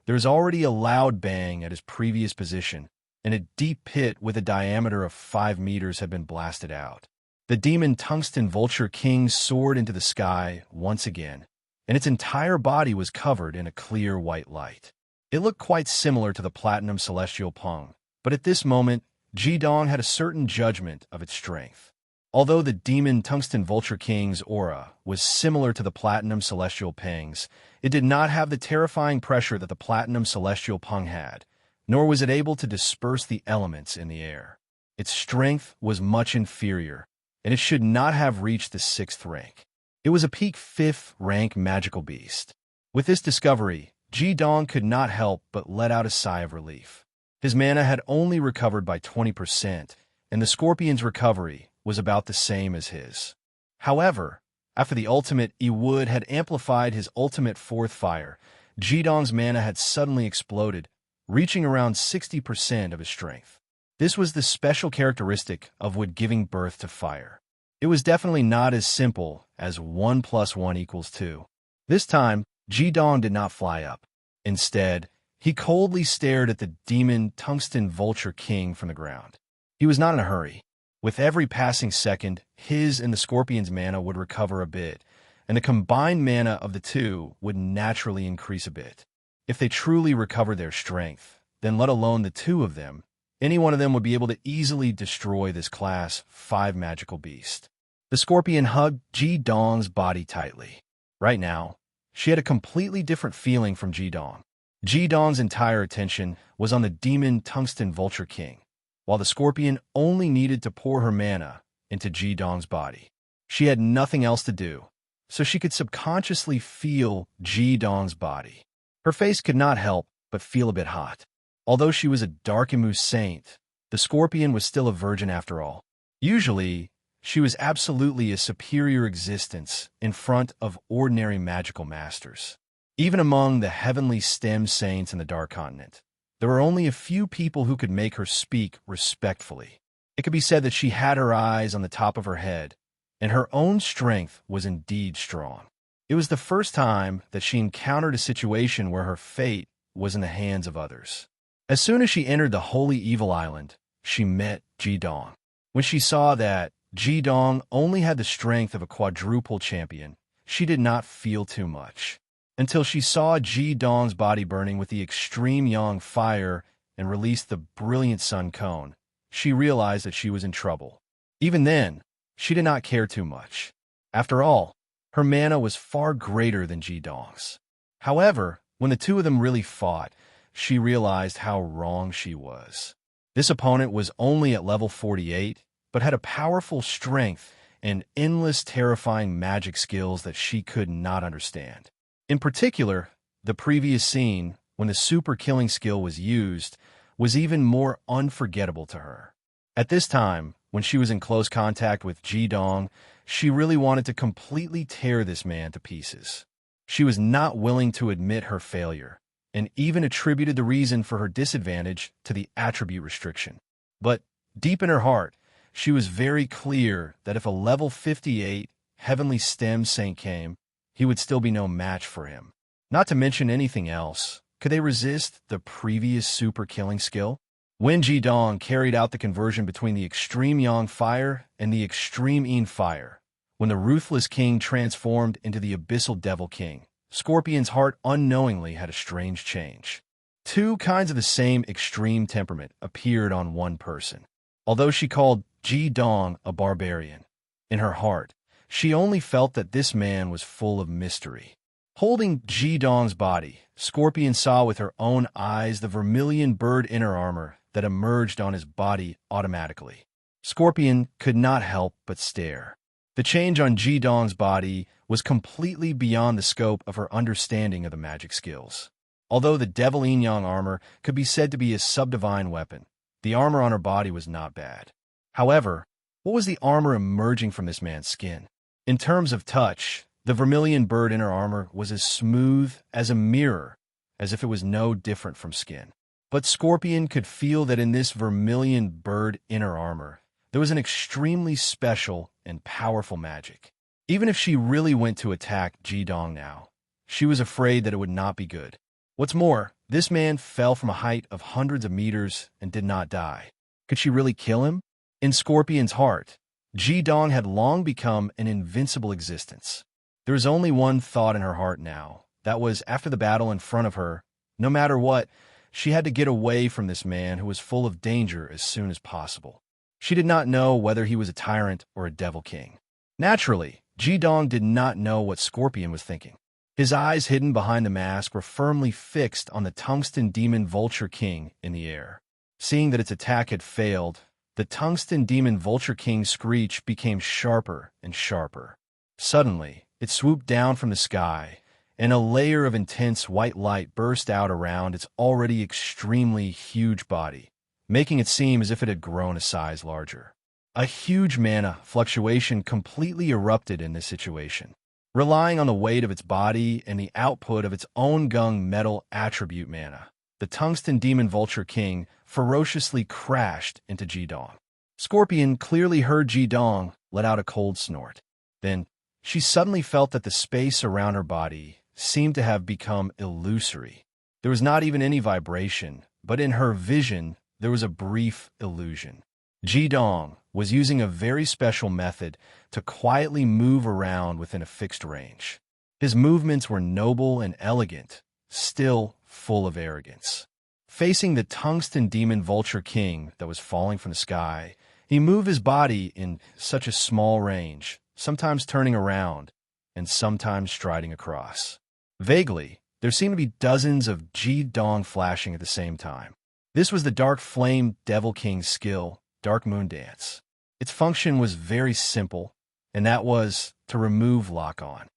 there was already a loud bang at his previous position, and a deep pit with a diameter of 5 meters had been blasted out. The demon Tungsten Vulture King soared into the sky once again, and its entire body was covered in a clear white light. It looked quite similar to the Platinum Celestial Pung, but at this moment, Ji-dong had a certain judgment of its strength. Although the demon Tungsten Vulture King's aura was similar to the Platinum Celestial Pung's, it did not have the terrifying pressure that the Platinum Celestial Pung had, nor was it able to disperse the elements in the air. Its strength was much inferior, and it should not have reached the 6th rank. It was a peak 5th rank magical beast. With this discovery, Ji-dong could not help but let out a sigh of relief. His mana had only recovered by 20%, and the Scorpion's recovery was about the same as his. However, after the ultimate Yi-Wood had amplified his ultimate 4th fire, Ji-dong's mana had suddenly exploded, reaching around 60% of his strength. This was the special characteristic of Wood giving birth to fire. It was definitely not as simple as 1 + 1 = 2. This time, Ji-dong did not fly up. Instead, he coldly stared at the demon Tungsten Vulture King from the ground. He was not in a hurry. With every passing second, his and the Scorpion's mana would recover a bit, and the combined mana of the two would naturally increase a bit. If they truly recovered their strength, then let alone the two of them, any one of them would be able to easily destroy this Class 5 magical beast. The Scorpion hugged Ji-dong's body tightly. Right now, she had a completely different feeling from Ji-dong. Ji-dong's entire attention was on the demon Tungsten Vulture King, while the Scorpion only needed to pour her mana into Ji-dong's body. She had nothing else to do, so she could subconsciously feel Ji-dong's body. Her face could not help but feel a bit hot. Although she was a Darkimu saint, the Scorpion was still a virgin after all. Usually, she was absolutely a superior existence in front of ordinary magical masters. Even among the heavenly stem saints in the Dark Continent, there were only a few people who could make her speak respectfully. It could be said that she had her eyes on the top of her head, and her own strength was indeed strong. It was the first time that she encountered a situation where her fate was in the hands of others. As soon as she entered the Holy Evil Island, she met Ji-dong. When she saw that Ji-dong only had the strength of a quadruple champion, she did not feel too much, until she saw Ji-dong's body burning with the extreme yang fire and released the brilliant sun cone. She realized that she was in trouble. Even then, she did not care too much. After all, her mana was far greater than Ji-dong's. However, when the two of them really fought, she realized how wrong she was. This opponent was only at level 48, but had a powerful strength and endless terrifying magic skills that she could not understand. In particular, the previous scene, when the super killing skill was used, was even more unforgettable to her. At this time, when she was in close contact with Ji-dong, she really wanted to completely tear this man to pieces. She was not willing to admit her failure, and even attributed the reason for her disadvantage to the attribute restriction. But deep in her heart, she was very clear that if a level 58 Heavenly Stem Saint came, he would still be no match for him. Not to mention anything else, could they resist the previous super killing skill? Wen Jidong carried out the conversion between the extreme Yang fire and the extreme Yin fire. When the ruthless king transformed into the abyssal devil king, Scorpion's heart unknowingly had a strange change. Two kinds of the same extreme temperament appeared on one person. Although she called Jidong a barbarian, in her heart, she only felt that this man was full of mystery. Holding Jidong's body, Scorpion saw with her own eyes the vermilion bird inner armor that emerged on his body automatically. Scorpion could not help but stare. The change on Jidong's body was completely beyond the scope of her understanding of the magic skills. Although the Devil Yin Yang armor could be said to be a subdivine weapon, the armor on her body was not bad. However, what was the armor emerging from this man's skin? In terms of touch, the vermilion bird inner armor was as smooth as a mirror, as if it was no different from skin. But Scorpion could feel that in this vermilion bird inner armor, there was an extremely special and powerful magic. Even if she really went to attack Jidong now, she was afraid that it would not be good. What's more, this man fell from a height of hundreds of meters and did not die. Could she really kill him? In Scorpion's heart, Jidong had long become an invincible existence. There was only one thought in her heart now. That was, after the battle in front of her, no matter what, she had to get away from this man who was full of danger as soon as possible. She did not know whether he was a tyrant or a devil king. Naturally, Jidong did not know what Scorpion was thinking. His eyes hidden behind the mask were firmly fixed on the tungsten demon vulture king in the air. Seeing that its attack had failed, the tungsten demon vulture king's screech became sharper and sharper. Suddenly, it swooped down from the sky, and a layer of intense white light burst out around its already extremely huge body, making it seem as if it had grown a size larger. A huge mana fluctuation completely erupted in this situation. Relying on the weight of its body and the output of its own gung metal attribute mana, the tungsten demon vulture king ferociously crashed into Jidong. Scorpion clearly heard Jidong let out a cold snort. Then, she suddenly felt that the space around her body seemed to have become illusory. There was not even any vibration, but in her vision, there was a brief illusion. Jidong was using a very special method to quietly move around within a fixed range. His movements were noble and elegant, still full of arrogance. Facing the tungsten demon vulture king that was falling from the sky, he moved his body in such a small range, sometimes turning around and sometimes striding across. Vaguely, there seemed to be dozens of Jidong flashing at the same time. This was the Dark Flame Devil King's skill, Dark Moon Dance. Its function was very simple, and that was to remove lock-on.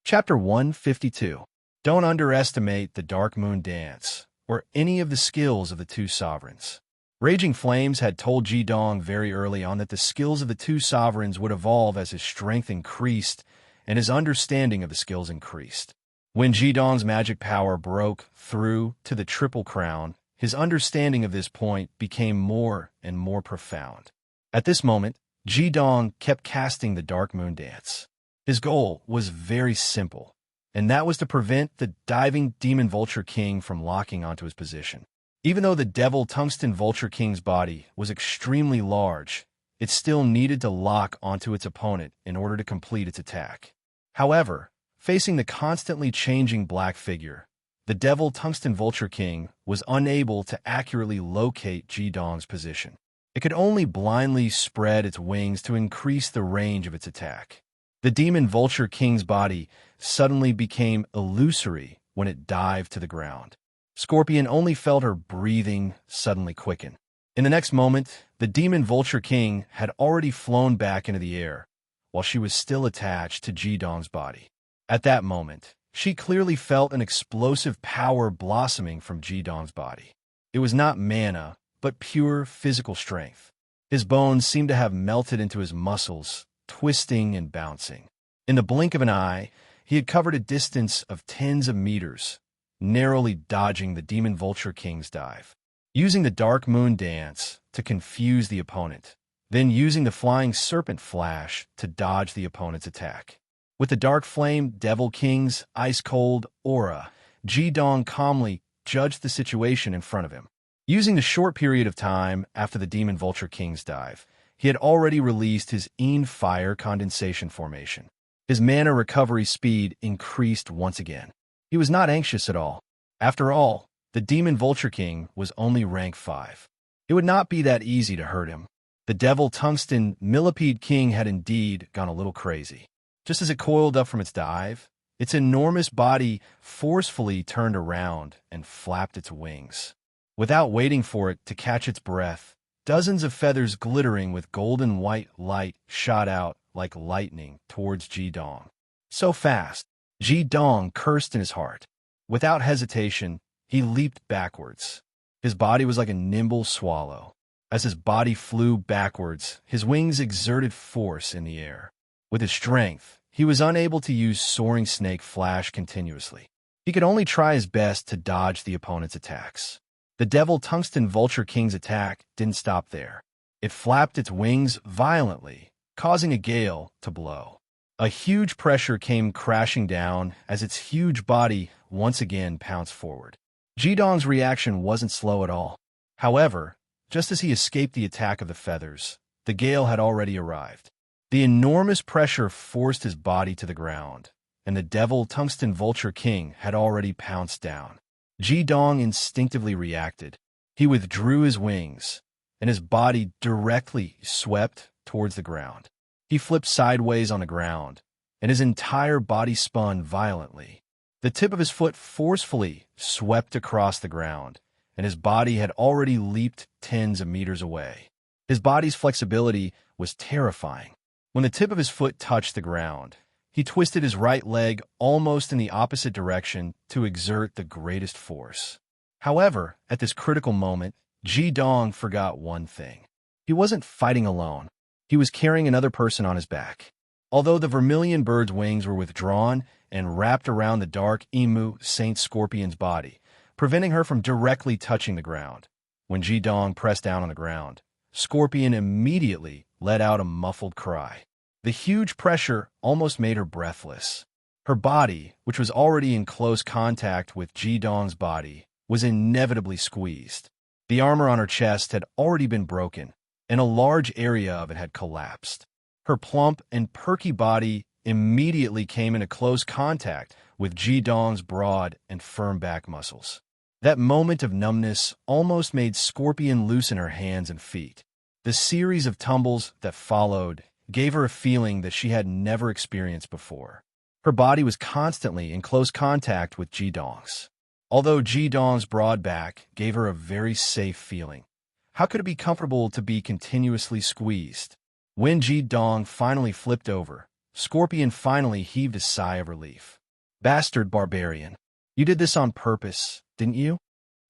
Chapter 152. Don't underestimate the Dark Moon Dance, or any of the skills of the two sovereigns. Raging Flames had told Jidong very early on that the skills of the two sovereigns would evolve as his strength increased and his understanding of the skills increased. When Jidong's magic power broke through to the Triple Crown, his understanding of this point became more and more profound. At this moment, Jidong kept casting the Dark Moon Dance. His goal was very simple, and that was to prevent the diving Demon Vulture King from locking onto his position. Even though the Devil Tungsten Vulture King's body was extremely large, it still needed to lock onto its opponent in order to complete its attack. However, facing the constantly changing black figure, the Devil Tungsten Vulture King was unable to accurately locate Jidong's position. It could only blindly spread its wings to increase the range of its attack. The Demon Vulture King's body suddenly became illusory when it dived to the ground. Scorpion only felt her breathing suddenly quicken. In the next moment, the Demon Vulture King had already flown back into the air, while she was still attached to Jidong's body. At that moment, she clearly felt an explosive power blossoming from Jidong's body. It was not mana, but pure physical strength. His bones seemed to have melted into his muscles, twisting and bouncing. In the blink of an eye, he had covered a distance of tens of meters, narrowly dodging the Demon Vulture King's dive. Using the Dark Moon Dance to confuse the opponent, then using the Flying Serpent Flash to dodge the opponent's attack. With the Dark Flame Devil King's ice-cold aura, Jidong calmly judged the situation in front of him. Using the short period of time after the Demon Vulture King's dive, he had already released his fire condensation formation. His mana recovery speed increased once again. He was not anxious at all. After all, the Demon Vulture King was only rank 5. It would not be that easy to hurt him. The Devil Tungsten Millipede King had indeed gone a little crazy. Just as it coiled up from its dive, its enormous body forcefully turned around and flapped its wings. Without waiting for it to catch its breath, dozens of feathers glittering with golden white light shot out like lightning towards Ji-dong. So fast, Ji-dong cursed in his heart. Without hesitation, he leaped backwards. His body was like a nimble swallow. As his body flew backwards, his wings exerted force in the air. With his strength, he was unable to use Soaring Snake Flash continuously. He could only try his best to dodge the opponent's attacks. The Devil Tungsten Vulture King's attack didn't stop there. It flapped its wings violently, causing a gale to blow. A huge pressure came crashing down as its huge body once again pounced forward. Ji-dong's reaction wasn't slow at all. However, just as he escaped the attack of the feathers, the gale had already arrived. The enormous pressure forced his body to the ground, and the Devil Tungsten Vulture King had already pounced down. Ji-dong instinctively reacted. He withdrew his wings, and his body directly swept towards the ground. He flipped sideways on the ground, and his entire body spun violently. The tip of his foot forcefully swept across the ground, and his body had already leaped tens of meters away. His body's flexibility was terrifying. When the tip of his foot touched the ground, he twisted his right leg almost in the opposite direction to exert the greatest force. However, at this critical moment, Ji-dong forgot one thing. He wasn't fighting alone. He was carrying another person on his back. Although the vermilion bird's wings were withdrawn and wrapped around the dark emu Saint Scorpion's body, preventing her from directly touching the ground. When Ji-dong pressed down on the ground, Scorpion immediately let out a muffled cry. The huge pressure almost made her breathless. Her body, which was already in close contact with Ji-dong's body, was inevitably squeezed. The armor on her chest had already been broken, and a large area of it had collapsed. Her plump and perky body immediately came into close contact with Ji-dong's broad and firm back muscles. That moment of numbness almost made Scorpion loosen her hands and feet. The series of tumbles that followed gave her a feeling that she had never experienced before. Her body was constantly in close contact with Ji-dong's. Although Ji-dong's broad back gave her a very safe feeling, how could it be comfortable to be continuously squeezed? When Ji-dong finally flipped over, Scorpion finally heaved a sigh of relief. Bastard barbarian, you did this on purpose, didn't you?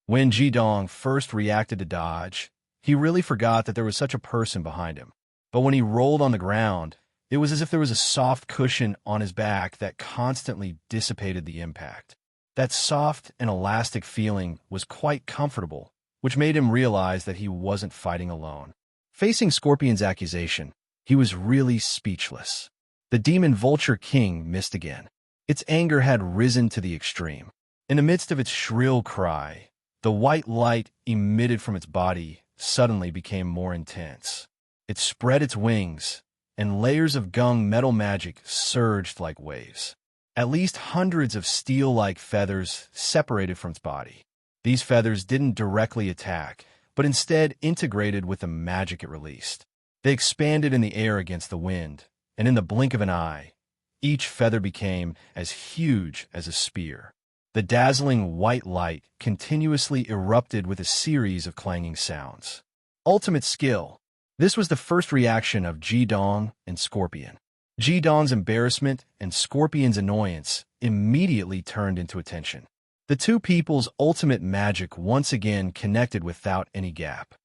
When Ji-dong first reacted to dodge, he really forgot that there was such a person behind him. But when he rolled on the ground, it was as if there was a soft cushion on his back that constantly dissipated the impact. That soft and elastic feeling was quite comfortable, which made him realize that he wasn't fighting alone. Facing Scorpion's accusation, he was really speechless. The Demon Vulture King missed again. Its anger had risen to the extreme. In the midst of its shrill cry, the white light emitted from its body suddenly became more intense. It spread its wings, and layers of gung metal magic surged like waves. At least hundreds of steel-like feathers separated from its body. These feathers didn't directly attack, but instead integrated with the magic it released. They expanded in the air against the wind, and in the blink of an eye, each feather became as huge as a spear. The dazzling white light continuously erupted with a series of clanging sounds. Ultimate skill. This was the first reaction of Ji-dong and Scorpion. Ji-dong's embarrassment and Scorpion's annoyance immediately turned into attention. The two people's ultimate magic once again connected without any gap.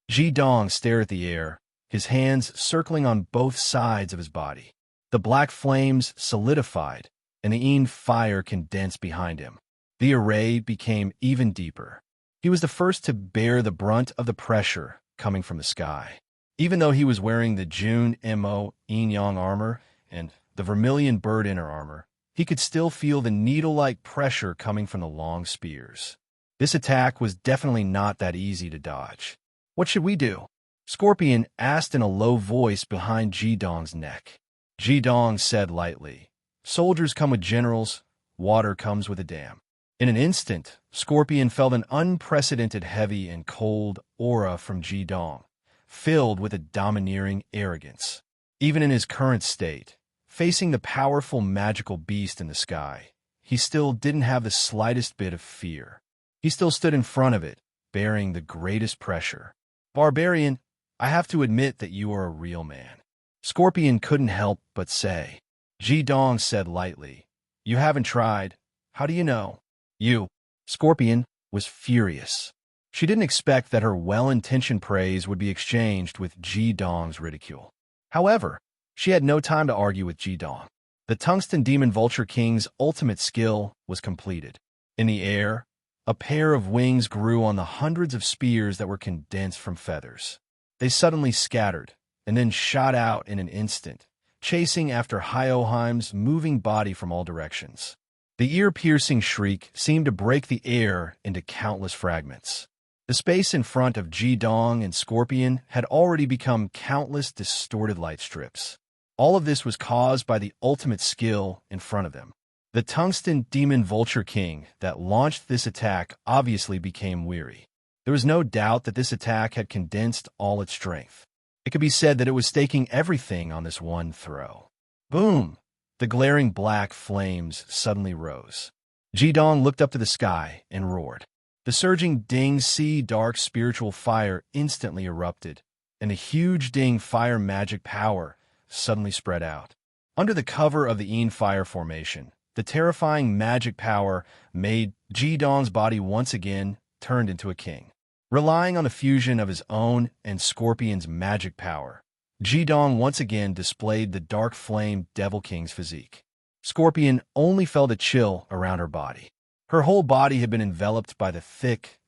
Ji-dong stared at the air, his hands circling on both sides of his body. The black flames solidified, and the fire condensed behind him. The array became even deeper. He was the first to bear the brunt of the pressure coming from the sky. Even though he was wearing the Jun Mo Yin-yang armor and the vermilion bird inner armor, he could still feel the needle-like pressure coming from the long spears. This attack was definitely not that easy to dodge. What should we do? Scorpion asked in a low voice behind Ji-dong's neck. Ji-dong said lightly, "Soldiers come with generals, water comes with a dam." In an instant, Scorpion felt an unprecedented heavy and cold aura from Ji-dong, filled with a domineering arrogance. Even in his current state, facing the powerful magical beast in the sky, he still didn't have the slightest bit of fear. He still stood in front of it, bearing the greatest pressure. "Barbarian, I have to admit that you are a real man." Scorpion couldn't help but say. Ji-dong said lightly, "You haven't tried. How do you know?" "You." Scorpion was furious. She didn't expect that her well-intentioned praise would be exchanged with Ji-dong's ridicule. However, she had no time to argue with Ji-dong. The Tungsten Demon Vulture King's ultimate skill was completed. In the air, a pair of wings grew on the hundreds of spears that were condensed from feathers. They suddenly scattered, and then shot out in an instant, chasing after Hyoheim's moving body from all directions. The ear-piercing shriek seemed to break the air into countless fragments. The space in front of Ji-dong and Scorpion had already become countless distorted light strips. All of this was caused by the ultimate skill in front of them. The Tungsten Demon Vulture King that launched this attack obviously became weary. There was no doubt that this attack had condensed all its strength. It could be said that it was staking everything on this one throw. Boom! The glaring black flames suddenly rose. Ji-dong looked up to the sky and roared. The surging Ding Sea dark spiritual fire instantly erupted, and the huge Ding fire magic power suddenly spread out. Under the cover of the Yin fire formation, the terrifying magic power made Ji-dong's body once again turned into a king. Relying on the fusion of his own and Scorpion's magic power, Ji-dong once again displayed the dark flame Devil King's physique. Scorpion only felt a chill around her body. Her whole body had been enveloped by the thick,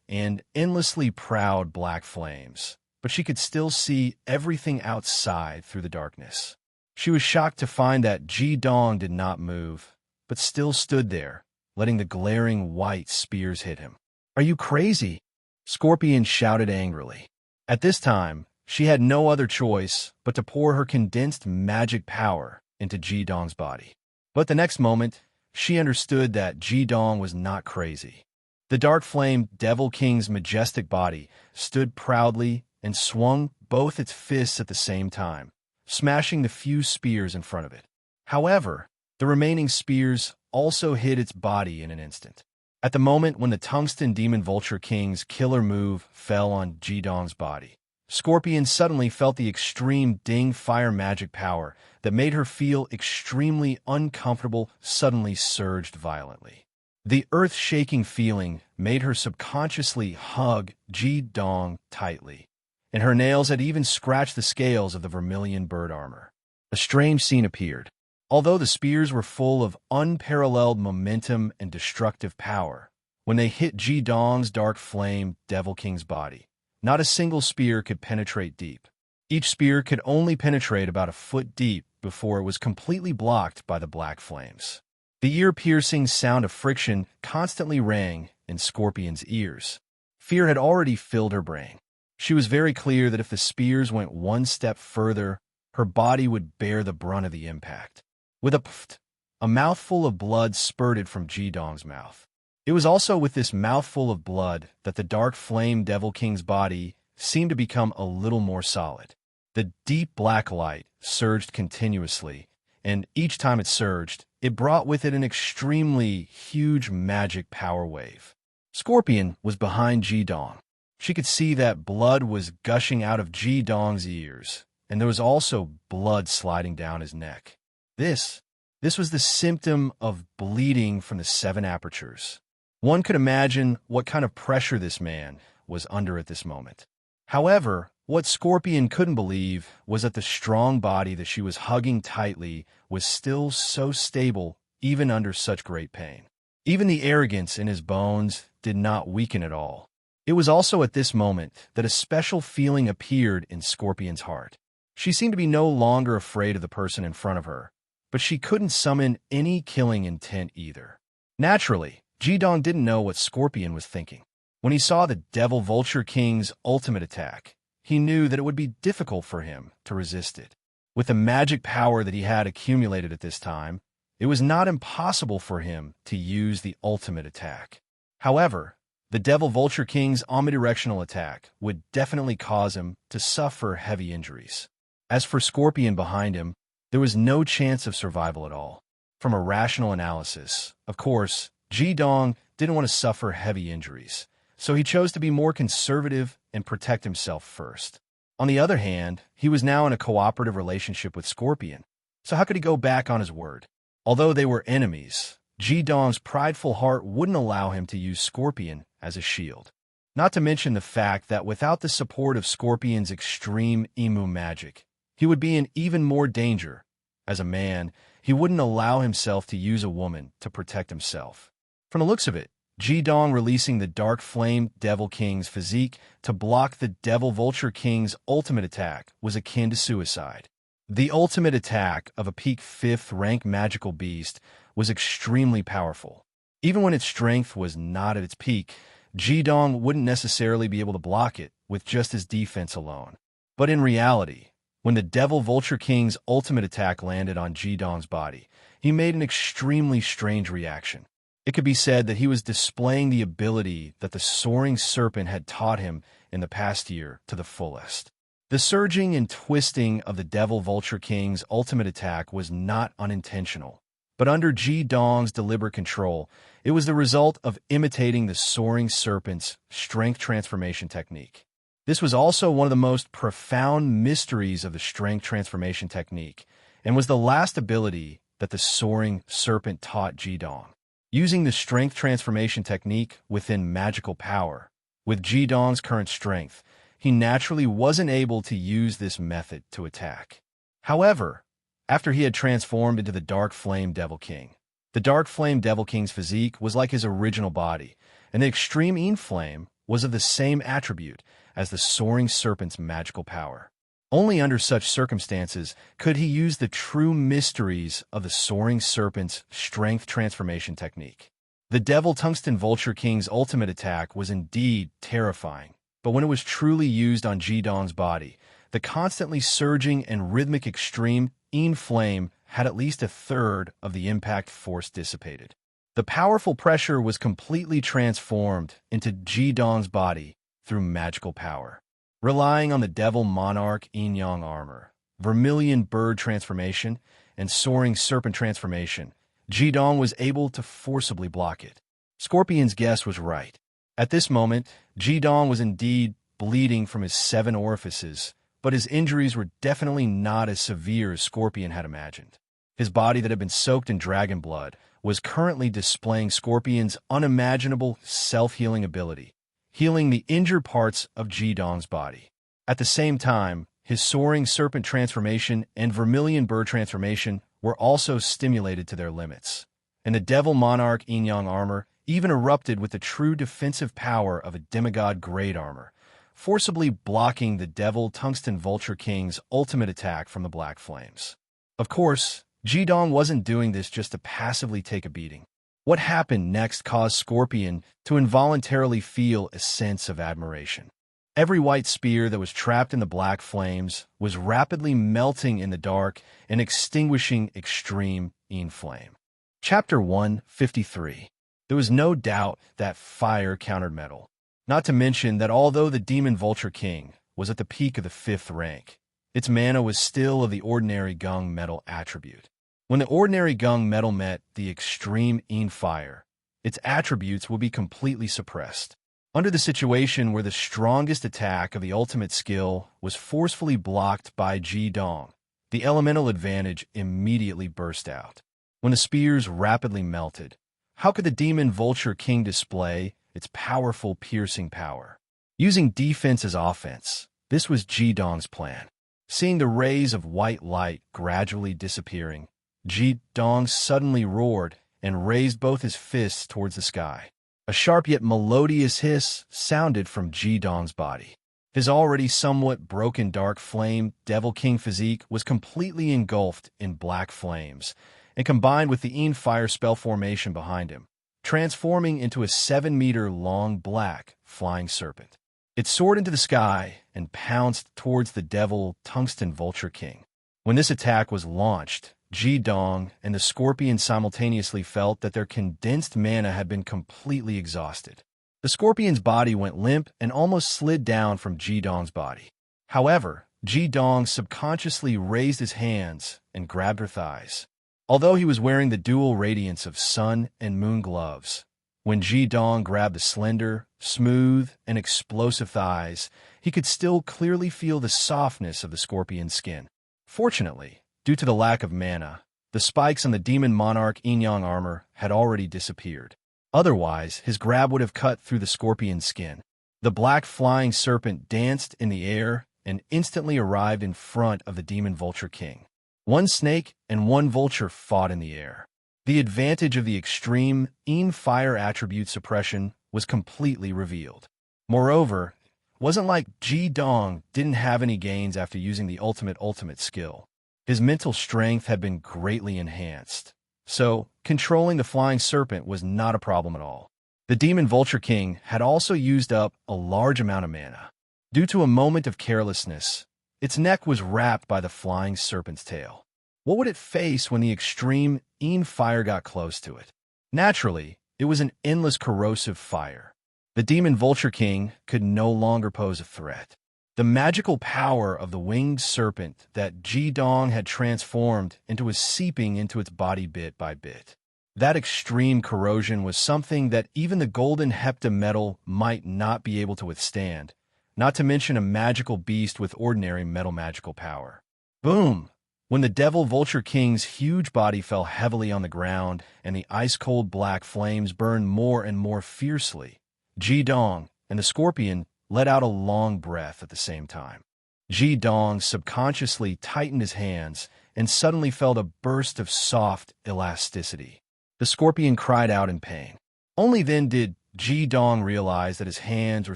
and endlessly proud black flames, but she could still see everything outside through the darkness. She was shocked to find that Ji-dong did not move, but still stood there, letting the glaring white spears hit him. "Are you crazy?" Scorpion shouted angrily. At this time, she had no other choice but to pour her condensed magic power into Ji-dong's body. But the next moment, she understood that Ji-dong was not crazy. The dark flame Devil King's majestic body stood proudly and swung both its fists at the same time, smashing the few spears in front of it. However, the remaining spears also hit its body in an instant. At the moment when the Tungsten Demon Vulture King's killer move fell on Ji-dong's body, Scorpion suddenly felt the extreme Ding fire magic power that made her feel extremely uncomfortable suddenly surged violently. The earth-shaking feeling made her subconsciously hug Ji-dong tightly, and her nails had even scratched the scales of the vermilion bird armor. A strange scene appeared. Although the spears were full of unparalleled momentum and destructive power, when they hit Ji-dong's dark flame Devil King's body, not a single spear could penetrate deep. Each spear could only penetrate about a foot deep before it was completely blocked by the black flames. The ear-piercing sound of friction constantly rang in Scorpion's ears. Fear had already filled her brain. She was very clear that if the spears went one step further, her body would bear the brunt of the impact. With a pft, a mouthful of blood spurted from Ji-dong's mouth. It was also with this mouthful of blood that the dark flame Devil King's body seemed to become a little more solid. The deep black light surged continuously, and each time it surged, it brought with it an extremely huge magic power wave. Scorpion was behind Ji-dong. She could see that blood was gushing out of Ji-dong's ears, and there was also blood sliding down his neck. This was the symptom of bleeding from the 7 apertures. One could imagine what kind of pressure this man was under at this moment. However, what Scorpion couldn't believe was that the strong body that she was hugging tightly was still so stable even under such great pain. Even the arrogance in his bones did not weaken at all. It was also at this moment that a special feeling appeared in Scorpion's heart. She seemed to be no longer afraid of the person in front of her, but she couldn't summon any killing intent either. Naturally, Jidong didn't know what Scorpion was thinking. When he saw the Devil Vulture King's ultimate attack, he knew that it would be difficult for him to resist it. With the magic power that he had accumulated at this time, it was not impossible for him to use the ultimate attack. However, the Devil Vulture King's omnidirectional attack would definitely cause him to suffer heavy injuries. As for Scorpion behind him, there was no chance of survival at all. From a rational analysis, of course, Jidong didn't want to suffer heavy injuries, so he chose to be more conservative and protect himself first. On the other hand, he was now in a cooperative relationship with Scorpion, so how could he go back on his word? Although they were enemies, Jidong's prideful heart wouldn't allow him to use Scorpion as a shield. Not to mention the fact that without the support of Scorpion's extreme emu magic, he would be in even more danger. As a man, he wouldn't allow himself to use a woman to protect himself. From the looks of it, Jidong releasing the Dark Flame Devil King's physique to block the Devil Vulture King's ultimate attack was akin to suicide. The ultimate attack of a peak 5th rank magical beast was extremely powerful. Even when its strength was not at its peak, Jidong wouldn't necessarily be able to block it with just his defense alone. But in reality, when the Devil Vulture King's ultimate attack landed on Jidong's body, he made an extremely strange reaction. It could be said that he was displaying the ability that the Soaring Serpent had taught him in the past year to the fullest. The surging and twisting of the Devil Vulture King's ultimate attack was not unintentional, but under Jidong's deliberate control, it was the result of imitating the Soaring Serpent's strength transformation technique. This was also one of the most profound mysteries of the strength transformation technique, and was the last ability that the Soaring Serpent taught Jidong. Using the strength transformation technique within magical power, with Jidong's current strength, he naturally wasn't able to use this method to attack. However, after he had transformed into the Dark Flame Devil King, the Dark Flame Devil King's physique was like his original body, and the Extreme Een Flame was of the same attribute as the Soaring Serpent's magical power. Only under such circumstances could he use the true mysteries of the Soaring Serpent's strength transformation technique. The Devil Tungsten Vulture King's ultimate attack was indeed terrifying, but when it was truly used on Jidong's body, the constantly surging and rhythmic Extreme Een Flame had at least a third of the impact force dissipated. The powerful pressure was completely transformed into Jidong's body through magical power. Relying on the Devil Monarch Yin Yang armor, Vermilion Bird transformation, and Soaring Serpent transformation, Jidong was able to forcibly block it. Scorpion's guess was right. At this moment, Jidong was indeed bleeding from his 7 orifices, but his injuries were definitely not as severe as Scorpion had imagined. His body that had been soaked in dragon blood was currently displaying Scorpion's unimaginable self-healing ability, healing the injured parts of Jidong's body. At the same time, his Soaring Serpent transformation and Vermilion Bird transformation were also stimulated to their limits, and the Devil Monarch Yin Yang armor even erupted with the true defensive power of a demigod-grade armor, forcibly blocking the Devil Tungsten Vulture King's ultimate attack from the Black Flames. Of course, Jidong wasn't doing this just to passively take a beating. What happened next caused Scorpion to involuntarily feel a sense of admiration. Every white spear that was trapped in the Black Flames was rapidly melting in the dark and extinguishing Extreme Een Flame. Chapter 153. There was no doubt that fire countered metal. Not to mention that although the Demon Vulture King was at the peak of the 5th rank, its mana was still of the ordinary Gung metal attribute. When the ordinary Gung metal met the Extreme Een Fire, its attributes would be completely suppressed. Under the situation where the strongest attack of the ultimate skill was forcefully blocked by Jidong, the elemental advantage immediately burst out. When the spears rapidly melted, how could the Demon Vulture King display its powerful piercing power? Using defense as offense, this was Jidong's plan. Seeing the rays of white light gradually disappearing, Jidong suddenly roared and raised both his fists towards the sky. A sharp yet melodious hiss sounded from Jidong's body. His already somewhat broken Dark Flame Devil King physique was completely engulfed in black flames, and combined with the Een Fire spell formation behind him, transforming into a 7-meter-long black flying serpent. It soared into the sky and pounced towards the devil tungsten vulture king. When this attack was launched, Ji-dong and the scorpion simultaneously felt that their condensed mana had been completely exhausted. The scorpion's body went limp and almost slid down from Ji-dong's body. However, Ji-dong subconsciously raised his hands and grabbed her thighs. Although he was wearing the dual radiance of sun and moon gloves, when Ji-dong grabbed the slender, smooth, and explosive thighs, he could still clearly feel the softness of the scorpion's skin. Fortunately, due to the lack of mana, the spikes on the Demon Monarch Yin-Yang armor had already disappeared. Otherwise, his grab would have cut through the scorpion's skin. The black flying serpent danced in the air and instantly arrived in front of the Demon Vulture King. One snake and one vulture fought in the air. The advantage of the extreme Yin fire attribute suppression was completely revealed. Moreover, it wasn't like Ji-dong didn't have any gains after using the ultimate skill. His mental strength had been greatly enhanced, so controlling the flying serpent was not a problem at all. The Demon Vulture King had also used up a large amount of mana. Due to a moment of carelessness, its neck was wrapped by the flying serpent's tail. What would it face when the extreme Yin fire got close to it? Naturally, it was an endless corrosive fire. The Demon Vulture King could no longer pose a threat. The magical power of the winged serpent that Ji-dong had transformed into was seeping into its body bit by bit. That extreme corrosion was something that even the golden heptametal might not be able to withstand, not to mention a magical beast with ordinary metal magical power. Boom! When the Devil Vulture King's huge body fell heavily on the ground and the ice-cold black flames burned more and more fiercely, Ji-dong and the scorpion let out a long breath at the same time. Ji-dong subconsciously tightened his hands and suddenly felt a burst of soft elasticity. The scorpion cried out in pain. Only then did Ji-dong realize that his hands were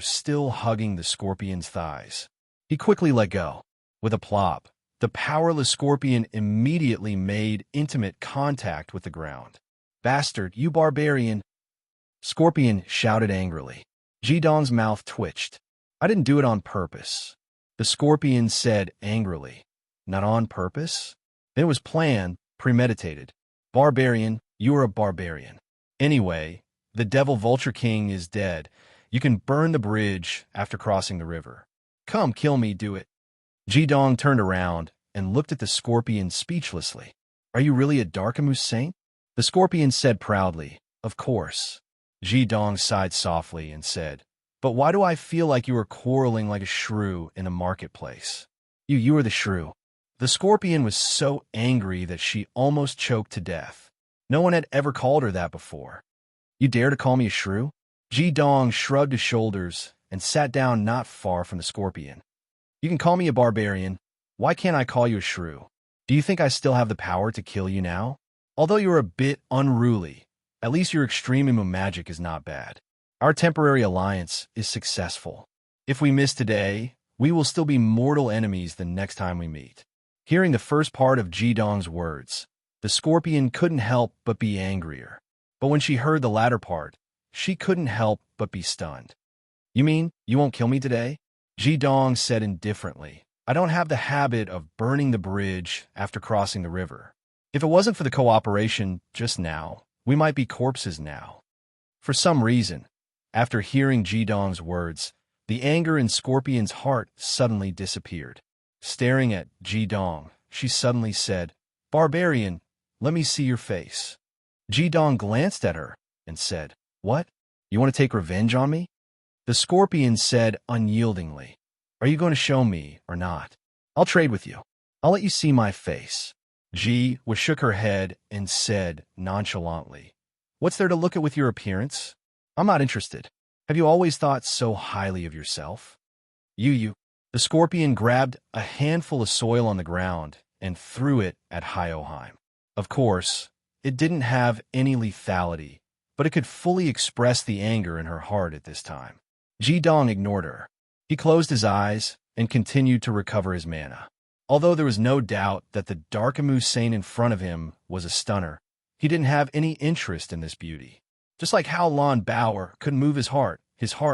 still hugging the scorpion's thighs. He quickly let go. With a plop, the powerless scorpion immediately made intimate contact with the ground. "Bastard, you barbarian!" Scorpion shouted angrily. Ji-dong's mouth twitched. "I didn't do it on purpose," the scorpion said angrily. "Not on purpose?" "It was planned, premeditated. Barbarian, you are a barbarian. Anyway, the Devil Vulture King is dead. You can burn the bridge after crossing the river. Come, kill me, do it." Ji-dong turned around and looked at the scorpion speechlessly. "Are you really a Darkamu saint?" The scorpion said proudly. "Of course." Ji-dong sighed softly and said, "But why do I feel like you are quarreling like a shrew in a marketplace?" You are the shrew." The scorpion was so angry that she almost choked to death. No one had ever called her that before. "You dare to call me a shrew?" Ji-dong shrugged his shoulders and sat down not far from the scorpion. "You can call me a barbarian. Why can't I call you a shrew? Do you think I still have the power to kill you now? Although you're a bit unruly, at least your extreme Imu magic is not bad. Our temporary alliance is successful. If we miss today, we will still be mortal enemies the next time we meet." Hearing the first part of Ji-dong's words, the scorpion couldn't help but be angrier. But when she heard the latter part, she couldn't help but be stunned. "You mean you won't kill me today?" Ji-dong said indifferently. "I don't have the habit of burning the bridge after crossing the river. If it wasn't for the cooperation just now, we might be corpses now." For some reason, after hearing Ji-dong's words, the anger in Scorpion's heart suddenly disappeared. Staring at Ji-dong, she suddenly said, "Barbarian, let me see your face." Ji-dong glanced at her and said, "What? You want to take revenge on me?" The scorpion said unyieldingly, "Are you going to show me or not? I'll trade with you. I'll let you see my face." Ji shook her head and said nonchalantly, "What's there to look at with your appearance? I'm not interested. Have you always thought so highly of yourself?" You. The scorpion grabbed a handful of soil on the ground and threw it at Hyoheim. Of course, it didn't have any lethality, but it could fully express the anger in her heart at this time. Ji-dong ignored her. He closed his eyes and continued to recover his mana. Although there was no doubt that the Darkamu saint in front of him was a stunner, he didn't have any interest in this beauty. Just like how Lon Bauer couldn't move his heart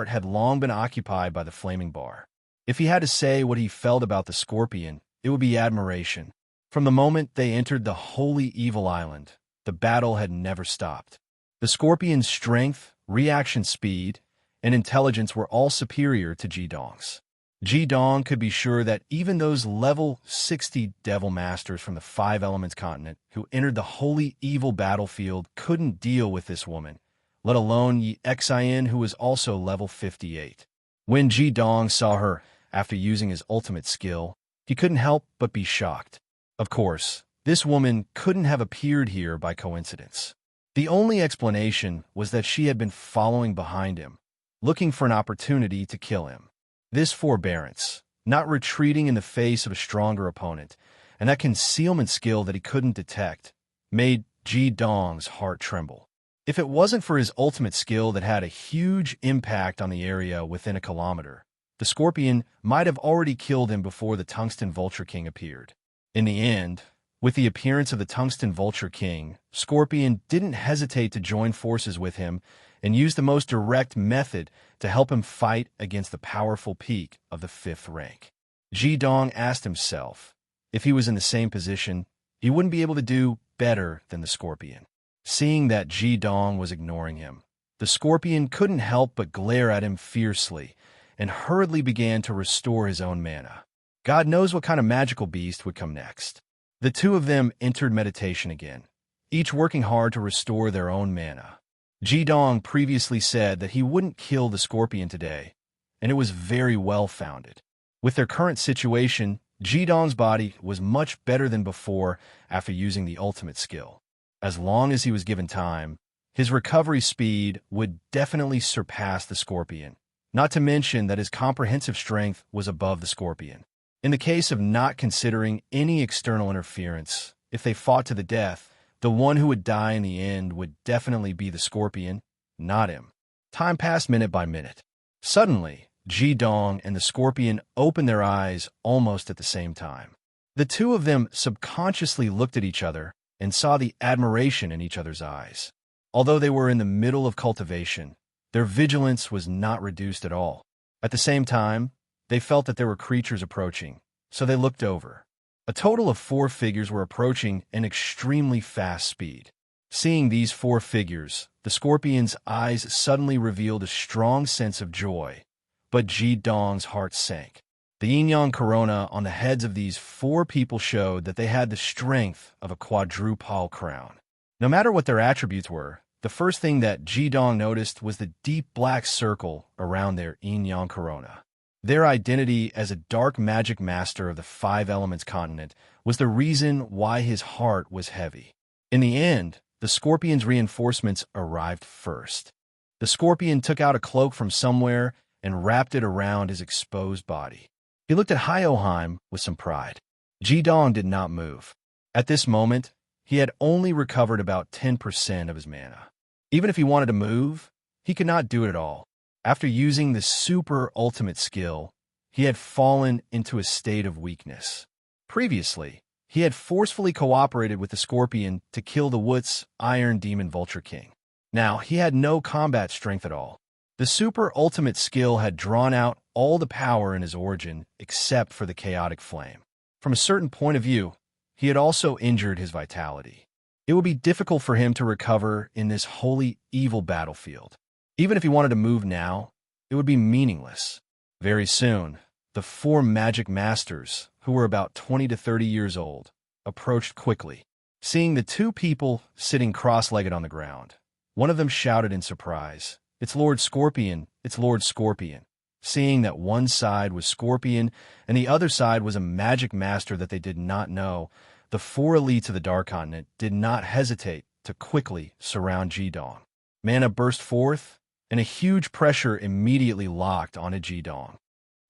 had long been occupied by the flaming bar. If he had to say what he felt about the scorpion, it would be admiration. From the moment they entered the holy evil island, the battle had never stopped. The scorpion's strength, reaction speed, and intelligence were all superior to Jidong's. Jidong could be sure that even those level 60 devil masters from the Five Elements continent who entered the holy evil battlefield couldn't deal with this woman, let alone Yi Xian, who was also level 58. When Jidong saw her after using his ultimate skill, he couldn't help but be shocked. Of course, this woman couldn't have appeared here by coincidence. The only explanation was that she had been following behind him, looking for an opportunity to kill him. This forbearance, not retreating in the face of a stronger opponent, and that concealment skill that he couldn't detect, made Jidong's heart tremble. If it wasn't for his ultimate skill that had a huge impact on the area within a kilometer, the scorpion might have already killed him before the Tungsten Vulture King appeared. In the end, with the appearance of the Tungsten Vulture King, Scorpion didn't hesitate to join forces with him and use the most direct method to help him fight against the powerful peak of the 5th rank. Jidong asked himself, if he was in the same position, he wouldn't be able to do better than the Scorpion. Seeing that Jidong was ignoring him, the Scorpion couldn't help but glare at him fiercely and hurriedly began to restore his own mana. God knows what kind of magical beast would come next. The two of them entered meditation again, each working hard to restore their own mana. Jidong previously said that he wouldn't kill the scorpion today, and it was very well-founded. With their current situation, Jidong's body was much better than before after using the ultimate skill. As long as he was given time, his recovery speed would definitely surpass the scorpion, not to mention that his comprehensive strength was above the scorpion. In the case of not considering any external interference, if they fought to the death, the one who would die in the end would definitely be the scorpion, not him. Time passed minute by minute. Suddenly, Jidong and the scorpion opened their eyes almost at the same time. The two of them subconsciously looked at each other and saw the admiration in each other's eyes. Although they were in the middle of cultivation, their vigilance was not reduced at all. At the same time, they felt that there were creatures approaching, so they looked over. A total of 4 figures were approaching an extremely fast speed. Seeing these 4 figures, the scorpion's eyes suddenly revealed a strong sense of joy, but Jidong's heart sank. The yin-yang corona on the heads of these 4 people showed that they had the strength of a quadrupole crown. No matter what their attributes were, the first thing that Jidong noticed was the deep black circle around their yin-yang corona. Their identity as a dark magic master of the 5 Elements continent was the reason why his heart was heavy. In the end, the scorpion's reinforcements arrived first. The scorpion took out a cloak from somewhere and wrapped it around his exposed body. He looked at Hyoheim with some pride. Jidong did not move. At this moment, he had only recovered about 10% of his mana. Even if he wanted to move, he could not do it at all. After using the super ultimate skill, he had fallen into a state of weakness. Previously, he had forcefully cooperated with the scorpion to kill the Woot's Iron Demon Vulture King. Now, he had no combat strength at all. The super ultimate skill had drawn out all the power in his origin except for the chaotic flame. From a certain point of view, he had also injured his vitality. It would be difficult for him to recover in this holy evil battlefield. Even if he wanted to move now, it would be meaningless. Very soon, the 4 magic masters, who were about 20 to 30 years old, approached quickly. Seeing the 2 people sitting cross-legged on the ground, one of them shouted in surprise, "It's Lord Scorpion! It's Lord Scorpion!" Seeing that one side was Scorpion and the other side was a magic master that they did not know, the 4 elites of the Dark Continent did not hesitate to quickly surround Jidong. Mana burst forth, and a huge pressure immediately locked onto Jidong.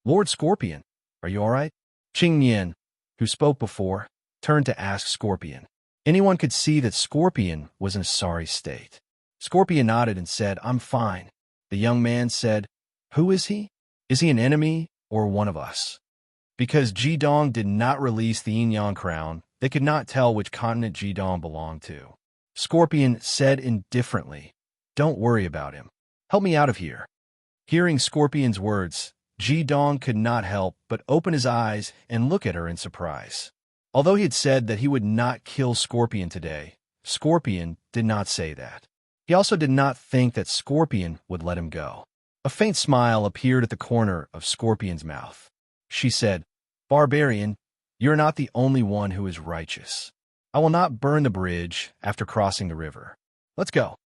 "Lord Scorpion, are you all right?" Qing Yin, who spoke before, turned to ask Scorpion. Anyone could see that Scorpion was in a sorry state. Scorpion nodded and said, "I'm fine." The young man said, "Who is he? Is he an enemy or one of us?" Because Jidong did not release the yin-yang crown, they could not tell which continent Jidong belonged to. Scorpion said indifferently, Don't worry about him. Help me out of here. Hearing Scorpion's words, Ji-dong could not help but open his eyes and look at her in surprise. Although he had said that he would not kill Scorpion today, Scorpion did not say that. He also did not think that Scorpion would let him go. A faint smile appeared at the corner of Scorpion's mouth. She said, "Barbarian, you're not the only one who is righteous. I will not burn the bridge after crossing the river. Let's go."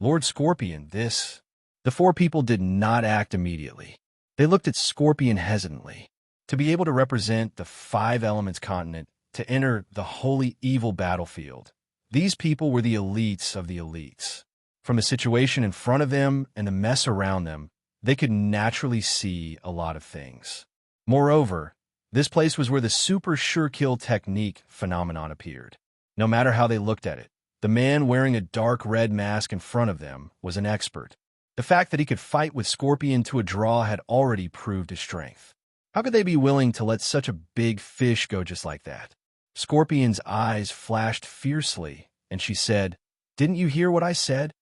Lord Scorpion, this... The four people did not act immediately. They looked at Scorpion hesitantly. To be able to represent the Five Elements continent, to enter the holy evil battlefield, these people were the elites of the elites. From the situation in front of them and the mess around them, they could naturally see a lot of things. Moreover, this place was where the super sure kill technique phenomenon appeared. No matter how they looked at it, the man wearing a dark red mask in front of them was an expert. The fact that he could fight with Scorpion to a draw had already proved his strength. How could they be willing to let such a big fish go just like that? Scorpion's eyes flashed fiercely, and she said, "Didn't you hear what I said?"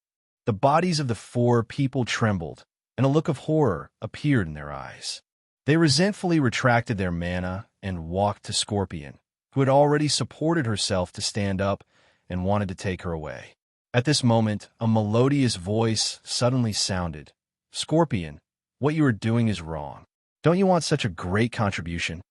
The bodies of the four people trembled, and a look of horror appeared in their eyes. They resentfully retracted their mana and walked to Scorpion, who had already supported herself to stand up and wanted to take her away. At this moment, a melodious voice suddenly sounded. "Scorpion, what you are doing is wrong. Don't you want such a great contribution?"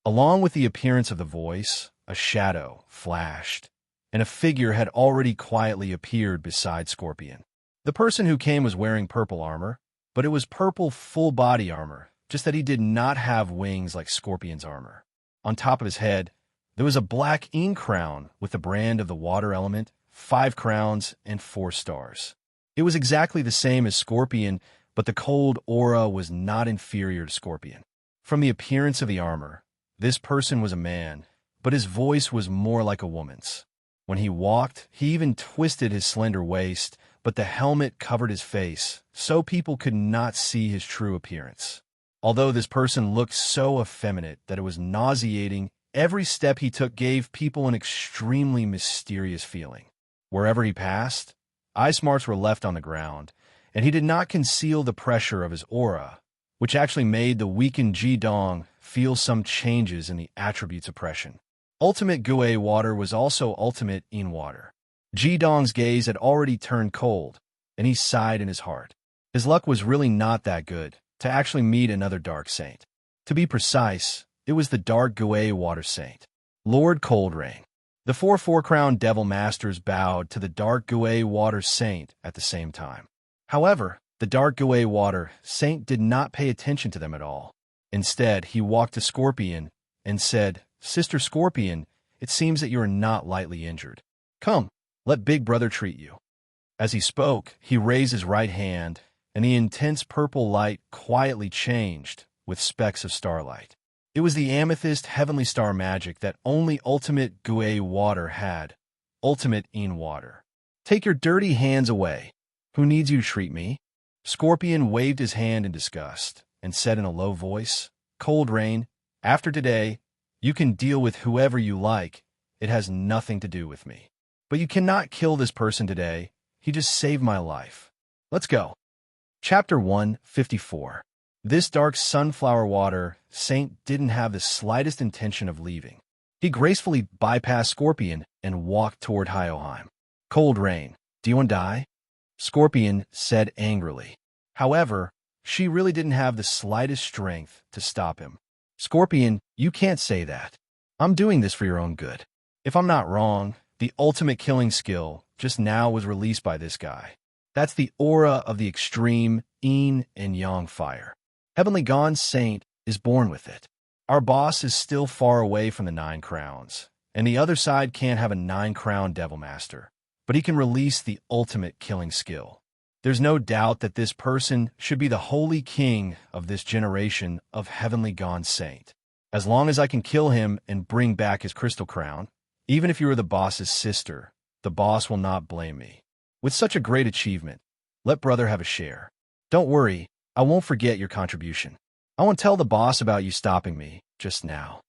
Along with the appearance of the voice, a shadow flashed, and a figure had already quietly appeared beside Scorpion. The person who came was wearing purple armor, but it was purple full-body armor, just that he did not have wings like Scorpion's armor. On top of his head, there was a black crown with the brand of the water element, 5 crowns, and 4 stars. It was exactly the same as Scorpion, but the cold aura was not inferior to Scorpion. From the appearance of the armor, this person was a man, but his voice was more like a woman's. When he walked, he even twisted his slender waist, but the helmet covered his face, so people could not see his true appearance. Although this person looked so effeminate that it was nauseating, every step he took gave people an extremely mysterious feeling. Wherever he passed, eye smarts were left on the ground, and he did not conceal the pressure of his aura, which actually made the weakened Ji-dong feel some changes in the attributes oppression. Ultimate Gue water was also ultimate in water. Ji-dong's gaze had already turned cold, and he sighed in his heart. His luck was really not that good to actually meet another Dark Saint. To be precise, it was the Dark Gue Water Saint, Lord Coldrain. The 4 four-crowned Devil Masters bowed to the Dark Gue Water Saint at the same time. However, the Dark Gue Water Saint did not pay attention to them at all. Instead, he walked to Scorpion and said, "Sister Scorpion, it seems that you are not lightly injured. Come, let Big Brother treat you." As he spoke, he raised his right hand, and the intense purple light quietly changed with specks of starlight. It was the amethyst heavenly star magic that only ultimate Gue water had, ultimate in water. "Take your dirty hands away. Who needs you to treat me?" Scorpion waved his hand in disgust and said in a low voice, "Coldrain, after today, you can deal with whoever you like. It has nothing to do with me. But you cannot kill this person today. He just saved my life. Let's go." Chapter 154. This dark sunflower water saint didn't have the slightest intention of leaving. He gracefully bypassed Scorpion and walked toward Hyoheim. "Coldrain, do you want to die?" Scorpion said angrily. However, she really didn't have the slightest strength to stop him. "Scorpion, you can't say that. I'm doing this for your own good. If I'm not wrong, the ultimate killing skill just now was released by this guy. That's the aura of the extreme yin and yang fire. Heavenly Gone Saint is born with it. Our boss is still far away from the 9 crowns, and the other side can't have a 9-crowned Devil Master, but he can release the ultimate killing skill. There's no doubt that this person should be the holy king of this generation of Heavenly Gone Saint. As long as I can kill him and bring back his crystal crown, even if you are the boss's sister, the boss will not blame me. With such a great achievement, let brother have a share. Don't worry, I won't forget your contribution. I won't tell the boss about you stopping me just now.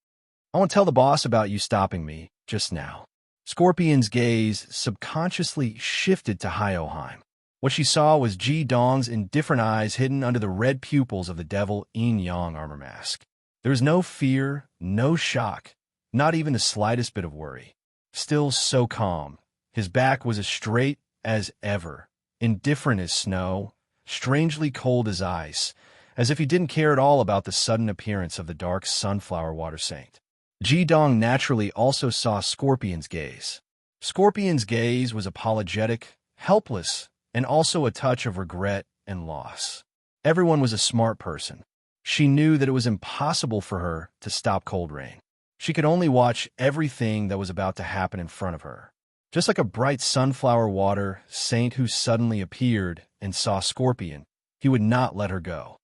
I won't tell the boss about you stopping me just now." Scorpion's gaze subconsciously shifted to Hyoheim. What she saw was Ji Dong's indifferent eyes hidden under the red pupils of the devil Yin Yang armor mask. There was no fear, no shock, not even the slightest bit of worry. Still so calm, his back was as straight as ever, indifferent as snow, strangely cold as ice, as if he didn't care at all about the sudden appearance of the dark sunflower water saint. Ji Dong naturally also saw Scorpion's gaze. Scorpion's gaze was apologetic, helpless, and also a touch of regret and loss. Everyone was a smart person. She knew that it was impossible for her to stop Cold Rain. She could only watch everything that was about to happen in front of her. Just like a bright sunflower water saint who suddenly appeared and saw Scorpion, he would not let her go.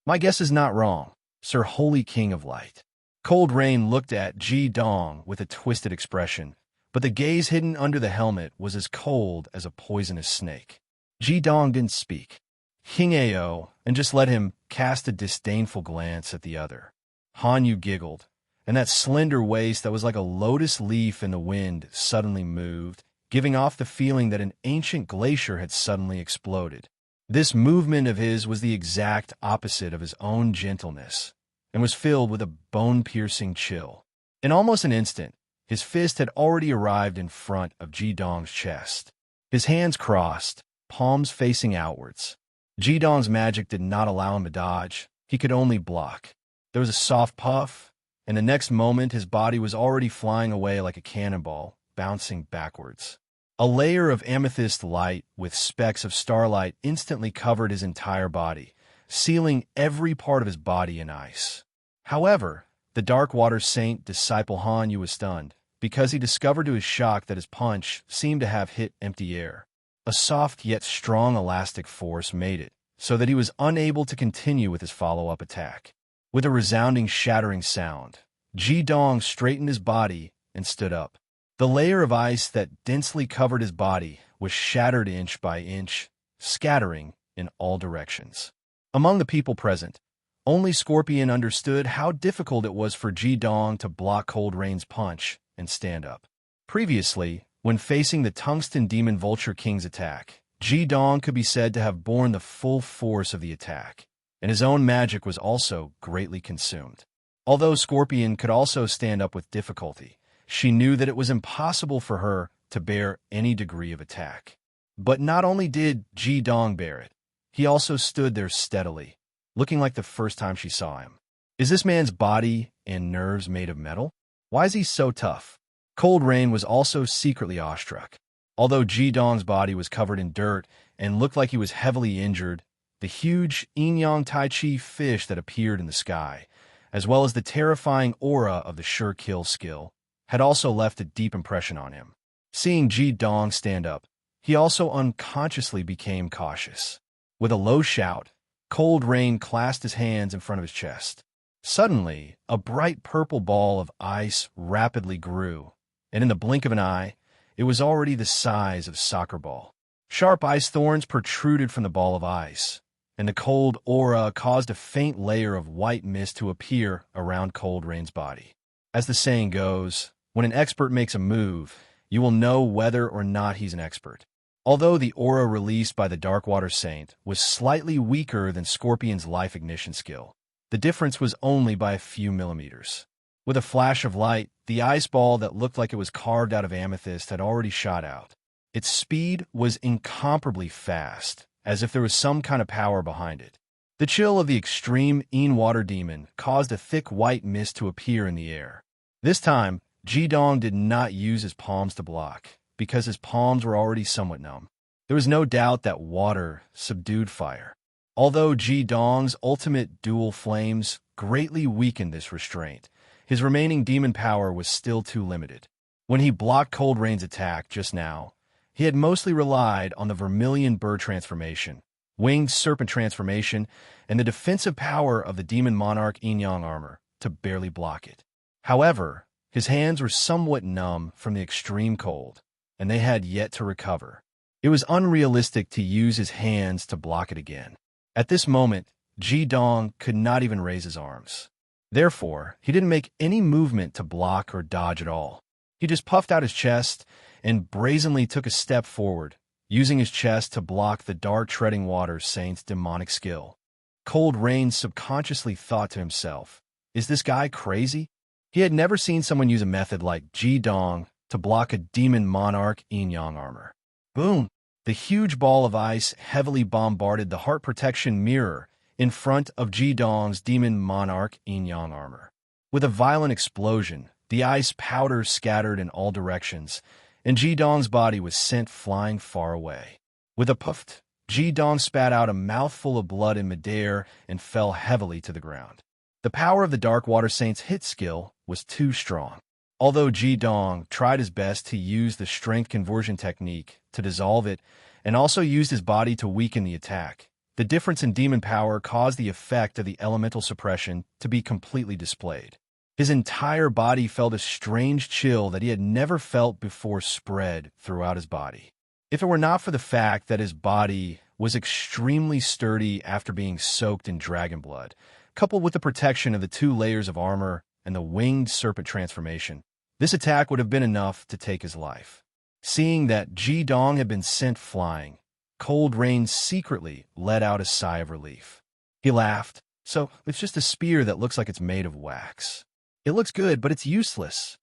My guess is not wrong, Sir Holy King of Light. Cold Rain looked at Ji Dong with a twisted expression, but the gaze hidden under the helmet was as cold as a poisonous snake. Ji Dong didn't speak. King Ao, and just let him cast a disdainful glance at the other. Han Yu giggled, and that slender waist that was like a lotus leaf in the wind suddenly moved, giving off the feeling that an ancient glacier had suddenly exploded. This movement of his was the exact opposite of his own gentleness, and was filled with a bone-piercing chill. In almost an instant, his fist had already arrived in front of Ji Dong's chest. His hands crossed, palms facing outwards. Ji Dong's magic did not allow him to dodge. He could only block. There was a soft puff, and the next moment his body was already flying away like a cannonball, bouncing backwards. A layer of amethyst light with specks of starlight instantly covered his entire body, sealing every part of his body in ice. However, the Dark Water Saint disciple Han Yu was stunned, because he discovered to his shock that his punch seemed to have hit empty air. A soft yet strong elastic force made it, so that he was unable to continue with his follow-up attack. With a resounding shattering sound, Ji Dong straightened his body and stood up. The layer of ice that densely covered his body was shattered inch by inch, scattering in all directions. Among the people present, only Scorpion understood how difficult it was for Ji Dong to block Cold Rain's punch and stand up. Previously, when facing the Tungsten Demon Vulture King's attack, Ji Dong could be said to have borne the full force of the attack, and his own magic was also greatly consumed. Although Scorpion could also stand up with difficulty, she knew that it was impossible for her to bear any degree of attack. But not only did Ji Dong bear it, he also stood there steadily, looking like the first time she saw him. Is this man's body and nerves made of metal? Why is he so tough? Cold Rain was also secretly awestruck. Although Ji Dong's body was covered in dirt and looked like he was heavily injured, the huge Yin-Yang Tai Chi fish that appeared in the sky, as well as the terrifying aura of the Sure Kill skill, had also left a deep impression on him. Seeing Ji Dong stand up, he also unconsciously became cautious. With a low shout, Cold Rain clasped his hands in front of his chest. Suddenly, a bright purple ball of ice rapidly grew, and in the blink of an eye, it was already the size of a soccer ball. Sharp ice thorns protruded from the ball of ice, and the cold aura caused a faint layer of white mist to appear around Cold Rain's body. As the saying goes, when an expert makes a move, you will know whether or not he's an expert. Although the aura released by the Darkwater Saint was slightly weaker than Scorpion's life ignition skill, the difference was only by a few millimeters. With a flash of light, the ice ball that looked like it was carved out of amethyst had already shot out. Its speed was incomparably fast, as if there was some kind of power behind it. The chill of the extreme Yin Water Demon caused a thick white mist to appear in the air. This time, Ji Dong did not use his palms to block, because his palms were already somewhat numb. There was no doubt that water subdued fire. Although Ji Dong's ultimate dual flames greatly weakened this restraint, his remaining demon power was still too limited. When he blocked Cold Rain's attack just now, he had mostly relied on the vermilion bird transformation, winged serpent transformation, and the defensive power of the Demon Monarch Yin-Yang armor to barely block it. However, his hands were somewhat numb from the extreme cold, and they had yet to recover. It was unrealistic to use his hands to block it again. At this moment, Ji Dong could not even raise his arms. Therefore, he didn't make any movement to block or dodge at all. He just puffed out his chest and brazenly took a step forward, using his chest to block the dark treading water saint's demonic skill. Cold Rain subconsciously thought to himself, is this guy crazy? He had never seen someone use a method like Ji-dong to block a demon monarch yin-yang armor. Boom! The huge ball of ice heavily bombarded the heart protection mirror in front of Ji-dong's demon monarch yin-yang armor. With a violent explosion, the ice powder scattered in all directions, and Ji-dong's body was sent flying far away. With a puff, Ji-dong spat out a mouthful of blood in midair and fell heavily to the ground. The power of the Dark Water Saint's hit skill was too strong. Although Ji-dong tried his best to use the strength conversion technique to dissolve it and also used his body to weaken the attack, the difference in demon power caused the effect of the elemental suppression to be completely displayed. His entire body felt a strange chill that he had never felt before spread throughout his body. If it were not for the fact that his body was extremely sturdy after being soaked in dragon blood, coupled with the protection of the 2 layers of armor and the winged serpent transformation, this attack would have been enough to take his life. Seeing that Ji-dong had been sent flying, Cold Rain secretly let out a sigh of relief. He laughed. So, it's just a spear that looks like it's made of wax. It looks good, but it's useless.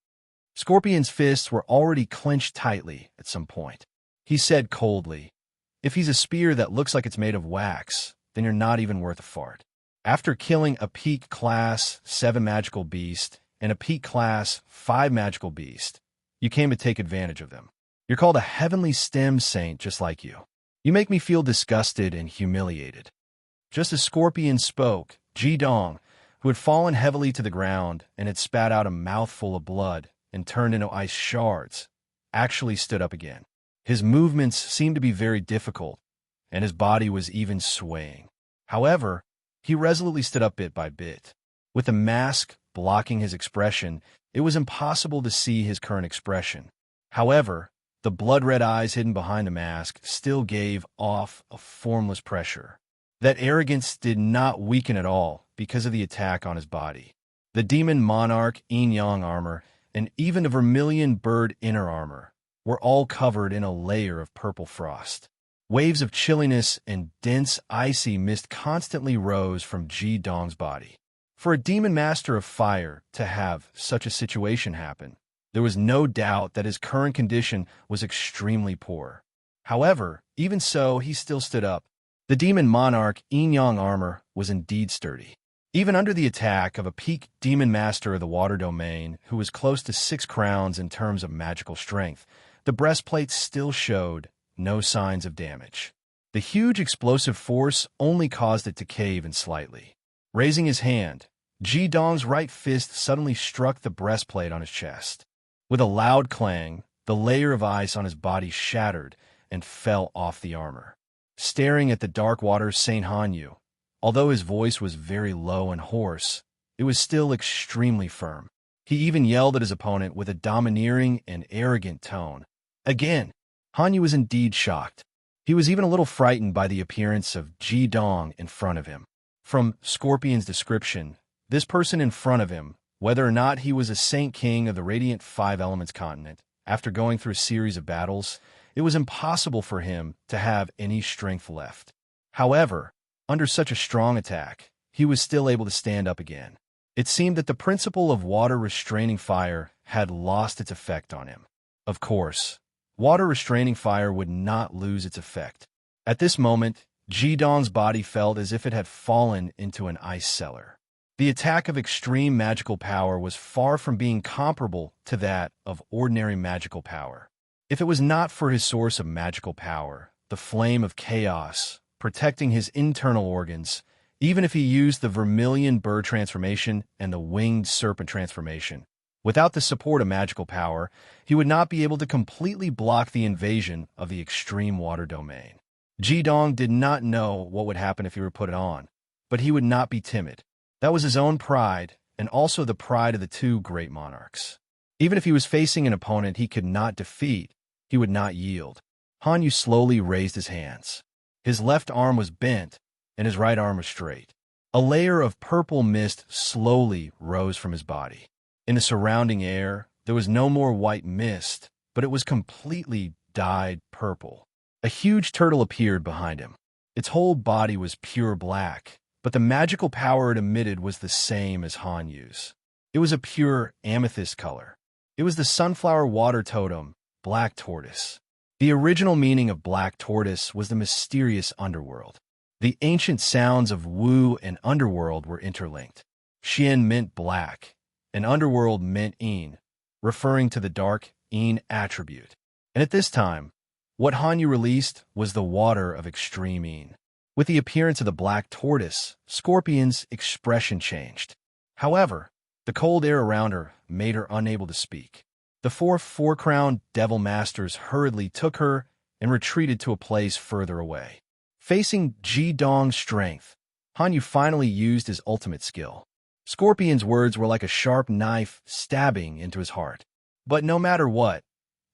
Scorpion's fists were already clenched tightly at some point. He said coldly, if he's a spear that looks like it's made of wax, then you're not even worth a fart. After killing a peak class 7 magical beast and a peak class 5 magical beast, you came to take advantage of them. You're called a heavenly stem saint just like you. You make me feel disgusted and humiliated. Just as Scorpion spoke, Ji-dong, who had fallen heavily to the ground and had spat out a mouthful of blood and turned into ice shards, actually stood up again. His movements seemed to be very difficult, and his body was even swaying. However, he resolutely stood up bit by bit. With the mask blocking his expression, it was impossible to see his current expression. However, the blood-red eyes hidden behind the mask still gave off a formless pressure. That arrogance did not weaken at all because of the attack on his body. The demon monarch yin-yang armor and even the vermilion bird inner armor were all covered in a layer of purple frost. Waves of chilliness and dense icy mist constantly rose from Ji-dong's body. For a demon master of fire to have such a situation happen, there was no doubt that his current condition was extremely poor. However, even so, he still stood up. The demon monarch yin-yang armor was indeed sturdy. Even under the attack of a peak demon master of the water domain who was close to 6 crowns in terms of magical strength, the breastplate still showed no signs of damage. The huge explosive force only caused it to cave in slightly. Raising his hand, Ji-dong's right fist suddenly struck the breastplate on his chest. With a loud clang, the layer of ice on his body shattered and fell off the armor. Staring at the dark water Saint Hanyu, although his voice was very low and hoarse, it was still extremely firm. He even yelled at his opponent with a domineering and arrogant tone. Again, Hanyu was indeed shocked. He was even a little frightened by the appearance of Ji-dong in front of him. From Scorpion's description, this person in front of him, whether or not he was a Saint King of the Radiant 5 Elements continent, after going through a series of battles, it was impossible for him to have any strength left. However, under such a strong attack, he was still able to stand up again. It seemed that the principle of water restraining fire had lost its effect on him. Of course, water restraining fire would not lose its effect. At this moment, Ji-dong's body felt as if it had fallen into an ice cellar. The attack of extreme magical power was far from being comparable to that of ordinary magical power. If it was not for his source of magical power, the flame of chaos, protecting his internal organs, even if he used the vermilion bird transformation and the winged serpent transformation, without the support of magical power, he would not be able to completely block the invasion of the extreme water domain. Ji-dong did not know what would happen if he were put it on, but he would not be timid. That was his own pride, and also the pride of the 2 great monarchs. Even if he was facing an opponent he could not defeat, he would not yield. Hanyu slowly raised his hands. His left arm was bent, and his right arm was straight. A layer of purple mist slowly rose from his body. In the surrounding air, there was no more white mist, but it was completely dyed purple. A huge turtle appeared behind him. Its whole body was pure black, but the magical power it emitted was the same as Hanyu's. It was a pure amethyst color. It was the sunflower water totem, black tortoise. The original meaning of black tortoise was the mysterious underworld. The ancient sounds of Wu and underworld were interlinked. Xian meant black, and underworld meant Yin, referring to the dark Yin attribute. And at this time, what Hanyu released was the water of extreme Yin. With the appearance of the black tortoise, Scorpion's expression changed. However, the cold air around her made her unable to speak. The four-crowned devil masters hurriedly took her and retreated to a place further away. Facing Ji Dong's strength, Hanyu finally used his ultimate skill. Scorpion's words were like a sharp knife stabbing into his heart. But no matter what,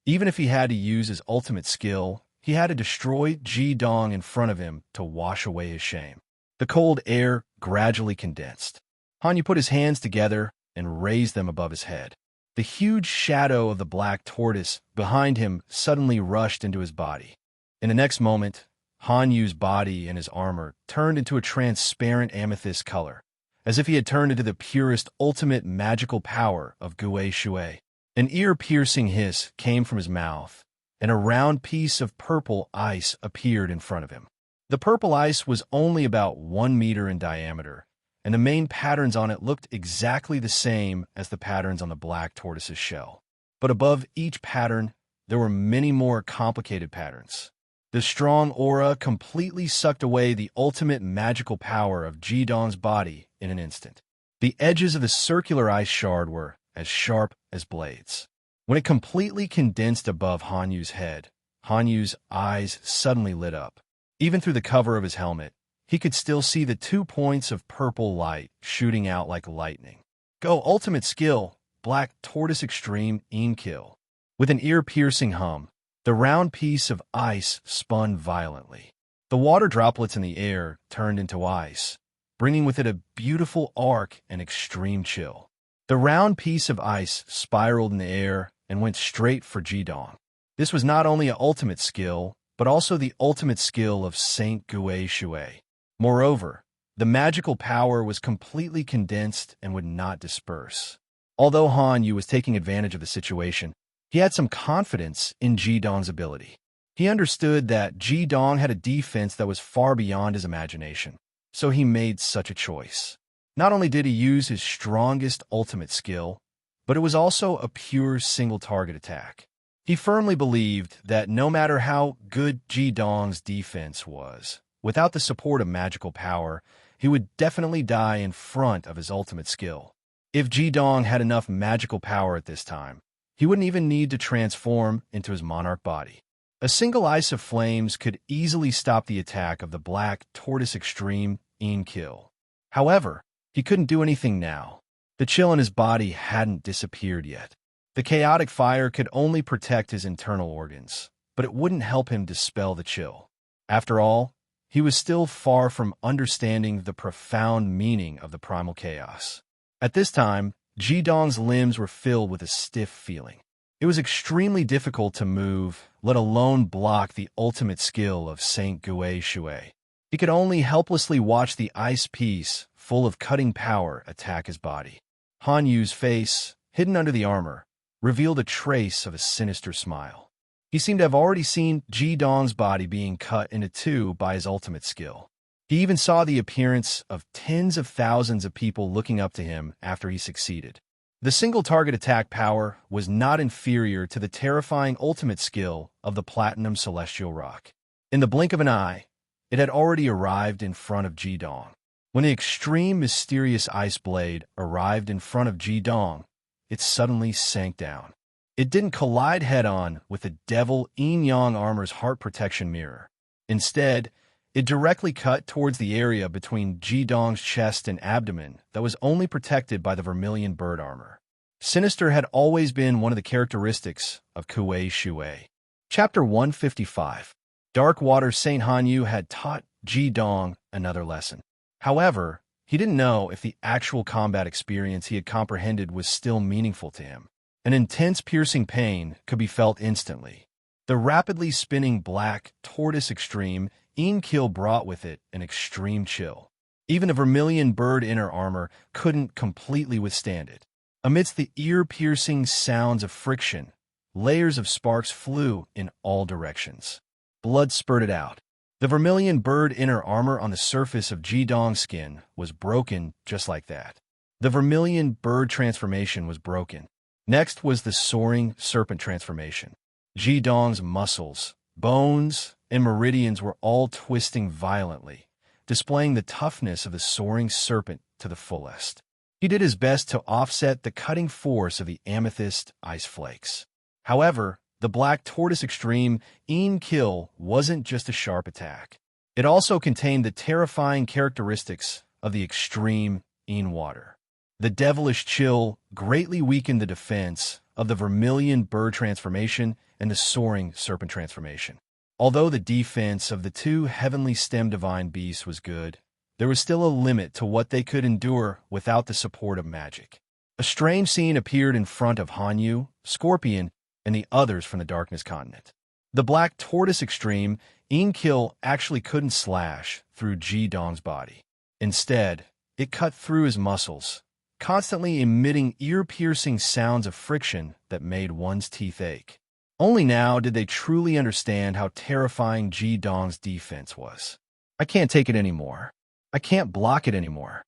even if he had to use his ultimate skill, he had to destroy Ji Dong in front of him to wash away his shame. The cold air gradually condensed. Hanyu put his hands together and raised them above his head. The huge shadow of the black tortoise behind him suddenly rushed into his body. In the next moment, Hanyu's body and his armor turned into a transparent amethyst color, as if he had turned into the purest ultimate magical power of Gue Shui. An ear-piercing hiss came from his mouth, and a round piece of purple ice appeared in front of him. The purple ice was only about 1 meter in diameter, and the main patterns on it looked exactly the same as the patterns on the black tortoise's shell. But above each pattern, there were many more complicated patterns. The strong aura completely sucked away the ultimate magical power of Ji Dong's body in an instant. The edges of the circular ice shard were as sharp as blades. When it completely condensed above Hanyu's head, Hanyu's eyes suddenly lit up. Even through the cover of his helmet, he could still see the 2 points of purple light shooting out like lightning. Go ultimate skill, black tortoise extreme Yin kill. With an ear-piercing hum, the round piece of ice spun violently. The water droplets in the air turned into ice, bringing with it a beautiful arc and extreme chill. The round piece of ice spiraled in the air and went straight for Ji Dong. This was not only an ultimate skill, but also the ultimate skill of Saint Gue Shui. Moreover, the magical power was completely condensed and would not disperse. Although Han Yu was taking advantage of the situation, he had some confidence in Ji Dong's ability. He understood that Ji Dong had a defense that was far beyond his imagination, so he made such a choice. Not only did he use his strongest ultimate skill, but it was also a pure single-target attack. He firmly believed that no matter how good Ji Dong's defense was, without the support of magical power, he would definitely die in front of his ultimate skill. If Ji Dong had enough magical power at this time, he wouldn't even need to transform into his monarch body. A single ice of flames could easily stop the attack of the black tortoise extreme Yin kill. However, he couldn't do anything now. The chill in his body hadn't disappeared yet. The chaotic fire could only protect his internal organs, but it wouldn't help him dispel the chill. After all, he was still far from understanding the profound meaning of the primal chaos. At this time, Ji Dong's limbs were filled with a stiff feeling. It was extremely difficult to move, let alone block the ultimate skill of Saint Gue Shui. He could only helplessly watch the ice piece, full of cutting power, attack his body. Han Yu's face, hidden under the armor, revealed a trace of a sinister smile. He seemed to have already seen Ji Dong's body being cut into two by his ultimate skill. He even saw the appearance of tens of thousands of people looking up to him after he succeeded. The single-target attack power was not inferior to the terrifying ultimate skill of the Platinum Celestial Rock. In the blink of an eye, it had already arrived in front of Ji Dong. When the extreme mysterious ice blade arrived in front of Ji Dong, it suddenly sank down. It didn't collide head-on with the Devil Yin-Yang Armor's heart protection mirror. Instead, it directly cut towards the area between Ji Dong's chest and abdomen that was only protected by the vermilion bird armor. Sinister had always been one of the characteristics of Gue Shui. Chapter 155. Darkwater Saint Hanyu had taught Ji Dong another lesson. However, he didn't know if the actual combat experience he had comprehended was still meaningful to him. An intense piercing pain could be felt instantly. The rapidly spinning black tortoise extreme Enkill brought with it an extreme chill. Even a vermilion bird inner armor couldn't completely withstand it. Amidst the ear-piercing sounds of friction, layers of sparks flew in all directions. Blood spurted out. The vermilion bird inner armor on the surface of Ji-Dong's skin was broken just like that. The vermilion bird transformation was broken. Next was the soaring serpent transformation. Ji-Dong's muscles, bones, and meridians were all twisting violently, displaying the toughness of the soaring serpent to the fullest. He did his best to offset the cutting force of the amethyst ice flakes. However, the black tortoise extreme Enkill wasn't just a sharp attack. It also contained the terrifying characteristics of the extreme water. The devilish chill greatly weakened the defense of the vermilion bird transformation and the soaring serpent transformation. Although the defense of the two heavenly stem divine beasts was good, there was still a limit to what they could endure without the support of magic. A strange scene appeared in front of Hanyu, Scorpion, and the others from the Darkness Continent. The black tortoise extreme Enkill actually couldn't slash through Ji-Dong's body. Instead, it cut through his muscles, constantly emitting ear-piercing sounds of friction that made one's teeth ache. Only now did they truly understand how terrifying Ji-Dong's defense was. I can't take it anymore. I can't block it anymore.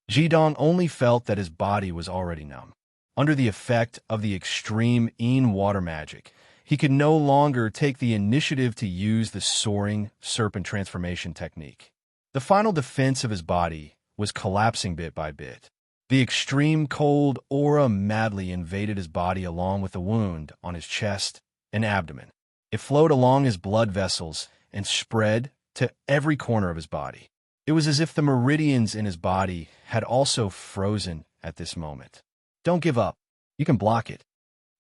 Ji-Dong only felt that his body was already numb. Under the effect of the extreme water magic, he could no longer take the initiative to use the soaring serpent transformation technique. The final defense of his body was collapsing bit by bit. The extreme cold aura madly invaded his body along with the wound on his chest and abdomen. It flowed along his blood vessels and spread to every corner of his body. It was as if the meridians in his body had also frozen at this moment. Don't give up. You can block it.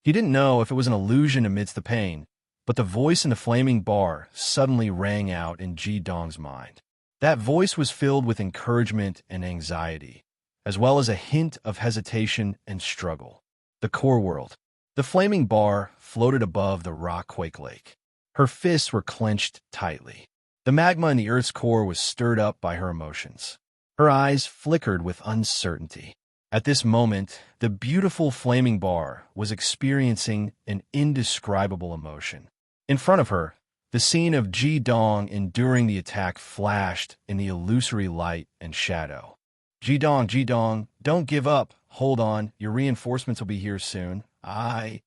He didn't know if it was an illusion amidst the pain, but the voice in the flaming bar suddenly rang out in Ji-Dong's mind. That voice was filled with encouragement and anxiety, as well as a hint of hesitation and struggle. The core world. The flaming bar floated above the rock quake lake. Her fists were clenched tightly. The magma in the Earth's core was stirred up by her emotions. Her eyes flickered with uncertainty. At this moment, the beautiful flaming bar was experiencing an indescribable emotion. In front of her, the scene of Ji-Dong enduring the attack flashed in the illusory light and shadow. Ji-Dong, don't give up. Hold on, your reinforcements will be here soon. The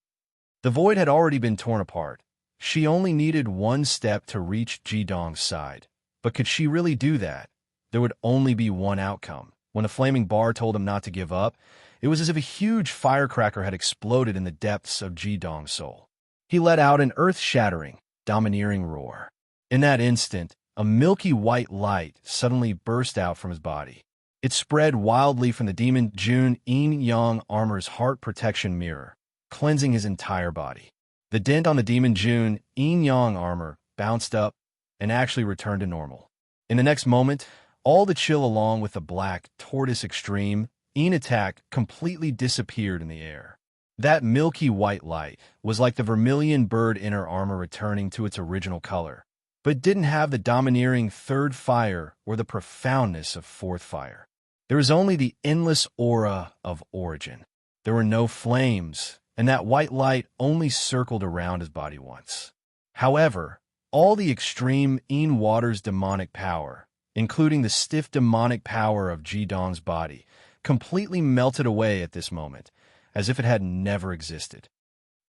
void had already been torn apart. She only needed one step to reach Ji-Dong's side. But could she really do that? There would only be one outcome. When the flaming bar told him not to give up, it was as if a huge firecracker had exploded in the depths of Ji-Dong's soul. He let out an earth-shattering, domineering roar. In that instant, a milky white light suddenly burst out from his body. It spread wildly from the demon Jun Yin-Yang armor's heart protection mirror, cleansing his entire body. The dent on the demon Jun Yin-Yang armor bounced up and actually returned to normal. In the next moment, all the chill along with the black tortoise extreme attack completely disappeared in the air. That milky white light was like the vermilion bird inner armor returning to its original color, but didn't have the domineering third fire or the profoundness of fourth fire. There was only the endless aura of origin. There were no flames, and that white light only circled around his body once. However, all the extreme water's demonic power, including the stiff demonic power of Ji-Dong's body, completely melted away at this moment, as if it had never existed.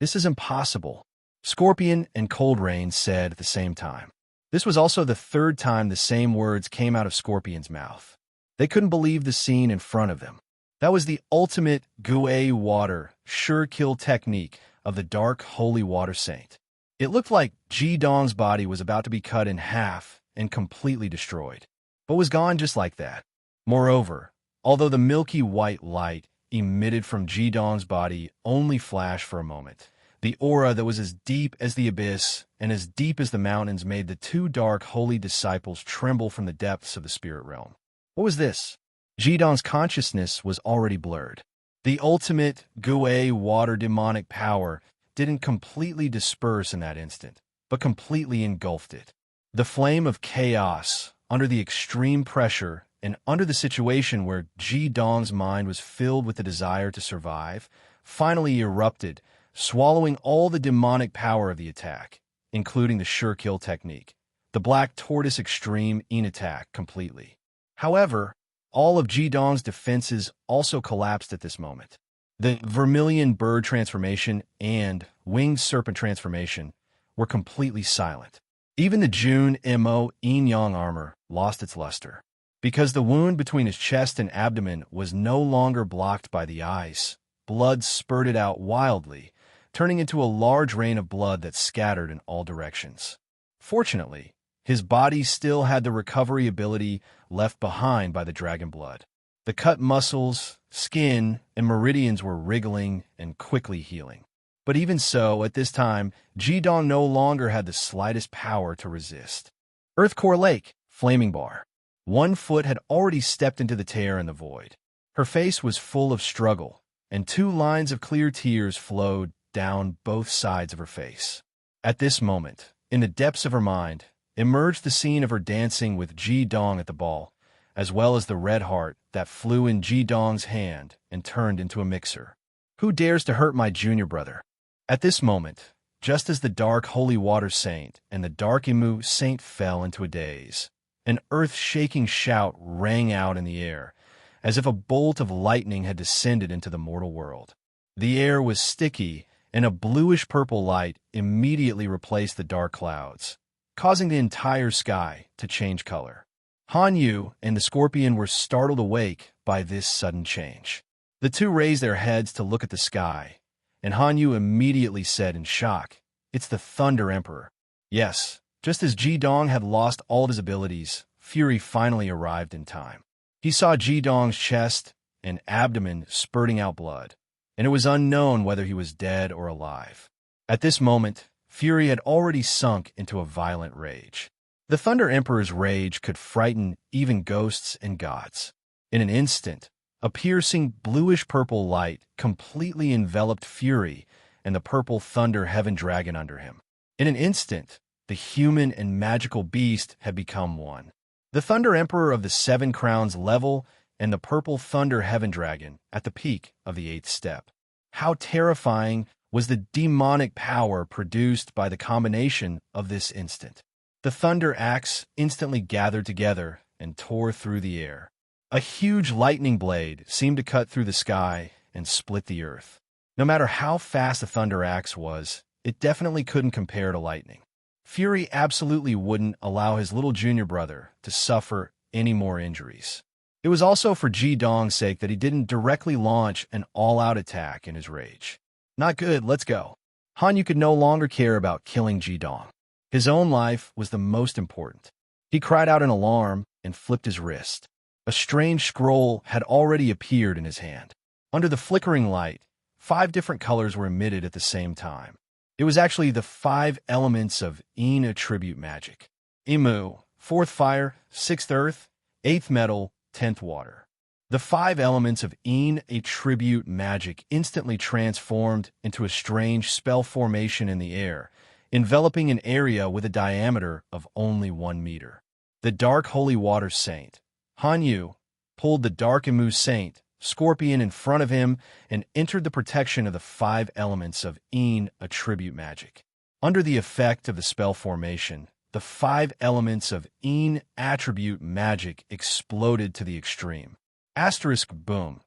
This is impossible, Scorpion and Cold Rain said at the same time. This was also the third time the same words came out of Scorpion's mouth. They couldn't believe the scene in front of them. That was the ultimate Gui water, sure kill technique of the dark holy water saint. It looked like Ji-Dong's body was about to be cut in half and completely destroyed, but was gone just like that. Moreover, although the milky white light emitted from Ji-Dong's body only flashed for a moment, the aura that was as deep as the abyss and as deep as the mountains made the two dark holy disciples tremble from the depths of the spirit realm. What was this? Ji-Dong's consciousness was already blurred. The ultimate Gui water demonic power didn't completely disperse in that instant, but completely engulfed it. The flame of chaos, under the extreme pressure and under the situation where Ji Dong's mind was filled with the desire to survive, finally erupted, swallowing all the demonic power of the attack, including the sure kill technique, the Black Tortoise Extreme In attack completely. However, all of Ji Dong's defenses also collapsed at this moment. The Vermilion Bird transformation and Winged Serpent transformation were completely silent. Even the June Mo Yin Yang armor lost its luster, because the wound between his chest and abdomen was no longer blocked by the ice. Blood spurted out wildly, turning into a large rain of blood that scattered in all directions. Fortunately, his body still had the recovery ability left behind by the dragon blood. The cut muscles, skin, and meridians were wriggling and quickly healing. But even so, at this time, Ji Dong no longer had the slightest power to resist. Earth Core Lake, Flaming Bar. One foot had already stepped into the tear in the void. Her face was full of struggle, and 2 lines of clear tears flowed down both sides of her face. At this moment, in the depths of her mind, emerged the scene of her dancing with Ji Dong at the ball, as well as the red heart that flew in Ji Dong's hand and turned into a mixer. Who dares to hurt my junior brother? At this moment, just as the dark holy water saint and the dark Imu saint fell into a daze, an earth-shaking shout rang out in the air, as if a bolt of lightning had descended into the mortal world. The air was sticky, and a bluish-purple light immediately replaced the dark clouds, causing the entire sky to change color. Han Yu and the scorpion were startled awake by this sudden change. The two raised their heads to look at the sky, and Han Yu immediately said in shock, "It's the Thunder Emperor." Yes, just as Ji Dong had lost all of his abilities, Fury finally arrived in time. He saw Ji Dong's chest and abdomen spurting out blood, and it was unknown whether he was dead or alive. At this moment, Fury had already sunk into a violent rage. The Thunder Emperor's rage could frighten even ghosts and gods. In an instant, a piercing bluish-purple light completely enveloped Fury and the purple Thunder Heaven Dragon under him. In an instant, the human and magical beast had become one. The Thunder Emperor of the 7 Crowns level and the purple Thunder Heaven Dragon at the peak of the 8th step. How terrifying was the demonic power produced by the combination of this instant. The Thunder Axe instantly gathered together and tore through the air. A huge lightning blade seemed to cut through the sky and split the earth. No matter how fast the Thunder Axe was, it definitely couldn't compare to lightning. Fury absolutely wouldn't allow his little junior brother to suffer any more injuries. It was also for Ji Dong's sake that he didn't directly launch an all-out attack in his rage. Not good, let's go. Han Yu could no longer care about killing Ji Dong. His own life was the most important. He cried out in alarm and flipped his wrist. A strange scroll had already appeared in his hand. Under the flickering light, 5 different colors were emitted at the same time. It was actually the 5 elements of Yin attribute magic. Imu, 4th fire, 6th earth, 8th metal, 10th water. The 5 elements of Yin attribute magic instantly transformed into a strange spell formation in the air, enveloping an area with a diameter of only 1 meter. The Dark Holy Water Saint, Han Yu, pulled the Dark Imu Saint, Scorpion, in front of him and entered the protection of the 5 elements of Yin attribute magic. Under the effect of the spell formation, the 5 elements of Yin attribute magic exploded to the extreme. Asterisk boom.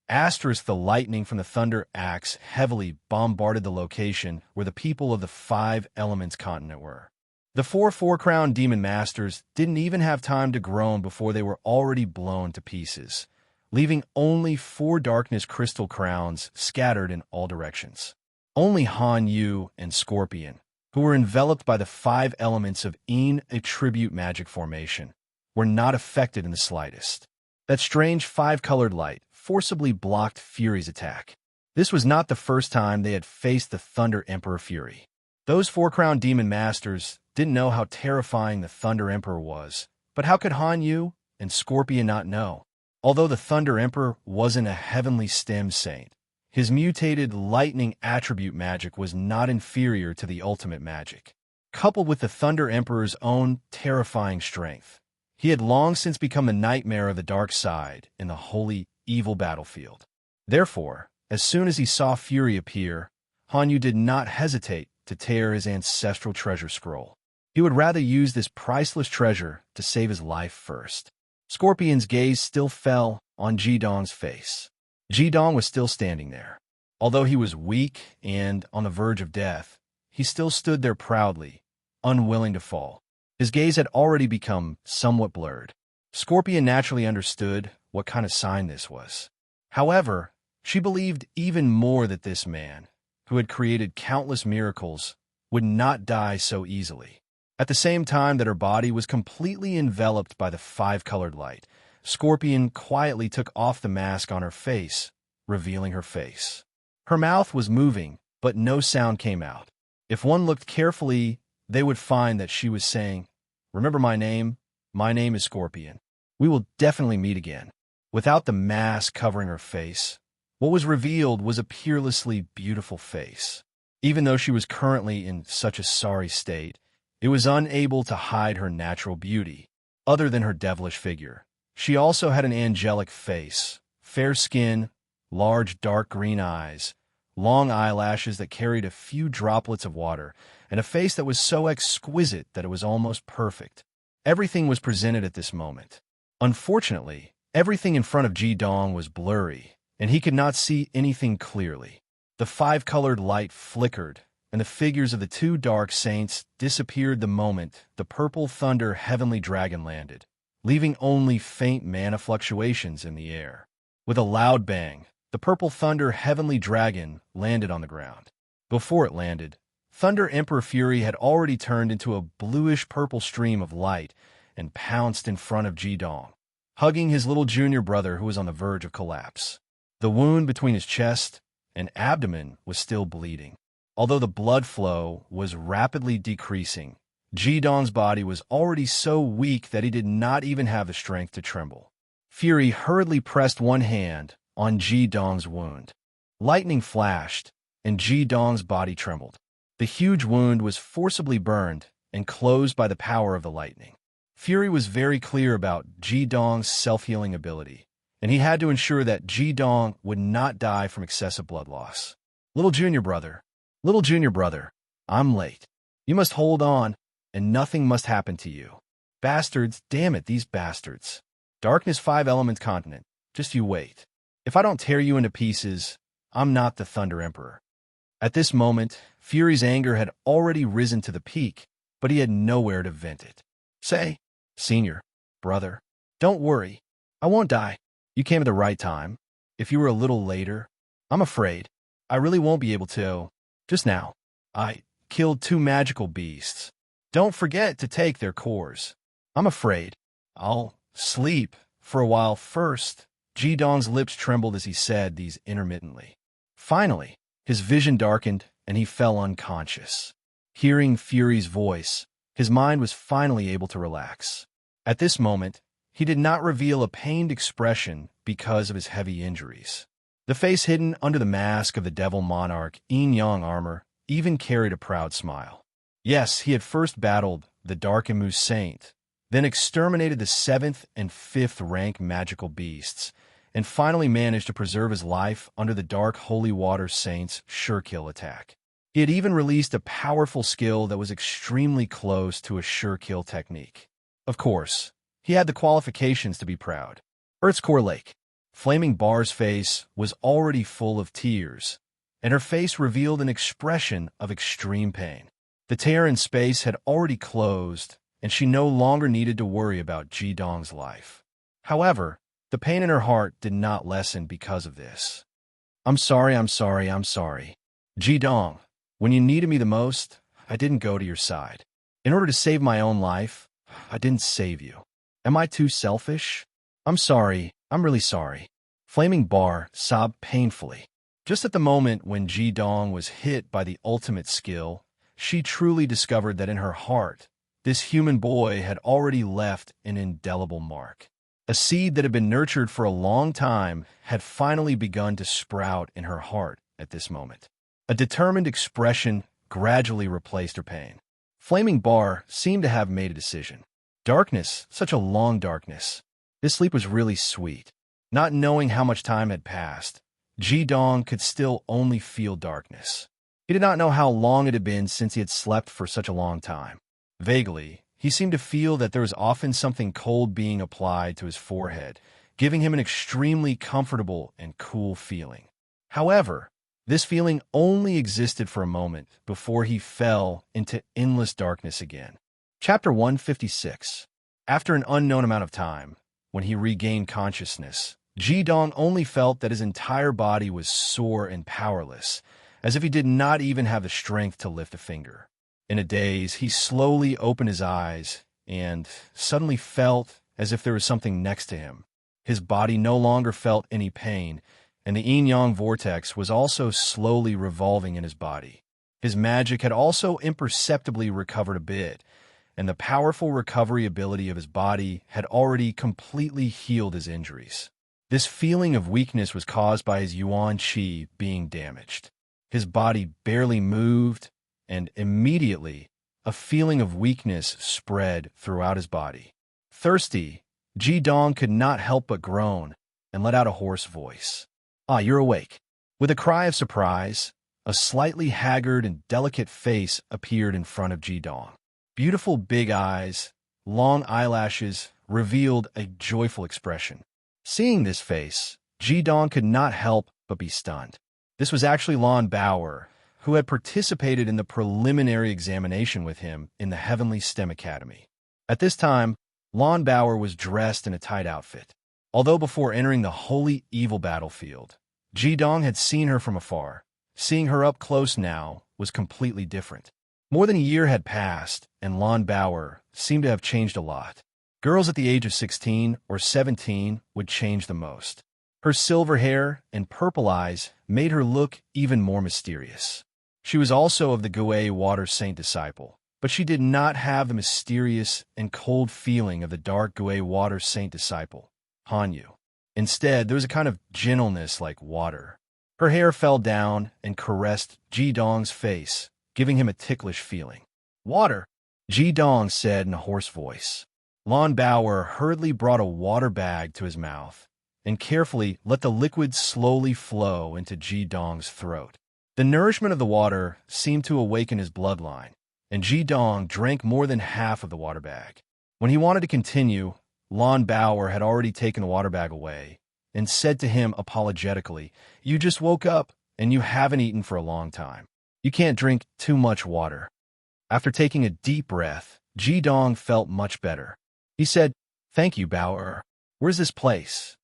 Asterisk the lightning from the Thunder Axe heavily bombarded the location where the people of the 5 elements continent were. The 4 crown demon masters didn't even have time to groan before they were already blown to pieces, leaving only 4 darkness crystal crowns scattered in all directions. Only Han Yu and Scorpion, who were enveloped by the 5 elements of Yin attribute magic formation, were not affected in the slightest. That strange 5-colored light forcibly blocked Fury's attack. This was not the first time they had faced the Thunder Emperor Fury. Those 4-crown demon masters didn't know how terrifying the Thunder Emperor was, but how could Han Yu and Scorpion not know? Although the Thunder Emperor wasn't a heavenly stem saint, His mutated lightning attribute magic was not inferior to the ultimate magic. Coupled with the Thunder Emperor's own terrifying strength, he had long since become the nightmare of the dark side in the holy, evil battlefield. Therefore, as soon as he saw Fury appear, Hanyu did not hesitate to tear his ancestral treasure scroll. He would rather use this priceless treasure to save his life first. Scorpion's gaze still fell on Jidong's face. Jidong was still standing there. Although he was weak and on the verge of death, he still stood there proudly, unwilling to fall. His gaze had already become somewhat blurred. Scorpion naturally understood what kind of sign this was. However, she believed even more that this man, who had created countless miracles, would not die so easily. At the same time that her body was completely enveloped by the five-colored light, Scorpion quietly took off the mask on her face, revealing her face. Her mouth was moving, but no sound came out. If one looked carefully, they would find that she was saying, "Remember my name? My name is Scorpion. We will definitely meet again." Without the mask covering her face, what was revealed was a peerlessly beautiful face. Even though she was currently in such a sorry state, it was unable to hide her natural beauty. Other than her devilish figure, she also had an angelic face, fair skin, large dark green eyes, long eyelashes that carried a few droplets of water, and a face that was so exquisite that it was almost perfect. Everything was presented at this moment. Unfortunately, everything in front of Jidong was blurry, and he could not see anything clearly. The five-colored light flickered, and the figures of the two dark saints disappeared the moment the purple thunder heavenly dragon landed, leaving only faint mana fluctuations in the air. With a loud bang, the purple thunder heavenly dragon landed on the ground. Before it landed, Thunder Emperor Fury had already turned into a bluish-purple stream of light and pounced in front of Jidong, hugging his little junior brother who was on the verge of collapse. The wound between his chest and abdomen was still bleeding. Although the blood flow was rapidly decreasing, Jidong's body was already so weak that he did not even have the strength to tremble. Fury hurriedly pressed one hand on Jidong's wound. Lightning flashed, and Jidong's body trembled. The huge wound was forcibly burned and closed by the power of the lightning. Fury was very clear about Jidong's self-healing ability, and he had to ensure that Jidong would not die from excessive blood loss. Little junior brother, I'm late. You must hold on, and nothing must happen to you. Bastards, damn it, these bastards. Darkness 5 Elements Continent, just you wait. If I don't tear you into pieces, I'm not the Thunder Emperor. At this moment, Fury's anger had already risen to the peak, but he had nowhere to vent it. Say, senior, brother, don't worry. I won't die. You came at the right time. If you were a little later, I'm afraid I really won't be able to. Just now, I killed 2 magical beasts. Don't forget to take their cores. I'm afraid I'll sleep for a while first. Jidong's lips trembled as he said these intermittently. Finally, his vision darkened, and he fell unconscious. Hearing Fury's voice, his mind was finally able to relax. At this moment, he did not reveal a pained expression because of his heavy injuries. The face hidden under the mask of the Devil Monarch yin-yang armor even carried a proud smile. Yes, he had first battled the Darkimu Saint, then exterminated the 7th and 5th rank magical beasts, and finally managed to preserve his life under the Dark Holy Water Saint's sure-kill attack. He had even released a powerful skill that was extremely close to a sure-kill technique. Of course, he had the qualifications to be proud. Earth's Core Lake. Flaming Bar's face was already full of tears, and her face revealed an expression of extreme pain. The tear in space had already closed, and she no longer needed to worry about Jidong's life. However, the pain in her heart did not lessen because of this. I'm sorry. Jidong, when you needed me the most, I didn't go to your side. In order to save my own life, I didn't save you. Am I too selfish? I'm sorry. I'm really sorry. Flaming Bar sobbed painfully. Just at the moment when Jidong was hit by the ultimate skill, she truly discovered that in her heart, this human boy had already left an indelible mark. A seed that had been nurtured for a long time had finally begun to sprout in her heart at this moment. A determined expression gradually replaced her pain. Flaming Bar seemed to have made a decision. Darkness, such a long darkness. This sleep was really sweet. Not knowing how much time had passed, Ji-dong could still only feel darkness. He did not know how long it had been since he had slept for such a long time. Vaguely, he seemed to feel that there was often something cold being applied to his forehead, giving him an extremely comfortable and cool feeling. However, this feeling only existed for a moment before he fell into endless darkness again. Chapter 156. After an unknown amount of time, when he regained consciousness, Ji-dong only felt that his entire body was sore and powerless, as if he did not even have the strength to lift a finger. In a daze, he slowly opened his eyes and suddenly felt as if there was something next to him. His body no longer felt any pain, and the yin-yang vortex was also slowly revolving in his body. His magic had also imperceptibly recovered a bit, and the powerful recovery ability of his body had already completely healed his injuries. This feeling of weakness was caused by his yuan qi being damaged. His body barely moved, and immediately, a feeling of weakness spread throughout his body. Thirsty, Ji-dong could not help but groan and let out a hoarse voice. "Ah, you're awake." With a cry of surprise, a slightly haggard and delicate face appeared in front of Ji-dong. Beautiful big eyes, long eyelashes revealed a joyful expression. Seeing this face, Ji-dong could not help but be stunned. This was actually Lon Bauer, who had participated in the preliminary examination with him in the Heavenly STEM Academy. At this time, Lon Bauer was dressed in a tight outfit. Although before entering the holy evil battlefield, Ji-dong had seen her from afar, seeing her up close now was completely different. More than a year had passed, and Lon Bauer seemed to have changed a lot. Girls at the age of 16 or 17 would change the most. Her silver hair and purple eyes made her look even more mysterious. She was also of the Gue Water Saint disciple, but she did not have the mysterious and cold feeling of the dark Gue Water Saint disciple, Hanyu. Instead, there was a kind of gentleness like water. Her hair fell down and caressed Ji-dong's face, giving him a ticklish feeling. "Water," Ji-dong said in a hoarse voice. Lon Bauer hurriedly brought a water bag to his mouth and carefully let the liquid slowly flow into Ji-dong's throat. The nourishment of the water seemed to awaken his bloodline, and Ji-dong drank more than half of the water bag. When he wanted to continue, Lon Bauer had already taken the water bag away and said to him apologetically, "You just woke up, and you haven't eaten for a long time. You can't drink too much water." After taking a deep breath, Ji-dong felt much better. He said, "Thank you, Bauer. Where's this place?"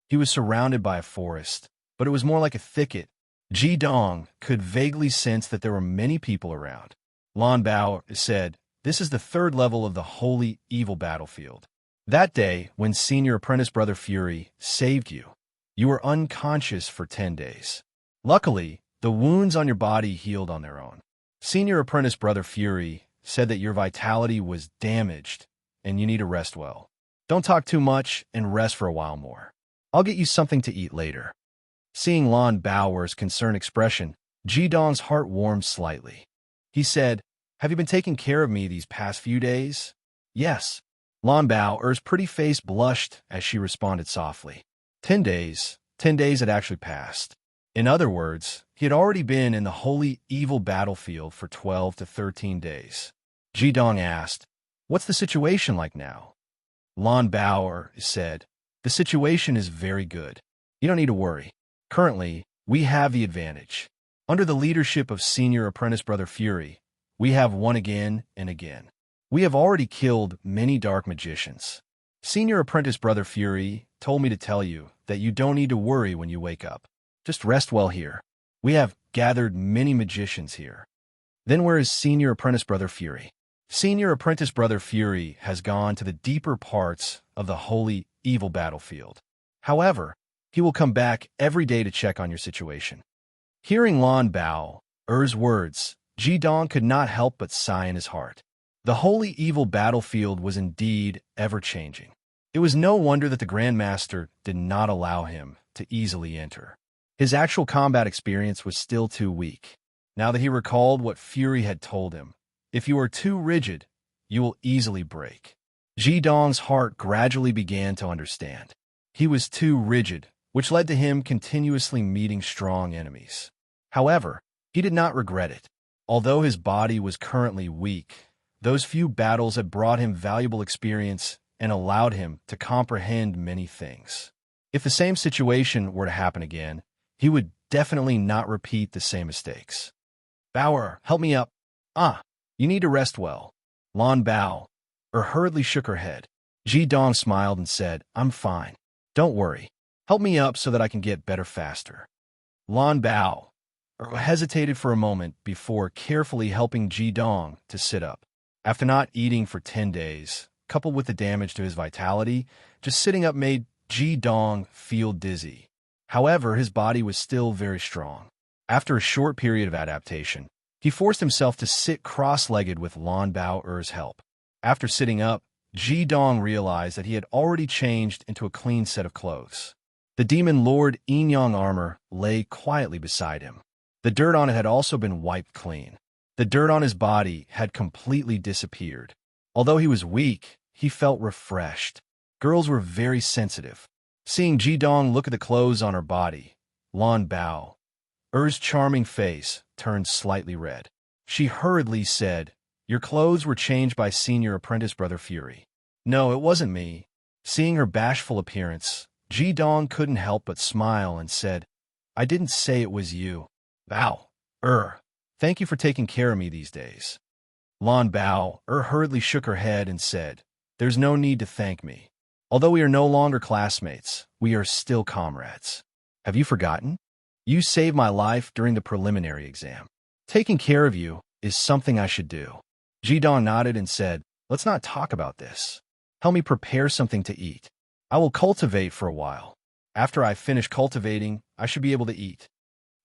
He was surrounded by a forest, but it was more like a thicket. Ji-dong could vaguely sense that there were many people around. Lon Bauer said, "This is the third level of the holy evil battlefield. That day, when Senior Apprentice Brother Fury saved you, you were unconscious for 10 days. Luckily, the wounds on your body healed on their own. Senior Apprentice Brother Fury said that your vitality was damaged and you need to rest well. Don't talk too much and rest for a while more. I'll get you something to eat later." Seeing Lon Bauer's concerned expression, Ji-dong's heart warmed slightly. He said, "Have you been taking care of me these past few days?" "Yes." Lon Bauer's pretty face blushed as she responded softly. 10 days. 10 days had actually passed. In other words, he had already been in the holy evil battlefield for 12 to 13 days. Ji-dong asked, "What's the situation like now?" Lon Bauer said, "The situation is very good. You don't need to worry. Currently, we have the advantage. Under the leadership of Senior Apprentice Brother Fury, we have won again and again. We have already killed many dark magicians. Senior Apprentice Brother Fury told me to tell you that you don't need to worry when you wake up. Just rest well here. We have gathered many magicians here." "Then where is Senior Apprentice Brother Fury?" "Senior Apprentice Brother Fury has gone to the deeper parts of the holy evil battlefield. However, he will come back every day to check on your situation." Hearing Lon Bauer's words, Ji-dong could not help but sigh in his heart. The holy evil battlefield was indeed ever-changing. It was no wonder that the Grandmaster did not allow him to easily enter. His actual combat experience was still too weak. Now that he recalled what Fury had told him, if you are too rigid, you will easily break. Ji Dong's heart gradually began to understand. He was too rigid, which led to him continuously meeting strong enemies. However, he did not regret it. Although his body was currently weak, those few battles had brought him valuable experience and allowed him to comprehend many things. If the same situation were to happen again, he would definitely not repeat the same mistakes. Bauer, help me up. You need to rest well. Lan Bao hurriedly shook her head. Ji Dong smiled and said, I'm fine. Don't worry. Help me up so that I can get better faster. Lan Bao hesitated for a moment before carefully helping Ji Dong to sit up. After not eating for 10 days, coupled with the damage to his vitality, just sitting up made Ji Dong feel dizzy. However, his body was still very strong. After a short period of adaptation, he forced himself to sit cross-legged with Lan Bao's help. After sitting up, Ji Dong realized that he had already changed into a clean set of clothes. The Demon Lord Yin Yang armor lay quietly beside him. The dirt on it had also been wiped clean. The dirt on his body had completely disappeared. Although he was weak, he felt refreshed. Girls were very sensitive. Seeing Ji Dong look at the clothes on her body, Lan Bao's charming face turned slightly red. She hurriedly said, Your clothes were changed by Senior Apprentice Brother Fury. No, it wasn't me. Seeing her bashful appearance, Ji Dong couldn't help but smile and said, I didn't say it was you. Bao. Thank you for taking care of me these days. Lan Bao hurriedly shook her head and said, There's no need to thank me. Although we are no longer classmates, we are still comrades. Have you forgotten? You saved my life during the preliminary exam. Taking care of you is something I should do. Ji Dong nodded and said, Let's not talk about this. Help me prepare something to eat. I will cultivate for a while. After I finish cultivating, I should be able to eat.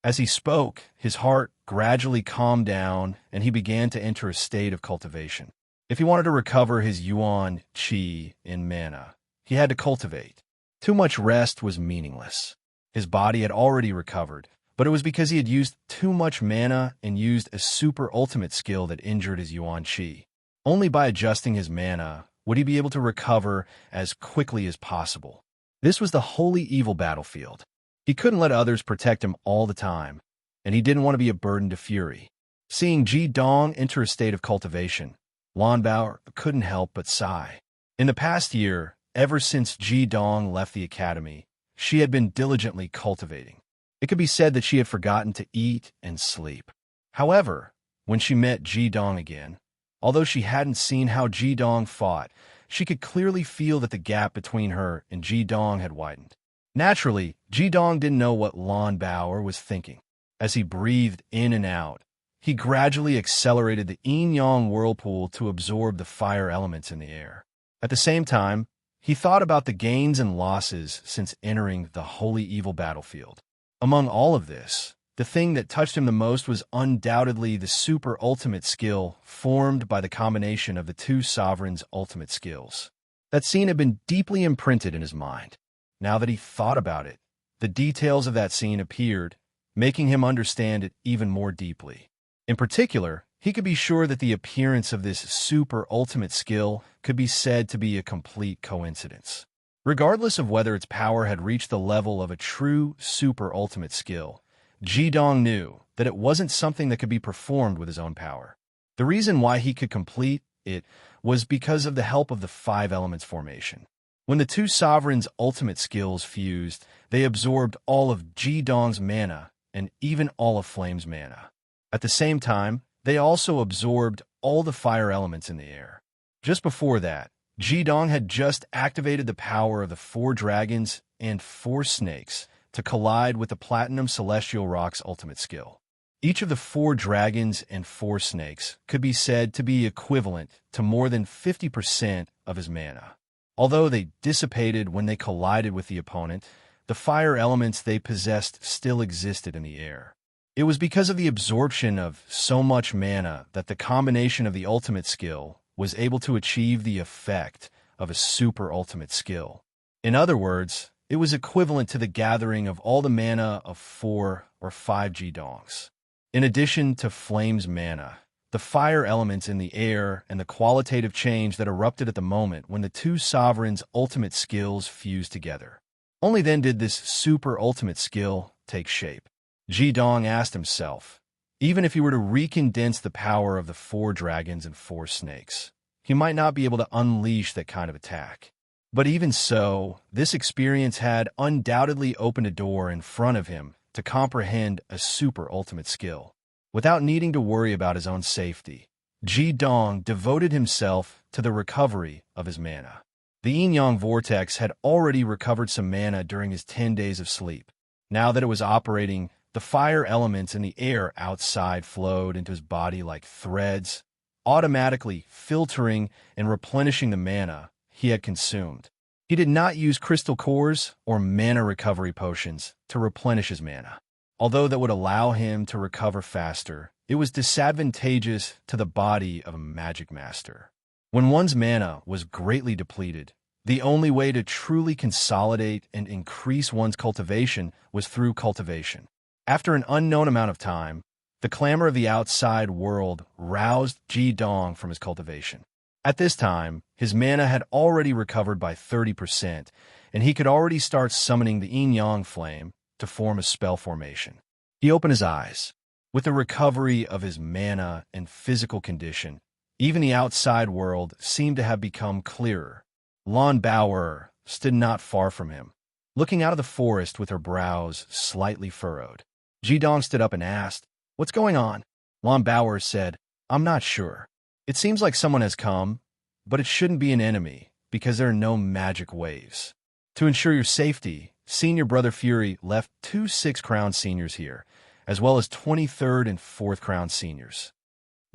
As he spoke, his heart gradually calmed down and he began to enter a state of cultivation. If he wanted to recover his yuan, qi, and mana, he had to cultivate. Too much rest was meaningless. His body had already recovered, but it was because he had used too much mana and used a super ultimate skill that injured his yuan qi. Only by adjusting his mana would he be able to recover as quickly as possible. This was the holy evil battlefield. He couldn't let others protect him all the time, and he didn't want to be a burden to Fury. Seeing Ji Dong enter a state of cultivation, Lan Bao couldn't help but sigh. In the past year, ever since Ji Dong left the academy, she had been diligently cultivating. It could be said that she had forgotten to eat and sleep. However, when she met Ji Dong again, although she hadn't seen how Ji Dong fought, she could clearly feel that the gap between her and Ji Dong had widened. Naturally, Ji Dong didn't know what Lan Bao was thinking. As he breathed in and out, he gradually accelerated the yin-yang whirlpool to absorb the fire elements in the air. At the same time, he thought about the gains and losses since entering the holy evil battlefield. Among all of this, the thing that touched him the most was undoubtedly the super ultimate skill formed by the combination of the two sovereigns' ultimate skills. That scene had been deeply imprinted in his mind. Now that he thought about it, the details of that scene appeared, making him understand it even more deeply. In particular, he could be sure that the appearance of this super ultimate skill could be said to be a complete coincidence. Regardless of whether its power had reached the level of a true super ultimate skill, Ji Dong knew that it wasn't something that could be performed with his own power. The reason why he could complete it was because of the help of the five elements formation. When the two sovereigns' ultimate skills fused, they absorbed all of Ji Dong's mana and even all of Flame's mana. At the same time, they also absorbed all the fire elements in the air. Just before that, Ji Dong had just activated the power of the 4 dragons and 4 snakes to collide with the Platinum Celestial Rock's ultimate skill. Each of the 4 dragons and 4 snakes could be said to be equivalent to more than 50% of his mana. Although they dissipated when they collided with the opponent, the fire elements they possessed still existed in the air. It was because of the absorption of so much mana that the combination of the ultimate skill was able to achieve the effect of a super ultimate skill. In other words, it was equivalent to the gathering of all the mana of 4 or 5 Jidongs. In addition to Flame's mana, the fire elements in the air, and the qualitative change that erupted at the moment when the two sovereigns' ultimate skills fused together. Only then did this super ultimate skill take shape. Jidong asked himself, even if he were to recondense the power of the 4 dragons and 4 snakes, he might not be able to unleash that kind of attack. But even so, this experience had undoubtedly opened a door in front of him to comprehend a super ultimate skill. Without needing to worry about his own safety, Jidong devoted himself to the recovery of his mana. The yin-yang vortex had already recovered some mana during his 10 days of sleep. Now that it was operating, the fire elements in the air outside flowed into his body like threads, automatically filtering and replenishing the mana he had consumed. He did not use crystal cores or mana recovery potions to replenish his mana. Although that would allow him to recover faster, it was disadvantageous to the body of a magic master. When one's mana was greatly depleted, the only way to truly consolidate and increase one's cultivation was through cultivation. After an unknown amount of time, the clamor of the outside world roused Jidong from his cultivation. At this time, his mana had already recovered by 30%, and he could already start summoning the yin-yang flame to form a spell formation. He opened his eyes. With the recovery of his mana and physical condition, even the outside world seemed to have become clearer. Lon Bauer stood not far from him, looking out of the forest with her brows slightly furrowed. Jidong stood up and asked, "What's going on?" Lon Bauer said, "I'm not sure. It seems like someone has come, but it shouldn't be an enemy because there are no magic waves. To ensure your safety, Senior Brother Fury left 2 6th-crown seniors here, as well as 23rd and 4th crown seniors."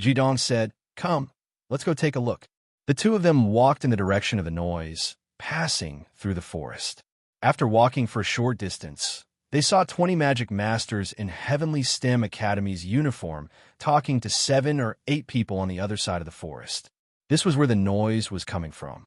Jidong said, "Come, let's go take a look." The two of them walked in the direction of the noise, passing through the forest. After walking for a short distance, they saw 20 magic masters in Heavenly STEM Academy's uniform talking to 7 or 8 people on the other side of the forest. This was where the noise was coming from.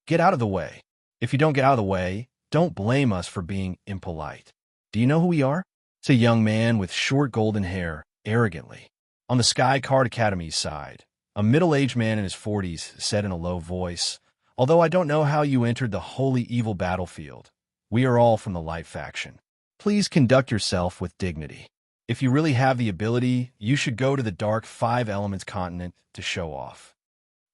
"Get out of the way. If you don't get out of the way, don't blame us for being impolite. Do you know who we are?" It's a young man with short golden hair, arrogantly. On the Sky Card Academy's side, a middle-aged man in his 40s said in a low voice, "Although I don't know how you entered the holy evil battlefield, we are all from the light faction. Please conduct yourself with dignity. If you really have the ability, you should go to the Dark 5 Elements continent to show off."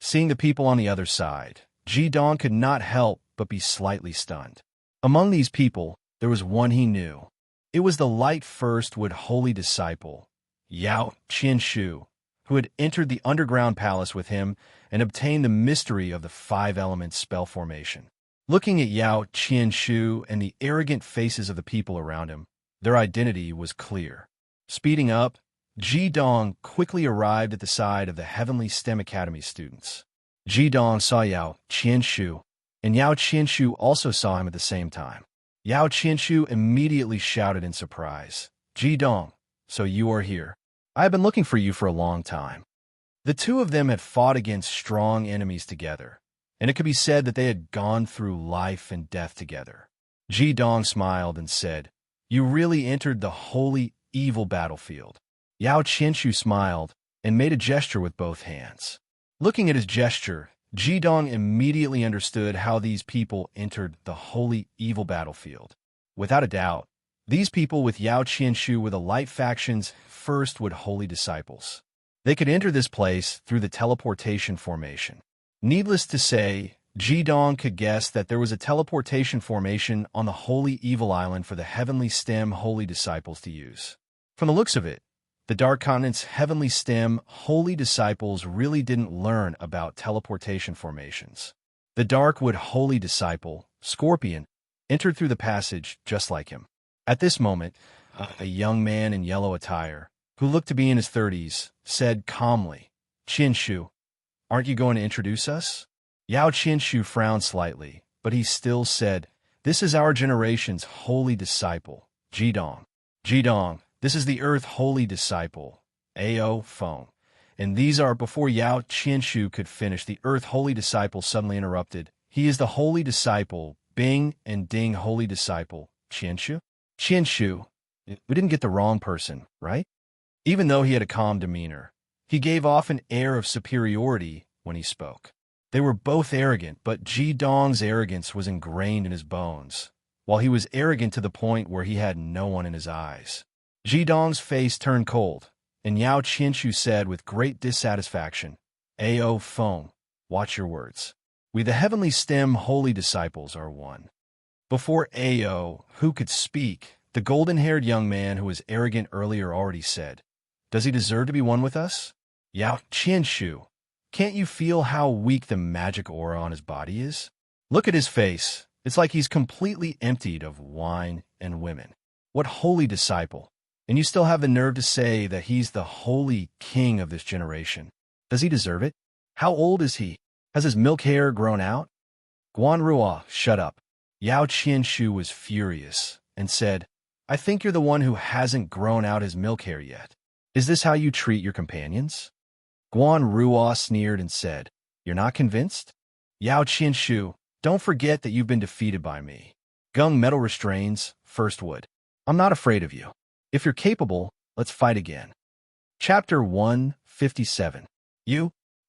Seeing the people on the other side, Jidong could not help but be slightly stunned. Among these people, there was one he knew. It was the Light Firstwood holy disciple, Yao Qianshu, who had entered the underground palace with him and obtained the mystery of the 5 elements spell formation. Looking at Yao Qianshu and the arrogant faces of the people around him, their identity was clear. Speeding up, Jidong quickly arrived at the side of the Heavenly STEM Academy students. Jidong saw Yao Qianshu, and Yao Qianshu also saw him at the same time. Yao Qianshu immediately shouted in surprise, "Jidong, so you are here. I have been looking for you for a long time." The two of them had fought against strong enemies together, and it could be said that they had gone through life and death together. Jidong smiled and said, "You really entered the holy evil battlefield." Yao Qianshu smiled and made a gesture with both hands. Looking at his gesture, Jidong immediately understood how these people entered the holy evil battlefield. Without a doubt, these people with Yao Qianshu were the Light Faction's Firstwood holy disciples. They could enter this place through the teleportation formation. Needless to say, Jidong could guess that there was a teleportation formation on the Holy Evil Island for the Heavenly STEM holy disciples to use. From the looks of it, the Dark Continent's Heavenly STEM holy disciples really didn't learn about teleportation formations. The Darkwood holy disciple, Scorpion, entered through the passage just like him. At this moment, a young man in yellow attire, who looked to be in his 30s, said calmly, "Qianshu, aren't you going to introduce us?" Yao Qianshu frowned slightly, but he still said, "This is our generation's holy disciple, Jidong. Jidong, this is the Earth holy disciple, Ao Feng." And these are, before Yao Qianshu could finish, the Earth holy disciple suddenly interrupted. He is the holy disciple, Bing and Ding holy disciple, Qianshu. Qianshu, we didn't get the wrong person, right? Even though he had a calm demeanor, he gave off an air of superiority when he spoke. They were both arrogant, but Ji Dong's arrogance was ingrained in his bones, while he was arrogant to the point where he had no one in his eyes. Ji Dong's face turned cold, and Yao Qianshu said with great dissatisfaction, "Ao Feng, watch your words. We the heavenly stem holy disciples are one." Before Ao, who could speak, the golden-haired young man who was arrogant earlier already said, "Does he deserve to be one with us?" Yao Qianshu, can't you feel how weak the magic aura on his body is? Look at his face. It's like he's completely emptied of wine and women. What holy disciple? And you still have the nerve to say that he's the holy king of this generation. Does he deserve it? How old is he? Has his milk hair grown out? Guanrua, shut up. Yao Qianshu was furious and said, "I think you're the one who hasn't grown out his milk hair yet. Is this how you treat your companions?" Guanrua sneered and said, "You're not convinced? Yao Qianshu, don't forget that you've been defeated by me. Gung metal restrains, first wood. I'm not afraid of you. If you're capable, let's fight again." Chapter 157.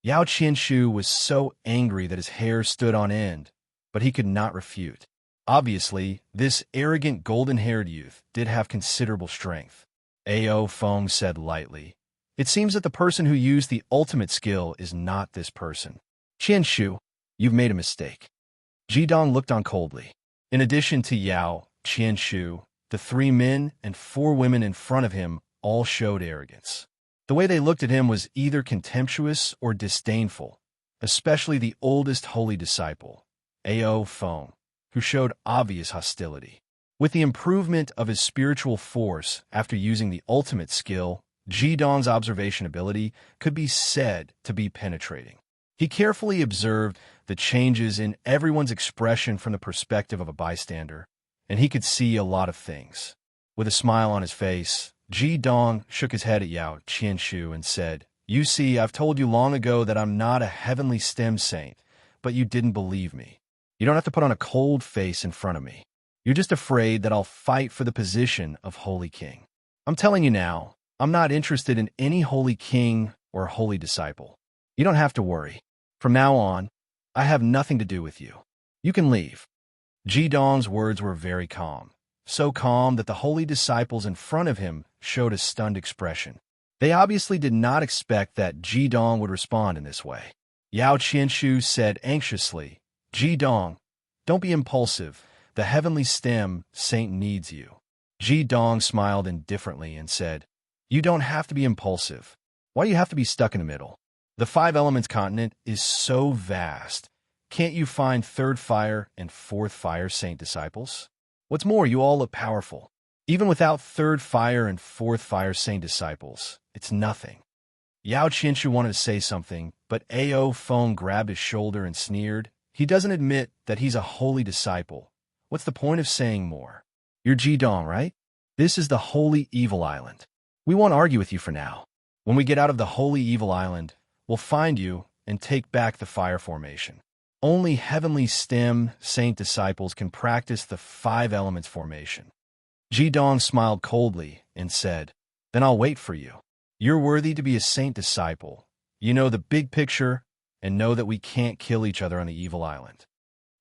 Yao Qianshu was so angry that his hair stood on end, but he could not refute. Obviously, this arrogant golden-haired youth did have considerable strength. Ao Feng said lightly, "It seems that the person who used the ultimate skill is not this person. Qianshu, you've made a mistake." Ji Dong looked on coldly. In addition to Yao Qianshu, the 3 men and 4 women in front of him all showed arrogance. The way they looked at him was either contemptuous or disdainful, especially the oldest holy disciple, Ao Feng, who showed obvious hostility. With the improvement of his spiritual force after using the ultimate skill, Ji Dong's observation ability could be said to be penetrating. He carefully observed the changes in everyone's expression from the perspective of a bystander, and he could see a lot of things. With a smile on his face, Ji Dong shook his head at Yao Qianshu and said, "You see, I've told you long ago that I'm not a heavenly stem saint, but you didn't believe me. You don't have to put on a cold face in front of me. You're just afraid that I'll fight for the position of Holy King. I'm telling you now, I'm not interested in any Holy King or Holy Disciple. You don't have to worry. From now on, I have nothing to do with you. You can leave." Ji Dong's words were very calm, so calm that the holy disciples in front of him showed a stunned expression. They obviously did not expect that Ji Dong would respond in this way. Yao Qianshu said anxiously, "Ji Dong, don't be impulsive. The heavenly stem saint needs you." Ji Dong smiled indifferently and said, "You don't have to be impulsive. Why do you have to be stuck in the middle? The 5 elements continent is so vast. Can't you find 3rd fire and 4th fire saint disciples? What's more, you all look powerful. Even without 3rd fire and 4th fire saint disciples, it's nothing." Yao Qianshu wanted to say something, but Ao Feng grabbed his shoulder and sneered, "He doesn't admit that he's a holy disciple. What's the point of saying more? You're Ji Dong, right? This is the Holy Evil Island. We won't argue with you for now. When we get out of the Holy Evil Island, we'll find you and take back the fire formation. Only heavenly stem saint disciples can practice the 5 elements formation." Ji Dong smiled coldly and said, "Then I'll wait for you. You're worthy to be a saint disciple. You know the big picture and know that we can't kill each other on the evil island."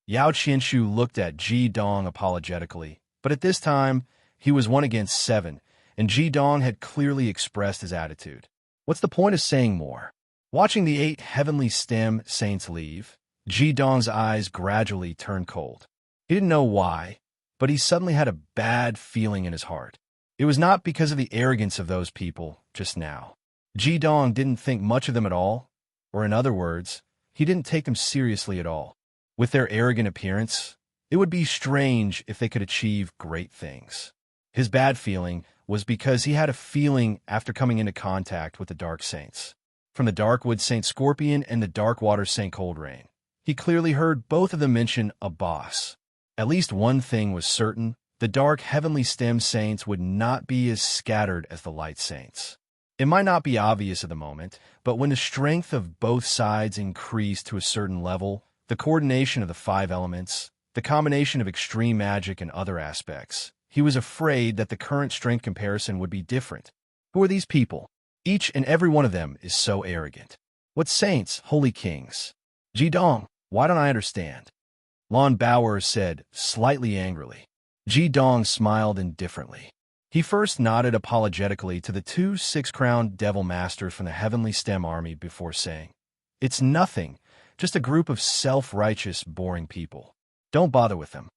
Yao Qianshu looked at Ji Dong apologetically, but at this time, he was 1 against 7, and Ji Dong had clearly expressed his attitude. What's the point of saying more? Watching the 8 heavenly stem saints leave, Ji Dong's eyes gradually turned cold. He didn't know why, but he suddenly had a bad feeling in his heart. It was not because of the arrogance of those people just now. Ji Dong didn't think much of them at all, or in other words, he didn't take them seriously at all. With their arrogant appearance, it would be strange if they could achieve great things. His bad feeling was because he had a feeling after coming into contact with the Dark Saints. From the Darkwood Saint Scorpion and the Darkwater Saint Coldrain, he clearly heard both of them mention a boss. At least one thing was certain: the Dark Heavenly Stem Saints would not be as scattered as the Light Saints. It might not be obvious at the moment, but when the strength of both sides increased to a certain level, the coordination of the five elements, the combination of extreme magic and other aspects. He was afraid that the current strength comparison would be different. Who are these people? Each and every one of them is so arrogant. What saints, holy kings? Jidong, why don't I understand? Lon Bauer said, slightly angrily. Jidong smiled indifferently. He first nodded apologetically to the two six-crowned devil masters from the Heavenly Stem Army before saying, "It's nothing, just a group of self-righteous, boring people. Don't bother with them."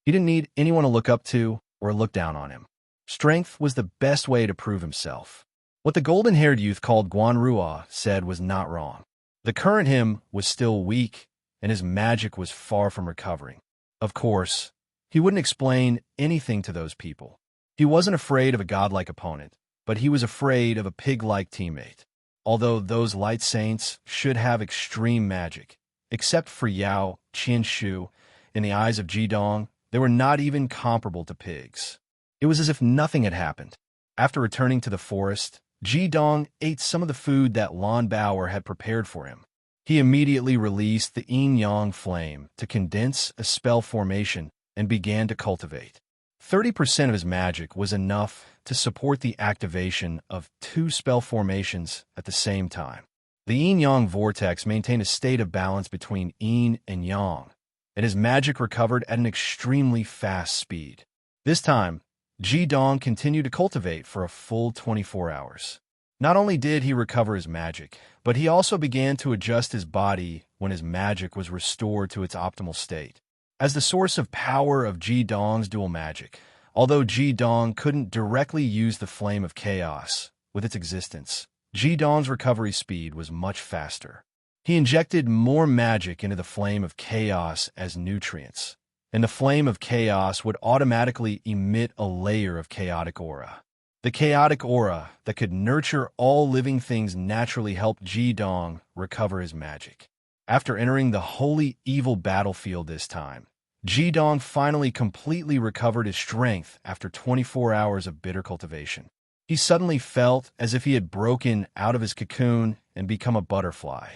He didn't need anyone to look up to or look down on him. Strength was the best way to prove himself. What the golden-haired youth called Guanrua said was not wrong. The current him was still weak, and his magic was far from recovering. Of course, he wouldn't explain anything to those people. He wasn't afraid of a godlike opponent, but he was afraid of a pig-like teammate. Although those light saints should have extreme magic, except for Yao Qianshu, in the eyes of Jidong, they were not even comparable to pigs. It was as if nothing had happened. After returning to the forest, Jidong ate some of the food that Lon Bauer had prepared for him. He immediately released the yin-yang flame to condense a spell formation and began to cultivate. 30% of his magic was enough to support the activation of two spell formations at the same time. The yin-yang vortex maintained a state of balance between yin and yang, and his magic recovered at an extremely fast speed. This time, Jidong continued to cultivate for a full 24 hours. Not only did he recover his magic, but he also began to adjust his body when his magic was restored to its optimal state. As the source of power of Jidong's dual magic, although Jidong couldn't directly use the flame of chaos with its existence, Jidong's recovery speed was much faster. He injected more magic into the flame of chaos as nutrients, and the flame of chaos would automatically emit a layer of chaotic aura. The chaotic aura that could nurture all living things naturally helped Jidong recover his magic. After entering the holy evil battlefield this time, Jidong finally completely recovered his strength after 24 hours of bitter cultivation. He suddenly felt as if he had broken out of his cocoon and become a butterfly.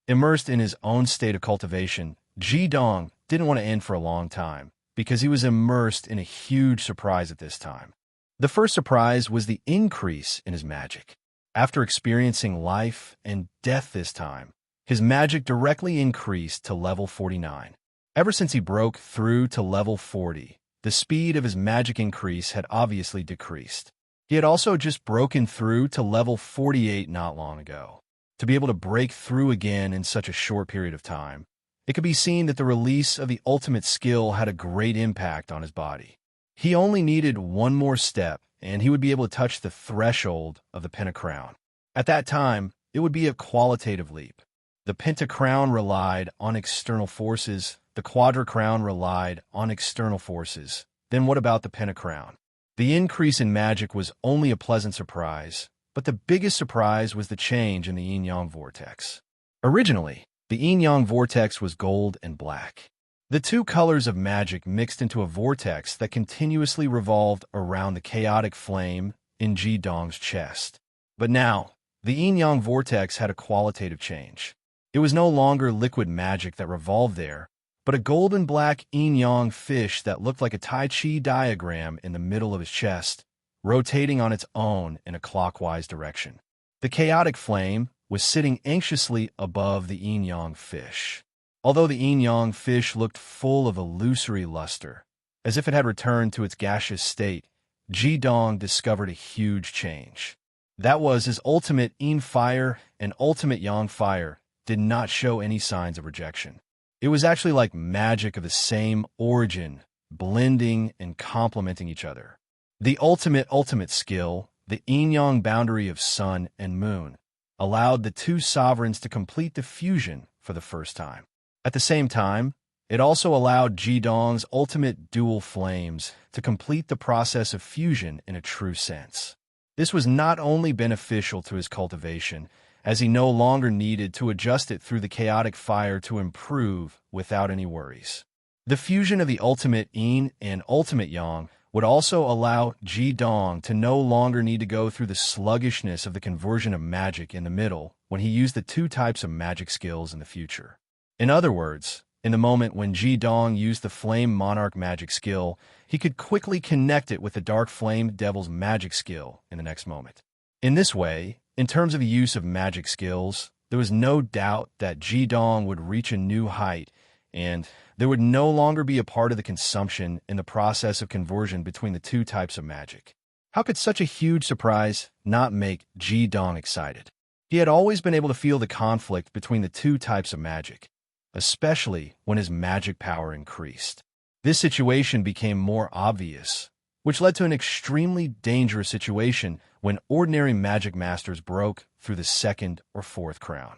Immersed in his own state of cultivation, Jidong didn't want to end for a long time because he was immersed in a huge surprise at this time. The first surprise was the increase in his magic. After experiencing life and death this time, his magic directly increased to level 49. Ever since he broke through to level 40, the speed of his magic increase had obviously decreased. He had also just broken through to level 48 not long ago. To be able to break through again in such a short period of time, it could be seen that the release of the ultimate skill had a great impact on his body. He only needed one more step, and he would be able to touch the threshold of the pentacrown. At that time, it would be a qualitative leap. The pentacrown relied on external forces, the quadricrown relied on external forces. Then what about the pentacrown? The increase in magic was only a pleasant surprise, but the biggest surprise was the change in the yin-yang vortex. Originally, the yin-yang vortex was gold and black. The two colors of magic mixed into a vortex that continuously revolved around the chaotic flame in Jidong's chest. But now, the yin-yang vortex had a qualitative change. It was no longer liquid magic that revolved there, but a golden-black yin-yang fish that looked like a Tai Chi diagram in the middle of his chest, rotating on its own in a clockwise direction. The chaotic flame was sitting anxiously above the yin-yang fish. Although the yin-yang fish looked full of illusory luster, as if it had returned to its gaseous state, Jidong discovered a huge change. That was his ultimate yin fire and ultimate yang fire did not show any signs of rejection. It was actually like magic of the same origin, blending and complementing each other. The ultimate skill, the yin-yang boundary of sun and moon, allowed the two sovereigns to complete the fusion for the first time. At the same time, it also allowed Jidong's ultimate dual flames to complete the process of fusion in a true sense. This was not only beneficial to his cultivation, as he no longer needed to adjust it through the chaotic fire to improve without any worries. The fusion of the ultimate yin and ultimate yang would also allow Jidong to no longer need to go through the sluggishness of the conversion of magic in the middle when he used the two types of magic skills in the future. In other words, In the moment when Ji Dong used the Flame Monarch magic skill, he could quickly connect it with the Dark Flame Devil's magic skill in the next moment. In this way, in terms of the use of magic skills, there was no doubt that Ji Dong would reach a new height, and there would no longer be a part of the consumption in the process of conversion between the two types of magic. How could such a huge surprise not make Ji Dong excited? He had always been able to feel the conflict between the two types of magic, especially when his magic power increased. This situation became more obvious, which led to an extremely dangerous situation when ordinary magic masters broke through the second or fourth crown.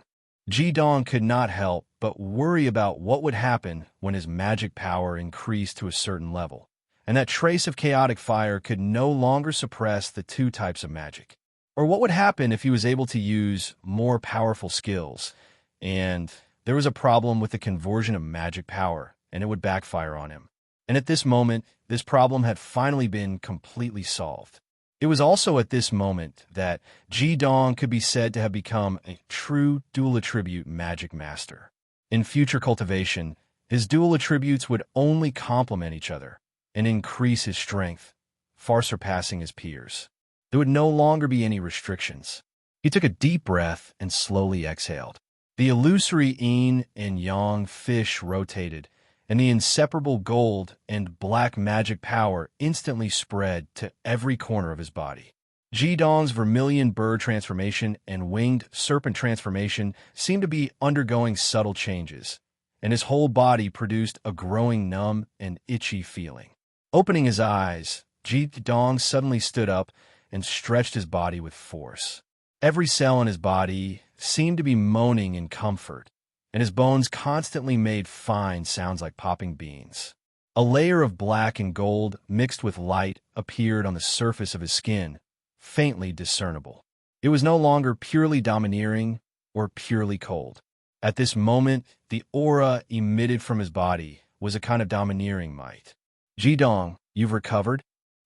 Ji Dong could not help but worry about what would happen when his magic power increased to a certain level, and that trace of chaotic fire could no longer suppress the two types of magic. Or what would happen if he was able to use more powerful skills, and there was a problem with the conversion of magic power, and it would backfire on him. And at this moment, this problem had finally been completely solved. It was also at this moment that Ji Dong could be said to have become a true dual attribute magic master. In future cultivation, his dual attributes would only complement each other and increase his strength, far surpassing his peers. There would no longer be any restrictions. He took a deep breath and slowly exhaled. The illusory yin and yang fish rotated, and the inseparable gold and black magic power instantly spread to every corner of his body. Ji Dong's vermilion bird transformation and winged serpent transformation seemed to be undergoing subtle changes, and his whole body produced a growing numb and itchy feeling. Opening his eyes, Ji Dong suddenly stood up and stretched his body with force. Every cell in his body seemed to be moaning in comfort, and his bones constantly made fine sounds like popping beans. A layer of black and gold mixed with light appeared on the surface of his skin, faintly discernible. It was no longer purely domineering or purely cold. At this moment, the aura emitted from his body was a kind of domineering might. Ji Dong, you've recovered?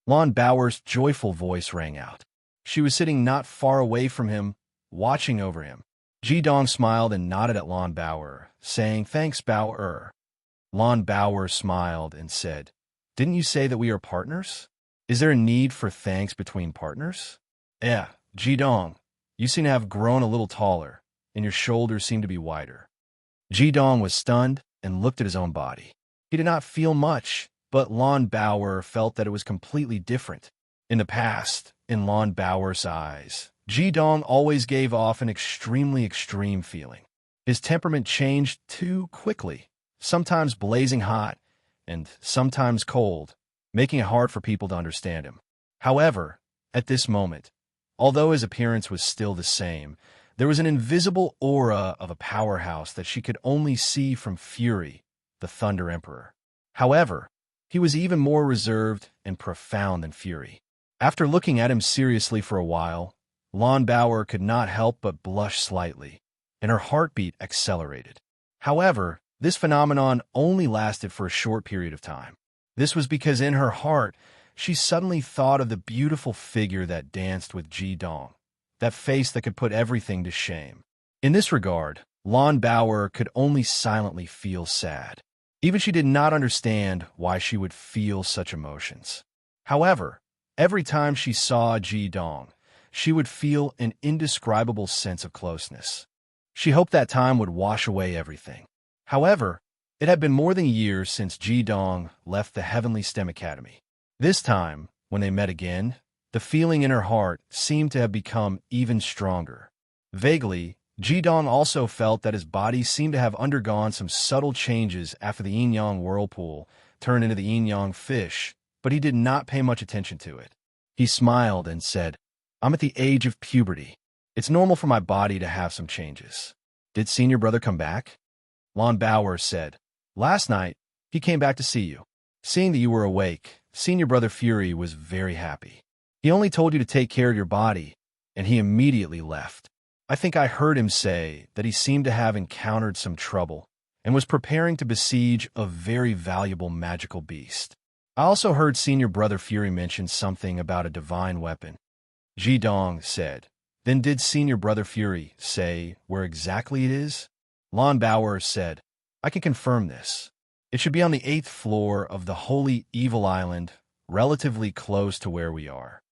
Lon Bauer's joyful voice rang out. She was sitting not far away from him, watching over him. Ji Dong smiled and nodded at Lon Bauer, saying, "Thanks, Bauer." Lon Bauer smiled and said, "Didn't you say that we are partners? Is there a need for thanks between partners?" "Yeah, Ji Dong, you seem to have grown a little taller, and your shoulders seem to be wider." Ji Dong was stunned and looked at his own body. He did not feel much, but Lon Bauer felt that it was completely different. In the past, in Lon Bauer's eyes, Ji Dong always gave off an extremely extreme feeling. His temperament changed too quickly, sometimes blazing hot and sometimes cold, making it hard for people to understand him. However, at this moment, although his appearance was still the same, there was an invisible aura of a powerhouse that she could only see from Fury, the Thunder Emperor. However, he was even more reserved and profound than Fury. After looking at him seriously for a while, Lon Bauer could not help but blush slightly, and her heartbeat accelerated. However, this phenomenon only lasted for a short period of time. This was because in her heart, she suddenly thought of the beautiful figure that danced with Ji Dong, that face that could put everything to shame. In this regard, Lon Bauer could only silently feel sad. Even she did not understand why she would feel such emotions. However, every time she saw Ji Dong, she would feel an indescribable sense of closeness. She hoped that time would wash away everything. However, it had been more than a year since Ji Dong left the Heavenly STEM Academy. This time, when they met again, the feeling in her heart seemed to have become even stronger. Vaguely, Ji Dong also felt that his body seemed to have undergone some subtle changes after the yin-yang whirlpool turned into the yin-yang fish, but he did not pay much attention to it. He smiled and said, "I'm at the age of puberty. It's normal for my body to have some changes." "Did senior brother come back?" Lon Bauer said, "Last night, he came back to see you. Seeing that you were awake, senior brother Fury was very happy. He only told you to take care of your body, and he immediately left. I think I heard him say that he seemed to have encountered some trouble and was preparing to besiege a very valuable magical beast. I also heard senior brother Fury mention something about a divine weapon." Ji Dong said, "Then did senior brother Fury say where exactly it is?" Lon Bauer said, I can confirm this. It should be on the 8th floor of the Holy Evil Island, relatively close to where we are.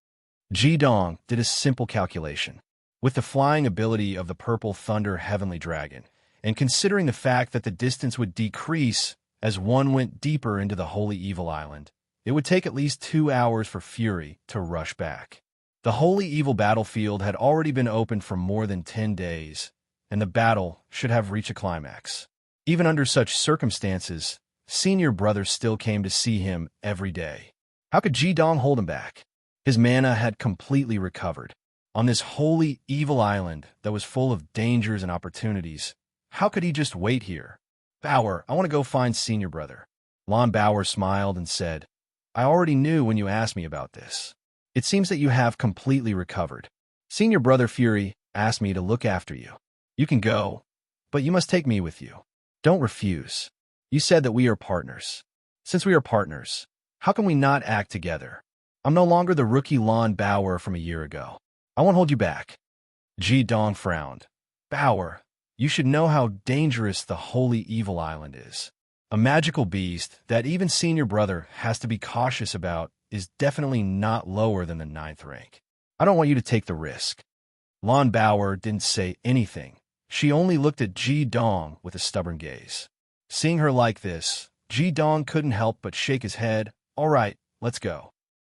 Ji-dong did a simple calculation. With the flying ability of the Purple Thunder Heavenly Dragon, and considering the fact that the distance would decrease as one went deeper into the Holy Evil Island, it would take at least 2 hours for Fury to rush back. The Holy Evil battlefield had already been open for more than 10 days, and the battle should have reached a climax. Even under such circumstances, Senior Brother still came to see him every day. How could Ji-dong hold him back? His mana had completely recovered. On this Holy Evil Island that was full of dangers and opportunities, how could he just wait here? Bauer, I want to go find Senior Brother. Lon Bauer smiled and said, I already knew when you asked me about this. It seems that you have completely recovered. Senior Brother Fury asked me to look after you. You can go, but you must take me with you. Don't refuse. You said that we are partners. Since we are partners, how can we not act together? I'm no longer the rookie Lon Bauer from a year ago. I won't hold you back. Ji-dong frowned. Bauer, you should know how dangerous the Holy Evil Island is. A magical beast that even Senior Brother has to be cautious about is definitely not lower than the 9th rank. I don't want you to take the risk. Lon Bauer didn't say anything. She only looked at Ji-dong with a stubborn gaze. Seeing her like this, Ji-dong couldn't help but shake his head. All right, let's go.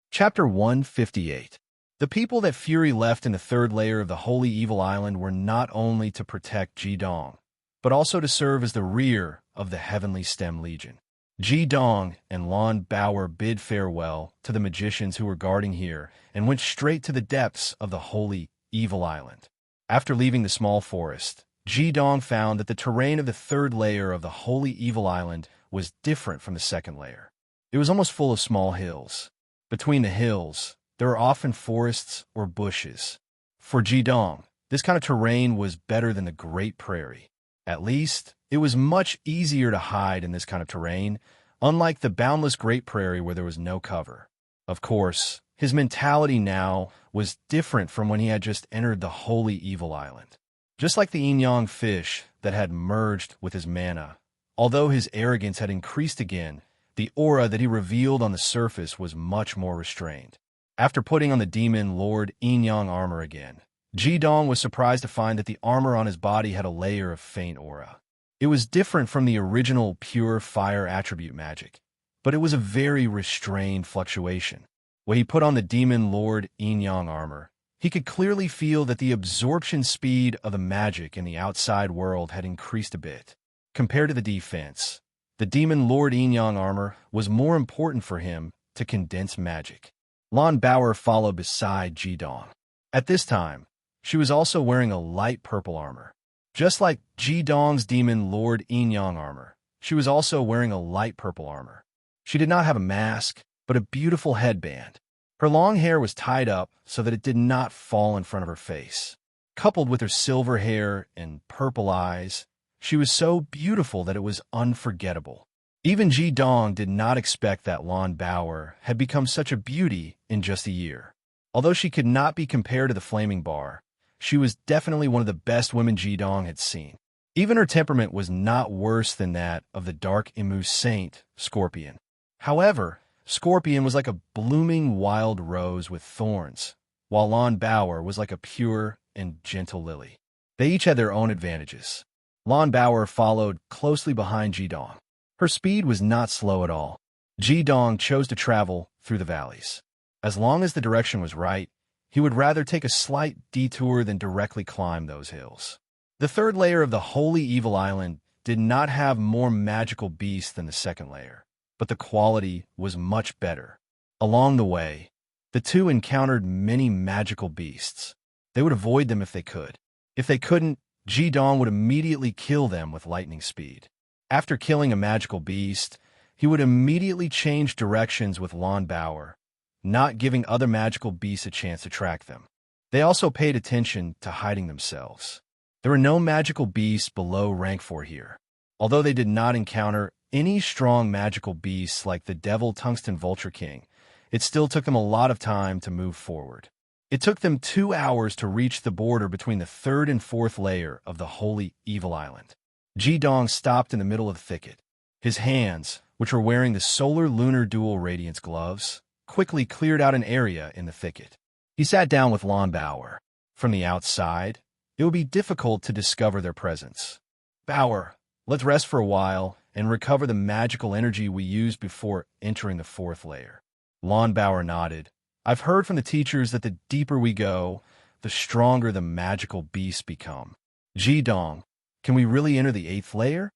Chapter 158. The people that Fury left in the 3rd layer of the Holy Evil Island were not only to protect Ji-dong, but also to serve as the rear of the Heavenly Stem Legion. Ji-dong and Lon Bauer bid farewell to the magicians who were guarding here and went straight to the depths of the Holy Evil Island. After leaving the small forest, Ji-dong found that the terrain of the 3rd layer of the Holy Evil Island was different from the 2nd layer. It was almost full of small hills. Between the hills, there were often forests or bushes. For Ji-dong, this kind of terrain was better than the Great Prairie. At least, it was much easier to hide in this kind of terrain, unlike the boundless Great Prairie where there was no cover. Of course, his mentality now was different from when he had just entered the Holy Evil Island. Just like the yin-yang fish that had merged with his mana, although his arrogance had increased again, the aura that he revealed on the surface was much more restrained. After putting on the Demon Lord yin-yang armor again, Ji-dong was surprised to find that the armor on his body had a layer of faint aura. It was different from the original pure fire attribute magic, but it was a very restrained fluctuation. When he put on the Demon Lord yin-yang armor, he could clearly feel that the absorption speed of the magic in the outside world had increased a bit. Compared to the defense, the Demon Lord yin-yang armor was more important for him to condense magic. Lon Bauer followed beside Ji-dong. At this time, she was also wearing a light purple armor. Just like Ji-dong's Demon Lord yin-yang armor, she was also wearing a light purple armor. She did not have a mask, but a beautiful headband. Her long hair was tied up so that it did not fall in front of her face. Coupled with her silver hair and purple eyes, she was so beautiful that it was unforgettable. Even Ji-dong did not expect that Lon Bauer had become such a beauty in just a year. Although she could not be compared to the Flaming Bar, she was definitely one of the best women Ji-dong had seen. Even her temperament was not worse than that of the Dark Imu Saint, Scorpion. However, Scorpion was like a blooming wild rose with thorns, while Lon Bauer was like a pure and gentle lily. They each had their own advantages. Lon Bauer followed closely behind Ji-dong. Her speed was not slow at all. Ji-dong chose to travel through the valleys. As long as the direction was right, he would rather take a slight detour than directly climb those hills. The 3rd layer of the Holy Evil Island did not have more magical beasts than the 2nd layer, but the quality was much better. Along the way, the two encountered many magical beasts. They would avoid them if they could. If they couldn't, Ji-dong would immediately kill them with lightning speed. After killing a magical beast, he would immediately change directions with Lon Bauer, not giving other magical beasts a chance to track them. They also paid attention to hiding themselves. There were no magical beasts below rank 4 here. Although they did not encounter any strong magical beasts like the Devil Tungsten Vulture King, it still took them a lot of time to move forward. It took them 2 hours to reach the border between the 3rd and 4th layer of the Holy Evil Island. Ji-dong stopped in the middle of the thicket. His hands, which were wearing the solar-lunar dual radiance gloves, quickly cleared out an area in the thicket. He sat down with Lon Bauer. From the outside, it would be difficult to discover their presence. Bauer, let's rest for a while and recover the magical energy we used before entering the fourth layer. Lon Bauer nodded. I've heard from the teachers that the deeper we go, the stronger the magical beasts become. Ji-dong, can we really enter the eighth layer?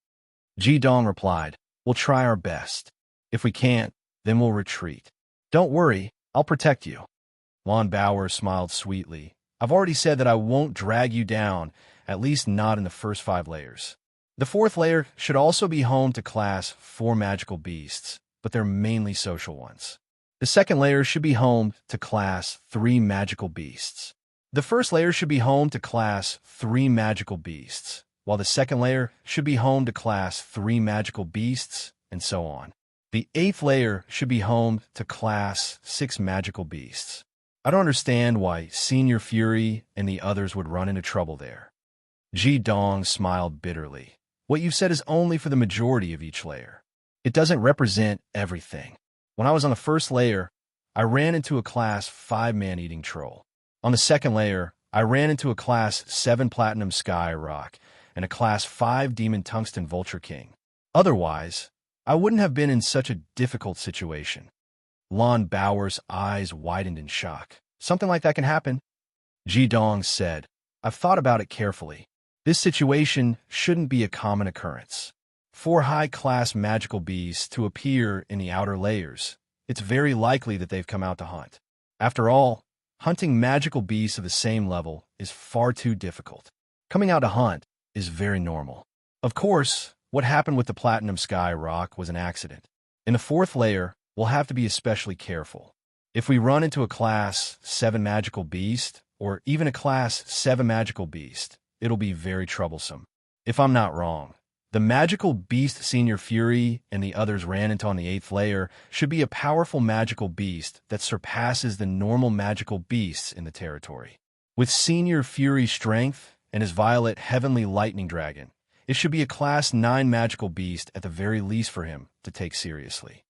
Ji-dong replied, we'll try our best. If we can't, then we'll retreat. Don't worry, I'll protect you. Lon Bauer smiled sweetly. I've already said that I won't drag you down, at least not in the first 5 layers. The fourth layer should also be home to class 4 magical beasts, but they're mainly social ones. The second layer should be home to class 3 magical beasts. The first layer should be home to class 3 magical beasts, while the second layer should be home to class 3 magical beasts, and so on. The 8th layer should be home to class 6 magical beasts. I don't understand why Senior Fury and the others would run into trouble there. Ji-dong smiled bitterly. What you've said is only for the majority of each layer. It doesn't represent everything. When I was on the first layer, I ran into a class 5 man-eating troll. On the second layer, I ran into a class 7 platinum sky rock and a class 5 demon tungsten vulture king. Otherwise, I wouldn't have been in such a difficult situation. Lon Bauer's eyes widened in shock. Something like that can happen. Ji-dong said, I've thought about it carefully. This situation shouldn't be a common occurrence. 4 high-class magical beasts to appear in the outer layers. It's very likely that they've come out to hunt. After all, hunting magical beasts of the same level is far too difficult. Coming out to hunt is very normal. Of course, what happened with the Platinum Sky Rock was an accident. In the 4th layer, we'll have to be especially careful. If we run into a class 7 magical beast, or even a class 7 magical beast, it'll be very troublesome. If I'm not wrong, the magical beast Senior Fury and the others ran into on the 8th layer should be a powerful magical beast that surpasses the normal magical beasts in the territory. With Senior Fury's strength and his violet heavenly lightning dragon, it should be a class 9 magical beast at the very least for him to take seriously.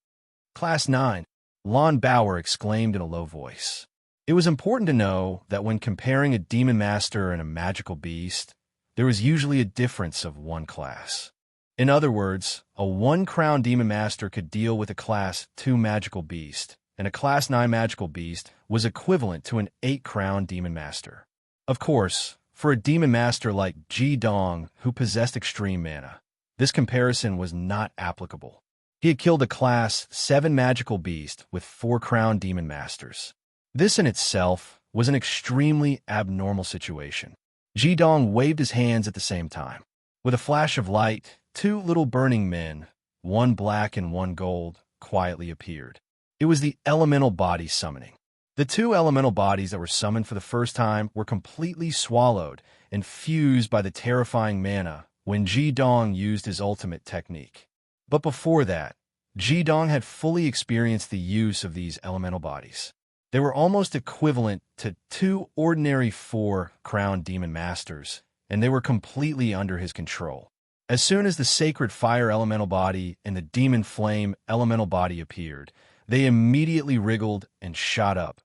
Class 9, Lon Bauer exclaimed in a low voice. It was important to know that when comparing a demon master and a magical beast, there was usually a difference of 1 class. In other words, a 1-crown demon master could deal with a class 2 magical beast, and a class 9 magical beast was equivalent to an 8-crown demon master. Of course, for a demon master like Ji-dong, who possessed extreme mana, this comparison was not applicable. He had killed a class 7 magical beast with 4-crown demon masters. This in itself was an extremely abnormal situation. Ji-dong waved his hands at the same time. With a flash of light, 2 little burning men, 1 black and 1 gold, quietly appeared. It was the elemental body summoning. The 2 elemental bodies that were summoned for the first time were completely swallowed and fused by the terrifying mana when Ji-dong used his ultimate technique. But before that, Ji-dong had fully experienced the use of these elemental bodies. They were almost equivalent to 2 ordinary 4-crown demon masters, and they were completely under his control. As soon as the sacred fire elemental body and the demon flame elemental body appeared, they immediately wriggled and shot up,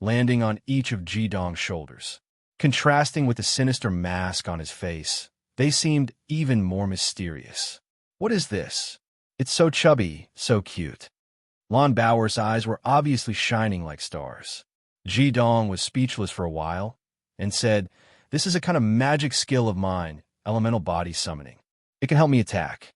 landing on each of Ji-dong's shoulders. Contrasting with the sinister mask on his face, they seemed even more mysterious. What is this? It's so chubby, so cute. Lon Bauer's eyes were obviously shining like stars. Ji-dong was speechless for a while and said, This is a kind of magic skill of mine, elemental body summoning. It can help me attack.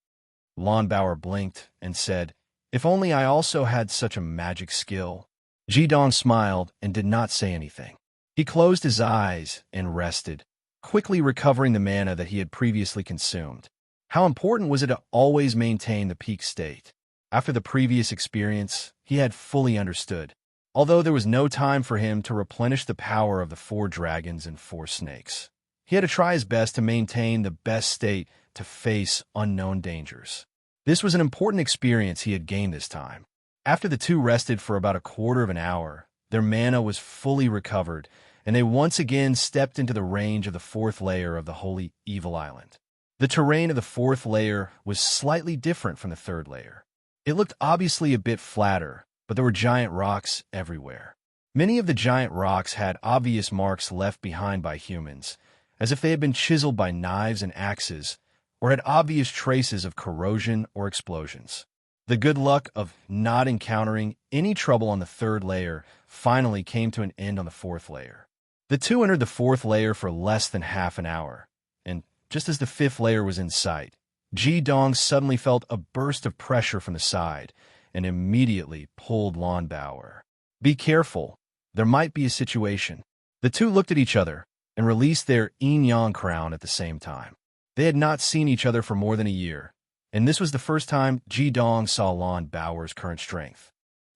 Lon Bauer blinked and said, If only I also had such a magic skill. Ji-dong smiled and did not say anything. He closed his eyes and rested, quickly recovering the mana that he had previously consumed. How important was it to always maintain the peak state? After the previous experience, he had fully understood, although there was no time for him to replenish the power of the 4 dragons and 4 snakes. He had to try his best to maintain the best state to face unknown dangers. This was an important experience he had gained this time. After the 2 rested for about a quarter of an hour, their mana was fully recovered, and they once again stepped into the range of the 4th layer of the Holy Evil Island. The terrain of the fourth layer was slightly different from the third layer. It looked obviously a bit flatter, but there were giant rocks everywhere. Many of the giant rocks had obvious marks left behind by humans, as if they had been chiseled by knives and axes, or had obvious traces of corrosion or explosions. The good luck of not encountering any trouble on the third layer finally came to an end on the fourth layer. The two entered the fourth layer for less than half an hour, and just as the fifth layer was in sight, Ji-dong suddenly felt a burst of pressure from the side and immediately pulled Lawnbauer. "Be careful. There might be a situation." The two looked at each other and released their yin-yang crown at the same time. They had not seen each other for more than a year, and this was the first time Ji-dong saw Lawnbauer's current strength.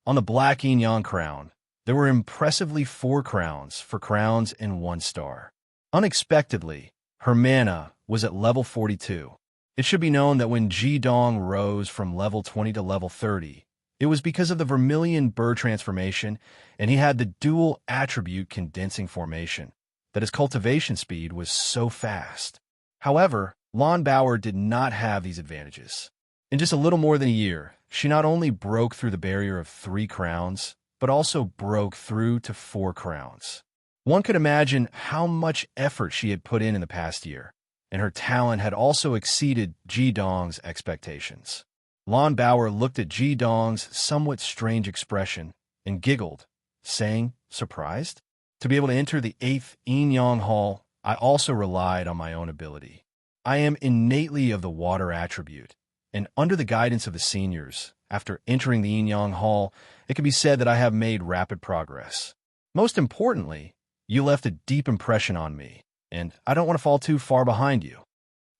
On the black yin-yang crown, there were impressively 4 crowns for crowns and 1 star. Unexpectedly, her mana was at level 42. It should be known that when Ji-dong rose from level 20 to level 30, it was because of the vermilion bird transformation, and he had the dual attribute condensing formation, that his cultivation speed was so fast. However, Lawnbauer did not have these advantages. In just a little more than a year, she not only broke through the barrier of 3 crowns, but also broke through to 4 crowns. One could imagine how much effort she had put in the past year, and her talent had also exceeded Ji-dong's expectations. Lawnbauer looked at Ji-dong's somewhat strange expression and giggled, saying, "Surprised? To be able to enter the 8th yin-yang hall, I also relied on my own ability. I am innately of the water attribute, and under the guidance of the seniors, after entering the yin-yang hall, it can be said that I have made rapid progress. Most importantly, you left a deep impression on me, and I don't want to fall too far behind you."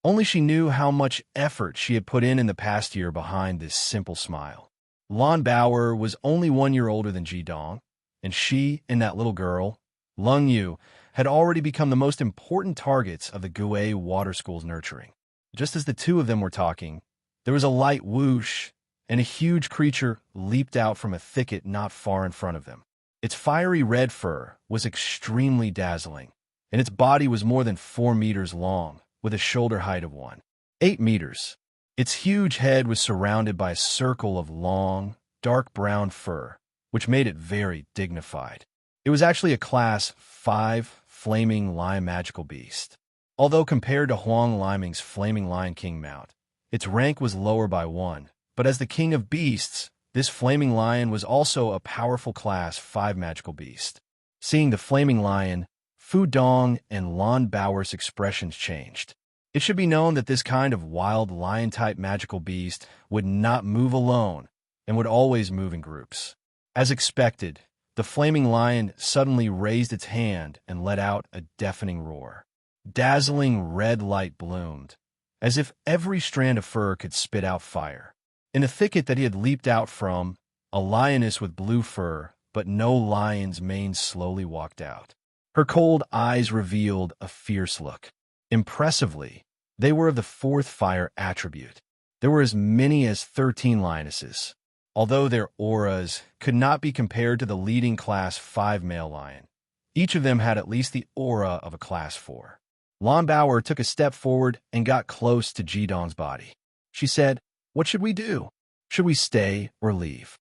Only she knew how much effort she had put in the past year behind this simple smile. Lawnbauer was only 1 year older than Ji-dong, and she and that little girl, Lung Yu, had already become the most important targets of the Gue Water School's nurturing. Just as the two of them were talking, there was a light whoosh, and a huge creature leaped out from a thicket not far in front of them. Its fiery red fur was extremely dazzling, and its body was more than 4 meters long, with a shoulder height of 1.8 meters. Its huge head was surrounded by a circle of long, dark brown fur, which made it very dignified. It was actually a Class 5 Flaming Lion magical beast. Although compared to Huang Liming's Flaming Lion King mount, its rank was lower by 1, but as the king of beasts, this Flaming Lion was also a powerful Class 5 magical beast. Seeing the Flaming Lion, Fu Dong and Lawnbauer's expressions changed. It should be known that this kind of wild lion-type magical beast would not move alone and would always move in groups. As expected, the Flaming Lion suddenly raised its hand and let out a deafening roar. Dazzling red light bloomed, as if every strand of fur could spit out fire. In a thicket that he had leaped out from, a lioness with blue fur, but no lion's mane, slowly walked out. Her cold eyes revealed a fierce look. Impressively, they were of the 4th fire attribute. There were as many as 13 lionesses, although their auras could not be compared to the leading Class 5 male lion. Each of them had at least the aura of a Class 4. Lawnbauer took a step forward and got close to Ji-dong's body. She said, "What should we do? Should we stay or leave?"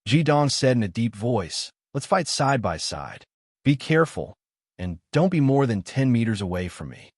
Ji-dong said in a deep voice, "Let's fight side by side. Be careful, and don't be more than 10 meters away from me."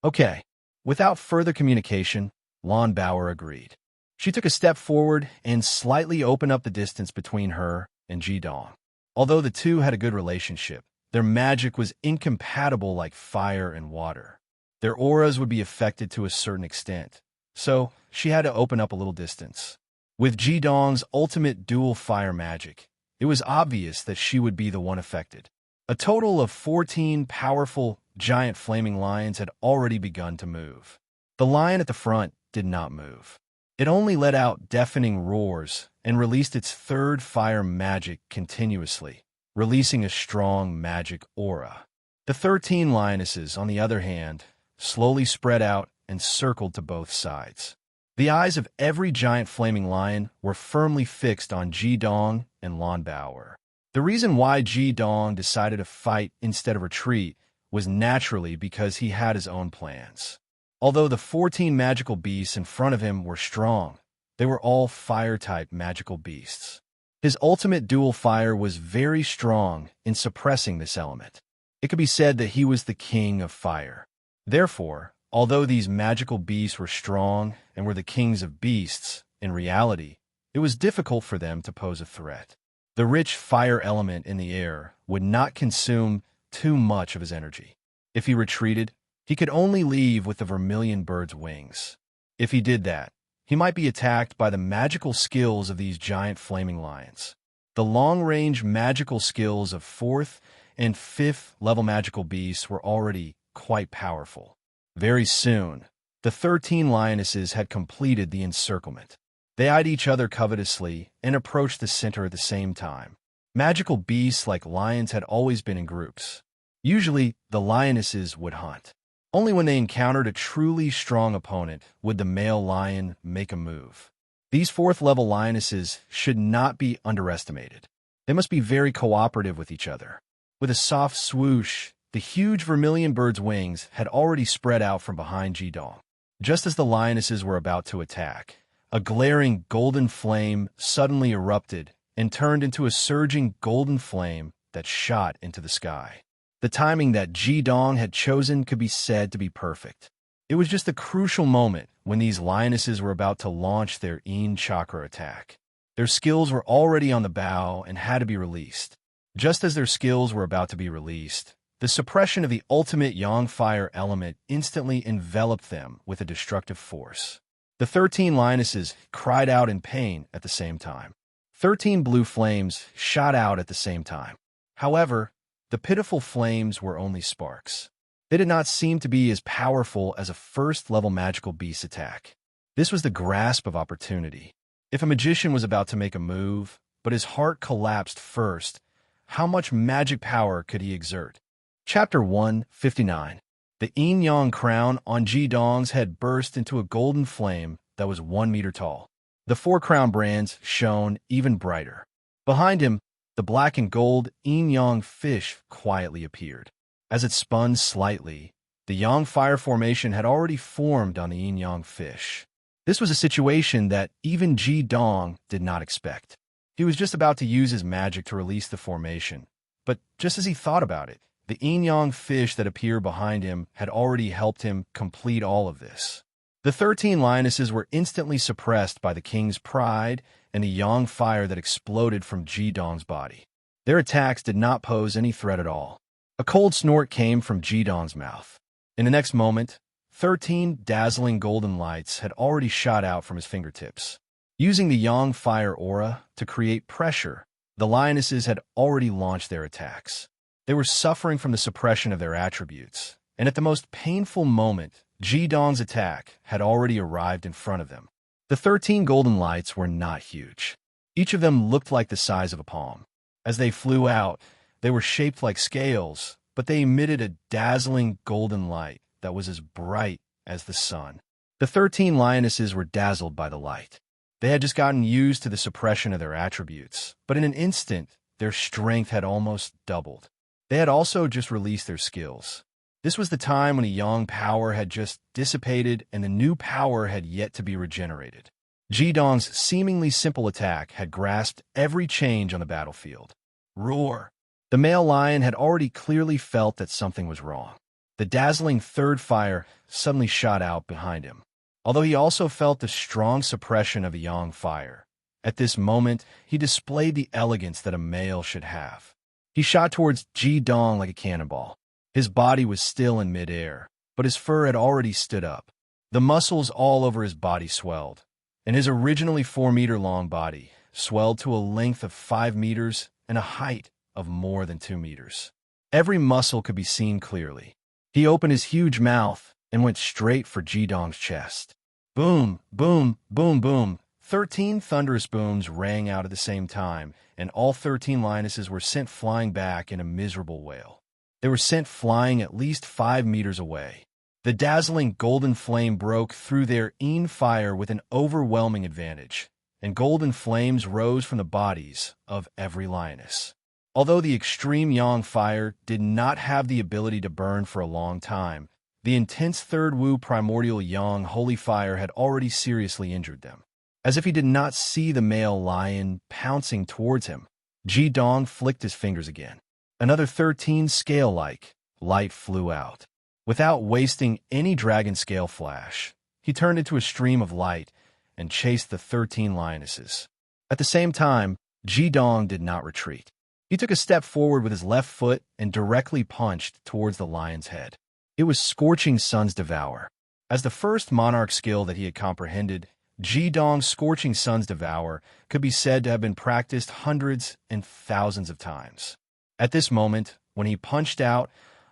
"Okay." Without further communication, Lawnbauer agreed. She took a step forward and slightly opened up the distance between her and Ji-dong. Although the two had a good relationship, their magic was incompatible like fire and water. Their auras would be affected to a certain extent, so she had to open up a little distance. With Ji-dong's ultimate dual fire magic, it was obvious that she would be the one affected. A total of 14 powerful, giant flaming lions had already begun to move. The lion at the front did not move. It only let out deafening roars and released its 3rd fire magic continuously, releasing a strong magic aura. The 13 lionesses, on the other hand, slowly spread out and circled to both sides. The eyes of every giant flaming lion were firmly fixed on Ji-dong and Lawnbauer. The reason why Ji-dong decided to fight instead of retreat was naturally because he had his own plans. Although the 14 magical beasts in front of him were strong, they were all fire-type magical beasts. His ultimate dual fire was very strong in suppressing this element. It could be said that he was the king of fire. Therefore, although these magical beasts were strong and were the kings of beasts, in reality, it was difficult for them to pose a threat. The rich fire element in the air would not consume too much of his energy. If he retreated, he could only leave with the vermilion bird's wings. If he did that, he might be attacked by the magical skills of these giant flaming lions. The long-range magical skills of 4th and 5th level magical beasts were already quite powerful. Very soon, the 13 lionesses had completed the encirclement. They eyed each other covetously and approached the center at the same time. Magical beasts like lions had always been in groups. Usually, the lionesses would hunt. Only when they encountered a truly strong opponent would the male lion make a move. These 4th level lionesses should not be underestimated. They must be very cooperative with each other. With a soft swoosh, the huge vermilion bird's wings had already spread out from behind Jidong. Just as the lionesses were about to attack, a glaring golden flame suddenly erupted and turned into a surging golden flame that shot into the sky. The timing that Jidong had chosen could be said to be perfect. It was just a crucial moment when these lionesses were about to launch their Yin chakra attack. Their skills were already on the bow and had to be released. Just as their skills were about to be released, the suppression of the ultimate Yang fire element instantly enveloped them with a destructive force. The 13 lionesses cried out in pain at the same time. 13 blue flames shot out at the same time. However, the pitiful flames were only sparks. They did not seem to be as powerful as a 1st-level magical beast attack. This was the grasp of opportunity. If a magician was about to make a move, but his heart collapsed first, how much magic power could he exert? Chapter 159. The yin-yang crown on Jidong's head burst into a golden flame that was 1 meter tall. The 4 crown brands shone even brighter. Behind him, the black and gold yin-yang fish quietly appeared. As it spun slightly, the yang fire formation had already formed on the yin-yang fish. This was a situation that even Jidong did not expect. He was just about to use his magic to release the formation, but just as he thought about it, the yin-yang fish that appeared behind him had already helped him complete all of this. The 13 lionesses were instantly suppressed by the king's pride and the yang fire that exploded from Jidong's body. Their attacks did not pose any threat at all. A cold snort came from Jidong's mouth. In the next moment, 13 dazzling golden lights had already shot out from his fingertips. Using the yang fire aura to create pressure, the lionesses had already launched their attacks. They were suffering from the suppression of their attributes, and at the most painful moment, Jidong's attack had already arrived in front of them. The 13 golden lights were not huge. Each of them looked like the size of a palm. As they flew out, they were shaped like scales, but they emitted a dazzling golden light that was as bright as the sun. The 13 lionesses were dazzled by the light. They had just gotten used to the suppression of their attributes, but in an instant, their strength had almost doubled. They had also just released their skills. This was the time when a yang power had just dissipated and the new power had yet to be regenerated. Jidong's seemingly simple attack had grasped every change on the battlefield. Roar! The male lion had already clearly felt that something was wrong. The dazzling 3rd fire suddenly shot out behind him, although he also felt the strong suppression of a yang fire. At this moment, he displayed the elegance that a male should have. He shot towards Jidong like a cannonball. His body was still in midair, but his fur had already stood up. The muscles all over his body swelled, and his originally 4-meter-long body swelled to a length of 5 meters and a height of more than 2 meters. Every muscle could be seen clearly. He opened his huge mouth and went straight for Jidong's chest. Boom, boom, boom, boom. 13 thunderous booms rang out at the same time, and all 13 lionesses were sent flying back in a miserable wail. They were sent flying at least 5 meters away. The dazzling golden flame broke through their yin fire with an overwhelming advantage, and golden flames rose from the bodies of every lioness. Although the extreme yang fire did not have the ability to burn for a long time, The intense third Wu primordial yang holy fire had already seriously injured them. As if he did not see the male lion pouncing towards him, Ji Dong flicked his fingers again. Another 13 scale-like light flew out. Without wasting any dragon scale flash, he turned into a stream of light and chased the 13 lionesses. At the same time, Ji Dong did not retreat. He took a step forward with his left foot and directly punched towards the lion's head. It was Scorching Sun's Devour. As the first monarch skill that he had comprehended, Ji Dong's Scorching Sun's Devour could be said to have been practiced hundreds and thousands of times. At this moment, when he punched out,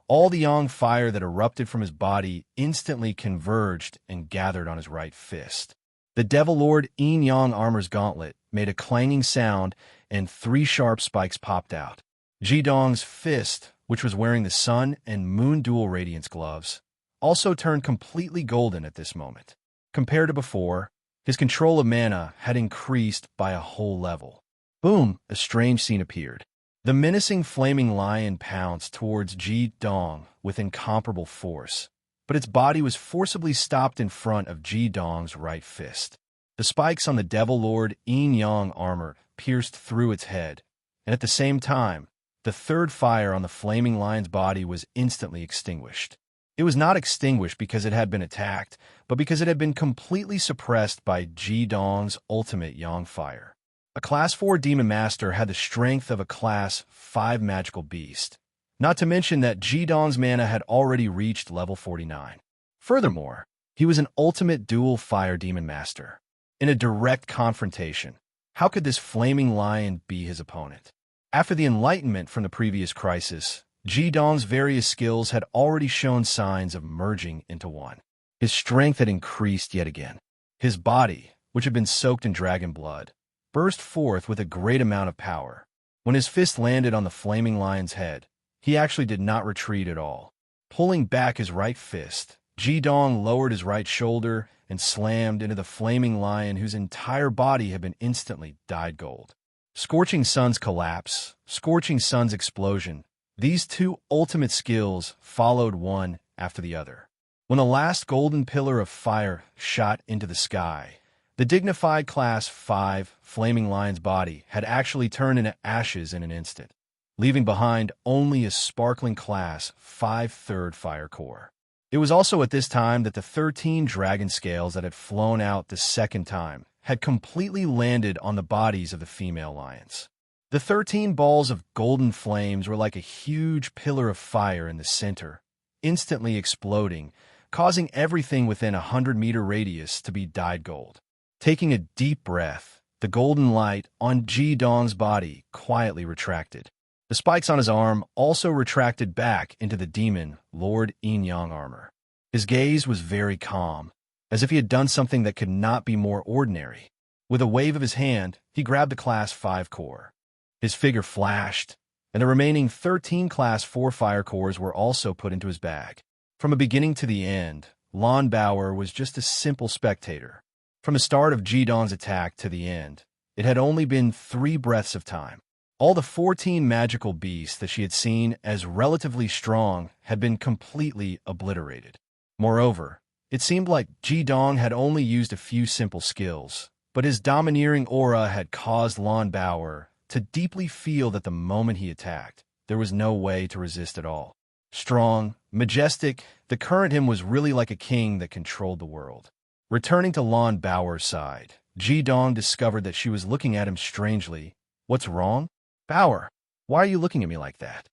all the yang fire that erupted from his body instantly converged and gathered on his right fist. The Devil Lord Yin Yang Armor's gauntlet made a clanging sound, and 3 sharp spikes popped out. Ji Dong's fist, which was wearing the Sun and Moon Dual Radiance gloves, also turned completely golden at this moment. Compared to before, his control of mana had increased by a whole level. Boom! A strange scene appeared. The menacing flaming lion pounced towards Ji Dong with incomparable force, but its body was forcibly stopped in front of Ji Dong's right fist. The spikes on the Devil Lord Yin Yang armor pierced through its head, and at the same time, the third fire on the flaming lion's body was instantly extinguished. It was not extinguished because it had been attacked, but because it had been completely suppressed by Ji Dong's ultimate yang fire. A Class 4 Demon Master had the strength of a Class 5 magical beast, not to mention that Ji Dong's mana had already reached level 49. Furthermore, he was an ultimate dual fire Demon Master. In a direct confrontation, how could this flaming lion be his opponent? After the enlightenment from the previous crisis, Ji Dong's various skills had already shown signs of merging into one. His strength had increased yet again. His body, which had been soaked in dragon blood, burst forth with a great amount of power. When his fist landed on the flaming lion's head, he actually did not retreat at all. Pulling back his right fist, Ji Dong lowered his right shoulder and slammed into the flaming lion whose entire body had been instantly dyed gold. Scorching Sun's collapse, Scorching Sun's explosion, these 2 ultimate skills followed one after the other. When the last golden pillar of fire shot into the sky, the dignified Class 5 Flaming Lion's body had actually turned into ashes in an instant, leaving behind only a sparkling Class 5 Third Fire Core. It was also at this time that the 13 dragon scales that had flown out the second time had completely landed on the bodies of the female lions. The 13 balls of golden flames were like a huge pillar of fire in the center, instantly exploding, causing everything within a 100-meter radius to be dyed gold. Taking a deep breath, the golden light on Ji Dong's body quietly retracted. The spikes on his arm also retracted back into the demon Lord Yin Yang armor. His gaze was very calm, as if he had done something that could not be more ordinary. With a wave of his hand, he grabbed the Class 5 core. His figure flashed, and the remaining 13 Class 4 fire cores were also put into his bag. From the beginning to the end, Lon Bauer was just a simple spectator. From the start of Ji Dong's attack to the end, it had only been 3 breaths of time. All the 14 magical beasts that she had seen as relatively strong had been completely obliterated. Moreover, it seemed like Ji Dong had only used a few simple skills, but his domineering aura had caused Lon Bauer to deeply feel that the moment he attacked, there was no way to resist at all. Strong, majestic, the current him was really like a king that controlled the world. Returning to Lon Bauer's side, Ji Dong discovered that she was looking at him strangely. "What's wrong? Bauer, why are you looking at me like that?"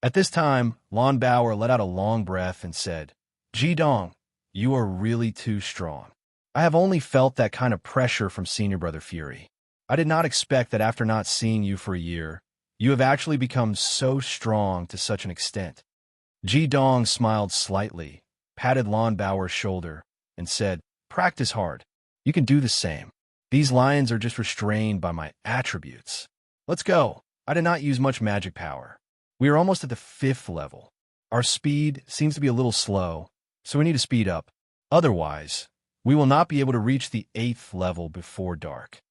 At this time, Lon Bauer let out a long breath and said, "Ji Dong, you are really too strong. I have only felt that kind of pressure from Senior Brother Fury. I did not expect that after not seeing you for a year, you have actually become so strong to such an extent." Ji Dong smiled slightly, patted Lon Bauer's shoulder, and said, "Practice hard. You can do the same. These lions are just restrained by my attributes. Let's go." I did not use much magic power. We are almost at the 5th level. Our speed seems to be a little slow, so we need to speed up. Otherwise, we will not be able to reach the 8th level before dark.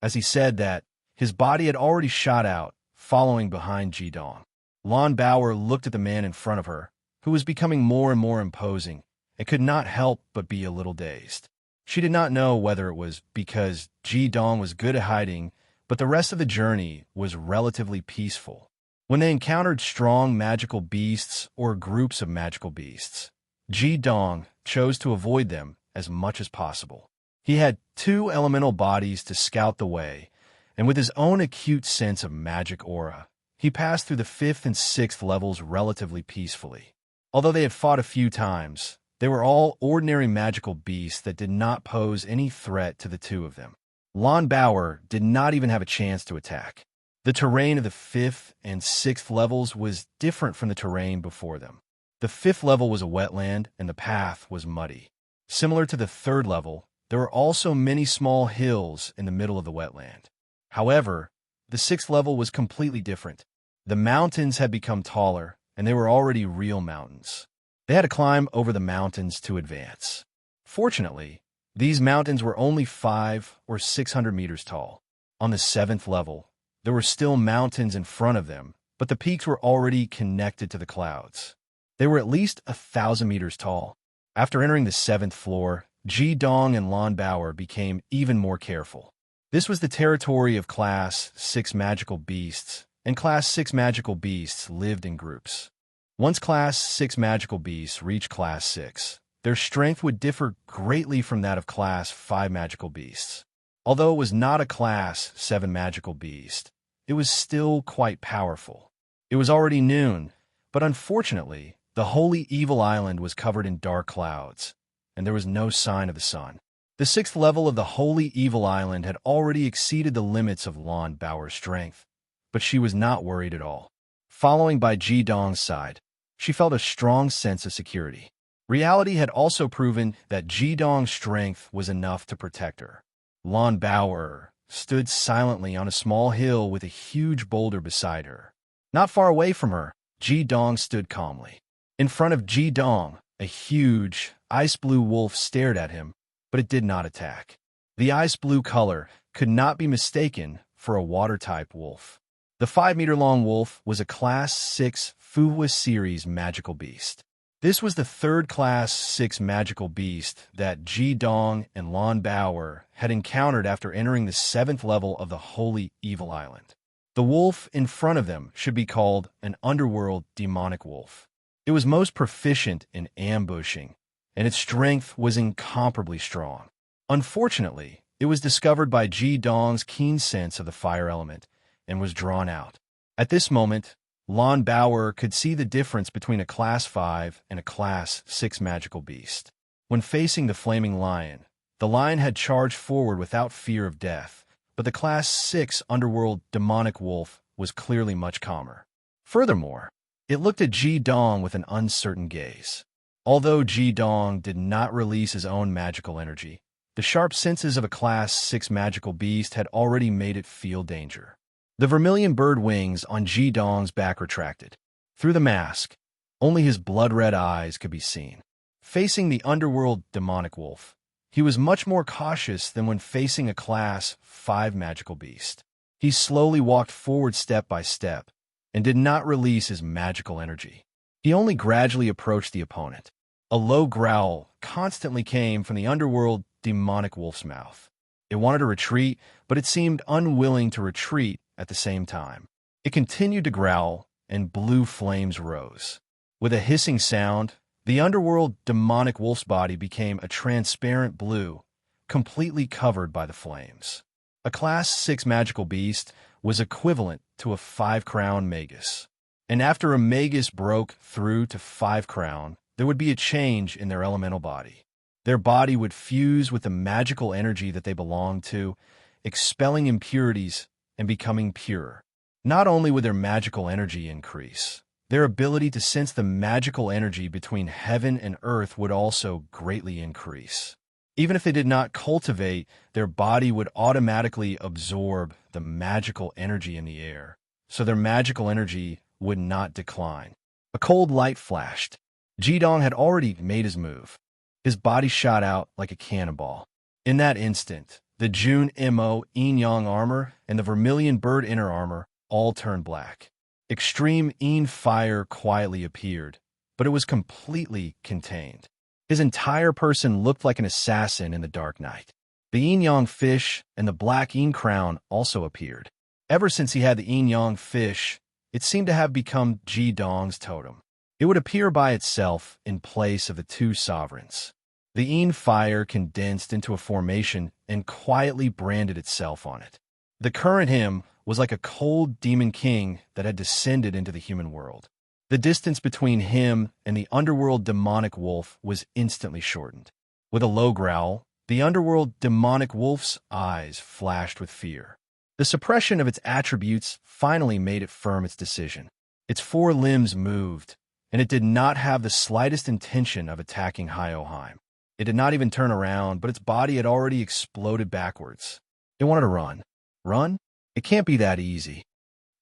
As he said that, his body had already shot out, following behind Ji Dong. Lon Bauer looked at the man in front of her, who was becoming more and more imposing and could not help but be a little dazed. She did not know whether it was because Ji Dong was good at hiding, but the rest of the journey was relatively peaceful. When they encountered strong magical beasts or groups of magical beasts, Ji Dong chose to avoid them as much as possible. He had 2 elemental bodies to scout the way, and with his own acute sense of magic aura, he passed through the 5th and 6th levels relatively peacefully. Although they had fought a few times, they were all ordinary magical beasts that did not pose any threat to the 2 of them. Lon Bauer did not even have a chance to attack. The terrain of the 5th and 6th levels was different from the terrain before them. The 5th level was a wetland, and the path was muddy. Similar to the 3rd level, there were also many small hills in the middle of the wetland. However, the 6th level was completely different. The mountains had become taller, and they were already real mountains. They had to climb over the mountains to advance. Fortunately, these mountains were only 500 or 600 meters tall. On the 7th level, there were still mountains in front of them, but the peaks were already connected to the clouds. They were at least 1,000 meters tall. After entering the 7th floor, Ji Dong and Lon Bauer became even more careful. This was the territory of Class 6 magical beasts, and Class 6 magical beasts lived in groups. Once Class 6 magical beasts reached Class 6, their strength would differ greatly from that of Class 5 magical beasts. Although it was not a Class 7 magical beast, it was still quite powerful. It was already noon, but unfortunately, the Holy Evil Island was covered in dark clouds, and there was no sign of the sun. The 6th level of the Holy Evil Island had already exceeded the limits of Lon Bauer's strength, but she was not worried at all. Following by Ji Dong's side, she felt a strong sense of security. Reality had also proven that Ji Dong's strength was enough to protect her. Lon Bauer stood silently on a small hill with a huge boulder beside her. Not far away from her, Ji Dong stood calmly. In front of Ji Dong, a huge, ice-blue wolf stared at him, but it did not attack. The ice-blue color could not be mistaken for a water-type wolf. The 5-meter-long wolf was a Class 6 Fuhua series magical beast. This was the 3rd Class 6 magical beast that Ji Dong and Lon Bauer had encountered after entering the 7th level of the Holy Evil Island. The wolf in front of them should be called an underworld demonic wolf. It was most proficient in ambushing, and its strength was incomparably strong. Unfortunately, it was discovered by Ji Dong's keen sense of the fire element and was drawn out. At this moment, Lon Bauer could see the difference between a Class 5 and a Class 6 magical beast. When facing the flaming lion, the lion had charged forward without fear of death, but the Class 6 underworld demonic wolf was clearly much calmer. Furthermore, it looked at Ji Dong with an uncertain gaze. Although Ji Dong did not release his own magical energy, the sharp senses of a Class 6 magical beast had already made it feel danger. The vermilion bird wings on Ji Dong's back retracted. Through the mask, only his blood-red eyes could be seen. Facing the underworld demonic wolf, he was much more cautious than when facing a Class 5 magical beast. He slowly walked forward step by step, and did not release his magical energy. He only gradually approached the opponent. A low growl constantly came from the underworld demonic wolf's mouth. It wanted to retreat, but it seemed unwilling to retreat at the same time. It continued to growl, and blue flames rose. With a hissing sound, the underworld demonic wolf's body became a transparent blue, completely covered by the flames. A Class 6 magical beast was equivalent to a 5-crown magus. And after a magus broke through to 5-crown, there would be a change in their elemental body. Their body would fuse with the magical energy that they belonged to, expelling impurities and becoming pure. Not only would their magical energy increase, their ability to sense the magical energy between heaven and earth would also greatly increase. Even if they did not cultivate, their body would automatically absorb the magical energy in the air, so their magical energy would not decline. A cold light flashed. Ji Dong had already made his move. His body shot out like a cannonball. In that instant, the June Mo Yin Yang armor and the Vermilion Bird inner armor all turned black. Extreme Yin fire quietly appeared, but it was completely contained. His entire person looked like an assassin in the dark night. The yin-yang fish and the black yin crown also appeared. Ever since he had the yin-yang fish, it seemed to have become Ji Dong's totem. It would appear by itself in place of the two sovereigns. The yin fire condensed into a formation and quietly branded itself on it. The current him was like a cold demon king that had descended into the human world. The distance between him and the underworld demonic wolf was instantly shortened. With a low growl, the underworld demonic wolf's eyes flashed with fear. The suppression of its attributes finally made it firm its decision. Its four limbs moved, and it did not have the slightest intention of attacking Hyoheim. It did not even turn around, but its body had already exploded backwards. It wanted to run. Run? It can't be that easy.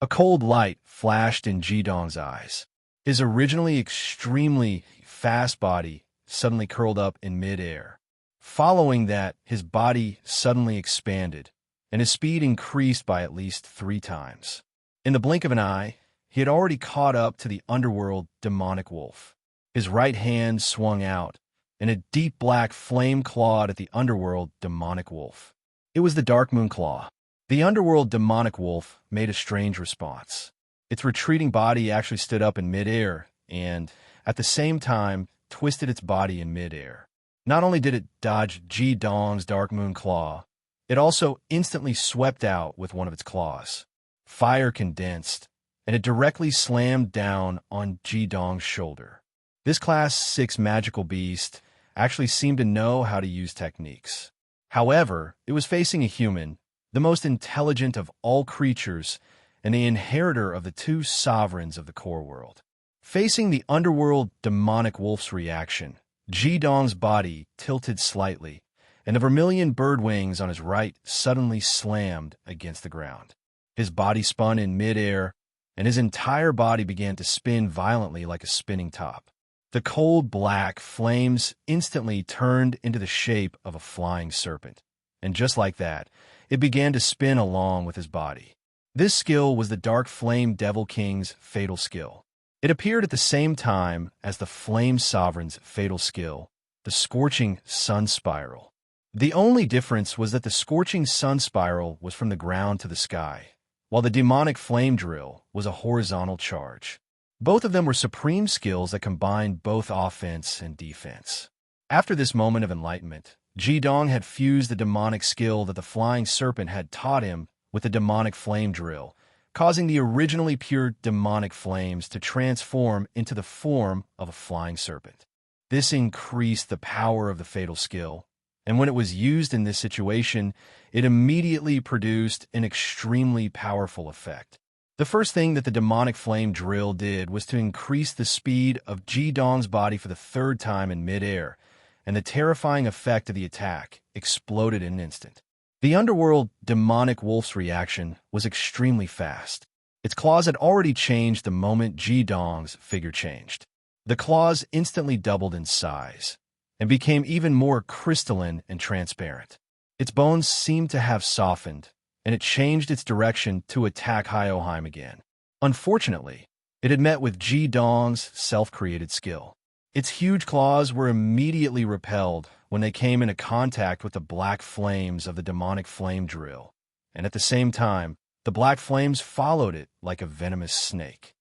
A cold light flashed in Ji Dong's eyes. His originally extremely fast body suddenly curled up in midair. Following that, his body suddenly expanded, and his speed increased by at least 3 times. In the blink of an eye, he had already caught up to the underworld demonic wolf. His right hand swung out, and a deep black flame clawed at the underworld demonic wolf. It was the Dark Moon Claw. The underworld demonic wolf made a strange response. Its retreating body actually stood up in midair and, at the same time, twisted its body in midair. Not only did it dodge Ji Dong's Dark Moon Claw, it also instantly swept out with one of its claws. Fire condensed, and it directly slammed down on Ji Dong's shoulder. This Class 6 magical beast actually seemed to know how to use techniques. However, it was facing a human, the most intelligent of all creatures, and the inheritor of the two sovereigns of the core world. Facing the underworld demonic wolf's reaction, Ji Dong's body tilted slightly, and the vermilion bird wings on his right suddenly slammed against the ground. His body spun in midair, and his entire body began to spin violently like a spinning top. The cold black flames instantly turned into the shape of a flying serpent, and just like that, it began to spin along with his body. This skill was the Dark Flame Devil King's fatal skill. It appeared at the same time as the Flame Sovereign's fatal skill, the Scorching Sun Spiral. The only difference was that the Scorching Sun Spiral was from the ground to the sky, while the Demonic Flame Drill was a horizontal charge. Both of them were supreme skills that combined both offense and defense. After this moment of enlightenment, Ji Dong had fused the demonic skill that the Flying Serpent had taught him with the Demonic Flame Drill, causing the originally pure demonic flames to transform into the form of a flying serpent. This increased the power of the fatal skill, and when it was used in this situation, it immediately produced an extremely powerful effect. The first thing that the demonic flame drill did was to increase the speed of Ji Dong's body for the 3rd time in midair, and the terrifying effect of the attack exploded in an instant. The underworld demonic wolf's reaction was extremely fast. Its claws had already changed the moment Ji Dong's figure changed. The claws instantly doubled in size and became even more crystalline and transparent. Its bones seemed to have softened, and it changed its direction to attack Hyoheim again. Unfortunately, it had met with Ji Dong's self-created skill. Its huge claws were immediately repelled when they came into contact with the black flames of the demonic flame drill, and at the same time, the black flames followed it like a venomous snake.